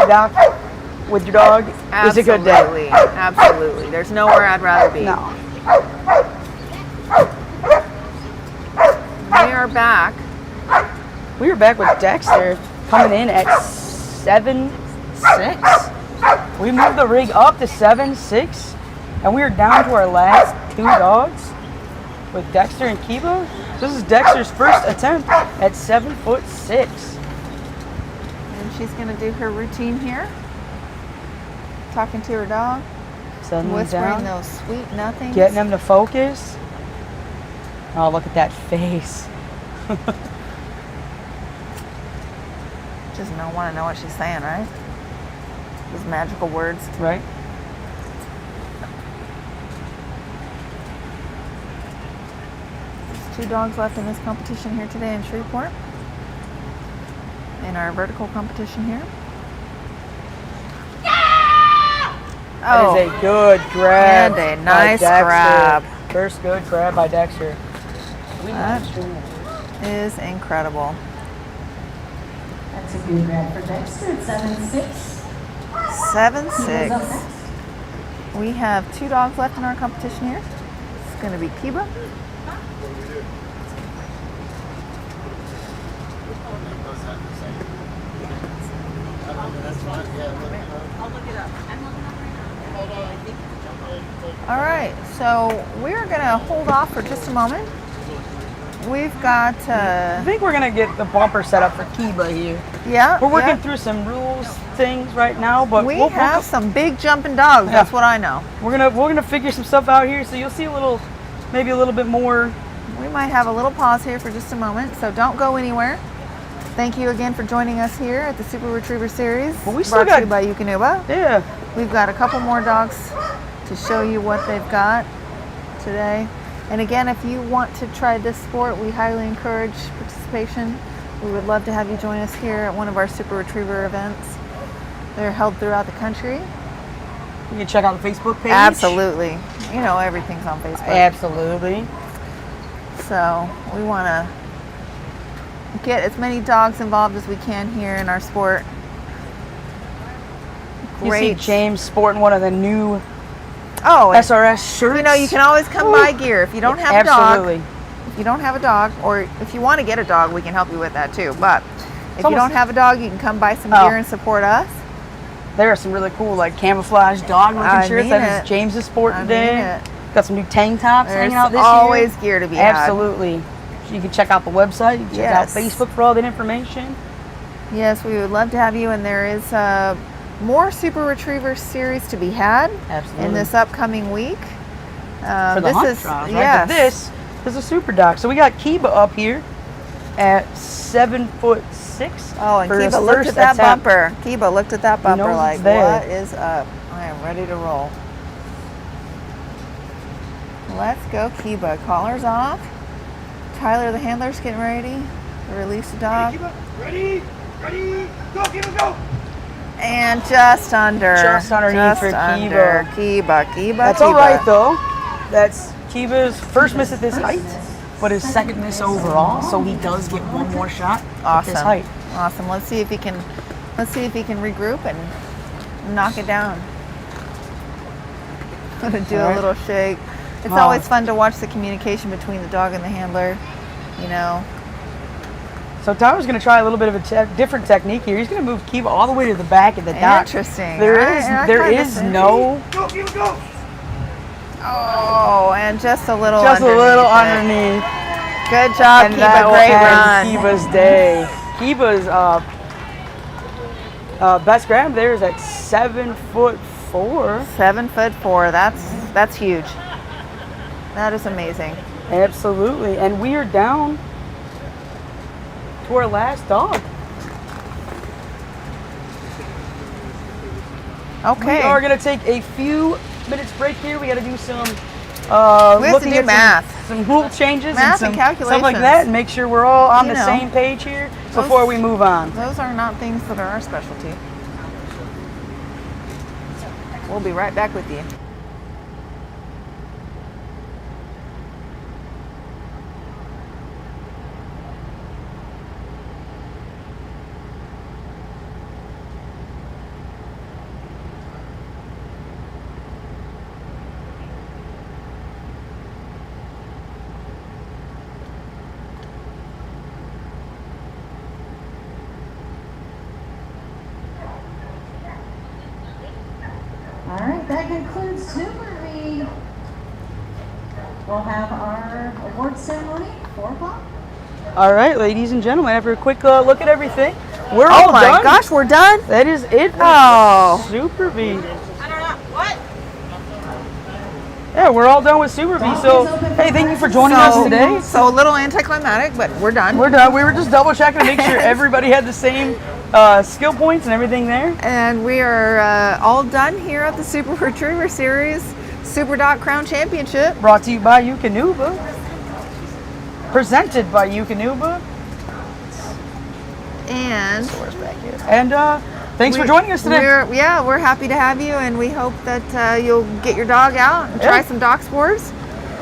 your dog, is a good day. Absolutely, absolutely. There's nowhere I'd rather be. No. We are back. We are back with Dexter coming in at 7-6. We moved the rig up to 7-6, and we are down to our last two dogs with Dexter and Kiba. This is Dexter's first attempt at 7'6". And she's going to do her routine here. Talking to her dog, Setting him whispering down, those sweet nothings. getting him to focus. Oh, look at that face. Just don't want to know what she's saying, right? Those magical words. Right? There's 2 dogs left in this competition here today in Shreveport. In our vertical competition here. That is a good grab. And a by nice Dexter. grab. First good grab by Dexter. That is incredible. That's a good grab for Dexter at 7-6. 7-6. He goes up next. We have 2 dogs left in our competition here. It's going to be Kiba. All right, so we're going to hold off for just a moment. We've got, I think we're gonna get the bumper set up for Kiba here. yeah. We're working yeah. through some rules things right now, but We we'll have some big jumping dogs. Yeah. That's what I know. we're gonna figure some stuff out here, so you'll see maybe a little bit more. We might have a little pause here for just a moment, so don't go anywhere. Thank you again for joining us here at the Super Retriever Series, Well, we still brought to got- you by Eukanuba. Yeah. We've got a couple more dogs to show you what they've got today. And again, if you want to try this sport, we highly encourage participation. We would love to have you join us here at one of our Super Retriever events. They're held throughout the country. You can check out the Facebook page. Absolutely. You know, everything's on Facebook. Absolutely. So we want to get as many dogs involved as we can here in our sport. You Great. see James sporting one of the new Oh, and SRS shirts. you know, you can always come buy gear if you don't have a dog. Absolutely. If you don't have a dog, or if you want to get a dog, we can help you with that too. But if you almost- don't have a dog, you can come buy some Oh. gear and support us. There are some really cool like camouflage dog looking I shirts mean that it. is James is sporting I mean today. it. Got some new tank tops There's hanging out this always year. gear to be had. Absolutely. You can check out the website. You can check Yes. out Facebook for all that information. Yes, we would love to have you, and there is more Super Retriever series to be had Absolutely. in this upcoming week. For the this hunt is trials, right? yes. But this is a Superdock. So we got Kiba up here at 7'6". Oh, and for his Kiba looked first at that attempt. bumper. Kiba looked at that bumper knows like, it's there. what is up? I am ready to roll. Let's go, Kiba. Collars off. Tyler, the handler's getting ready to release the dog. Ready? Ready? Go, Kiba, go! And just under. Just underneath for under. Kiba. Kiba. That's Kiba. all right though. That's Kiba's first miss at this height, but his second miss overall. So he does get one more shot at this Awesome. height. Awesome. Let's see if he can regroup and knock it down. Gonna do All a right. little shake. It's Oh. always fun to watch the communication between the dog and the handler. You know. So Tyler's going to try a little bit of a different technique here. He's going to move Kiba all the way to the back of the dock. Interesting. There I is kinda see. no, Go, Kiba, go! Oh, and just a little. just a little it. underneath. Good job, And that Kiba. will Great end run. Kiba's day. Kiba's best grab there is at 7'4". 7'4". That's huge. That is amazing. Absolutely. And we are down to our last dog. Okay. We are going to take a few minutes break here. We got to do some We have to looking do at math. some rule changes Math and and some stuff like calculations. that, and make sure we're all on You the know. same page here before we move on. Those are not things that are our specialty. We'll be right back with you. All right, that concludes Super V. We'll have our award ceremony, 4 o'clock. All right, ladies and gentlemen, after a quick look at everything, we're Oh all my done. gosh, we're done? That is it. for Oh. Super V. I don't know. What? Yeah, we're all done with Super V. So, hey, thank you for joining us today. So a little anticlimactic, but we're done. We're done. We were just double checking to make sure everybody had the same skill points and everything there. And we are all done here at the Super Retriever Series Superdock Crown Championship. Brought to you by Eukanuba. Presented by Eukanuba. And And thanks for joining us today. We're happy to have you, and we hope that you'll get your dog out and try Yeah. some dock sports.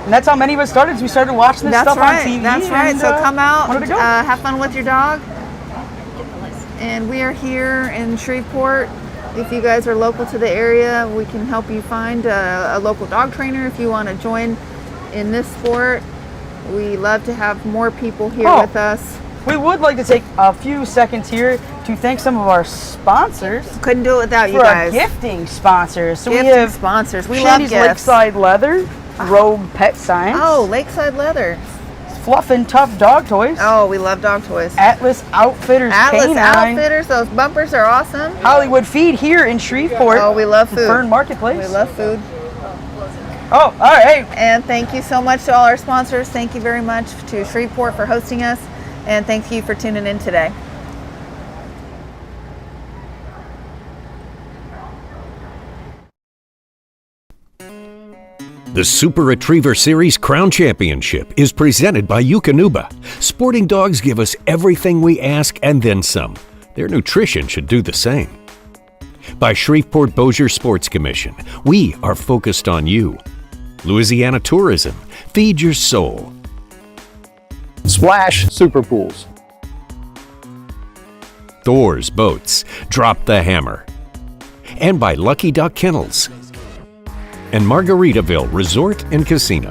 And that's how many of us started. We started watching this That's stuff right. on TV. That's right. and, So come out, wanted to go. have fun with your dog. And we are here in Shreveport. If you guys are local to the area, we can help you find a local dog trainer if you want to join in this sport. We love to have more people here Oh. with us. We would like to take a few seconds here to thank some of our sponsors. Couldn't do it without you For our guys. gifting sponsors. So Gifting we have sponsors. We Shandy's love gifts. Lakeside Leather, Rogue Pet Science, Oh, Lakeside Leather. Fluff and Tough Dog Toys, Oh, we love dog toys. Atlas Outfitters Atlas Canine, Outfitters. Those bumpers are awesome. Hollywood Feed here in Shreveport. Oh, we love food. Fern Marketplace. We love food. Oh, all right. And thank you so much to all our sponsors. Thank you very much to Shreveport for hosting us. And thank you for tuning in today. The Super Retriever Series Crown Championship is presented by Eukanuba. Sporting dogs give us everything we ask and then some. Their nutrition should do the same. By Shreveport Bossier Sports Commission, we are focused on you. Louisiana Tourism, feed your soul. Splash Super Pools. Thor's Boats, drop the hammer. And by Lucky Duck Kennels and Margaritaville Resort and Casino.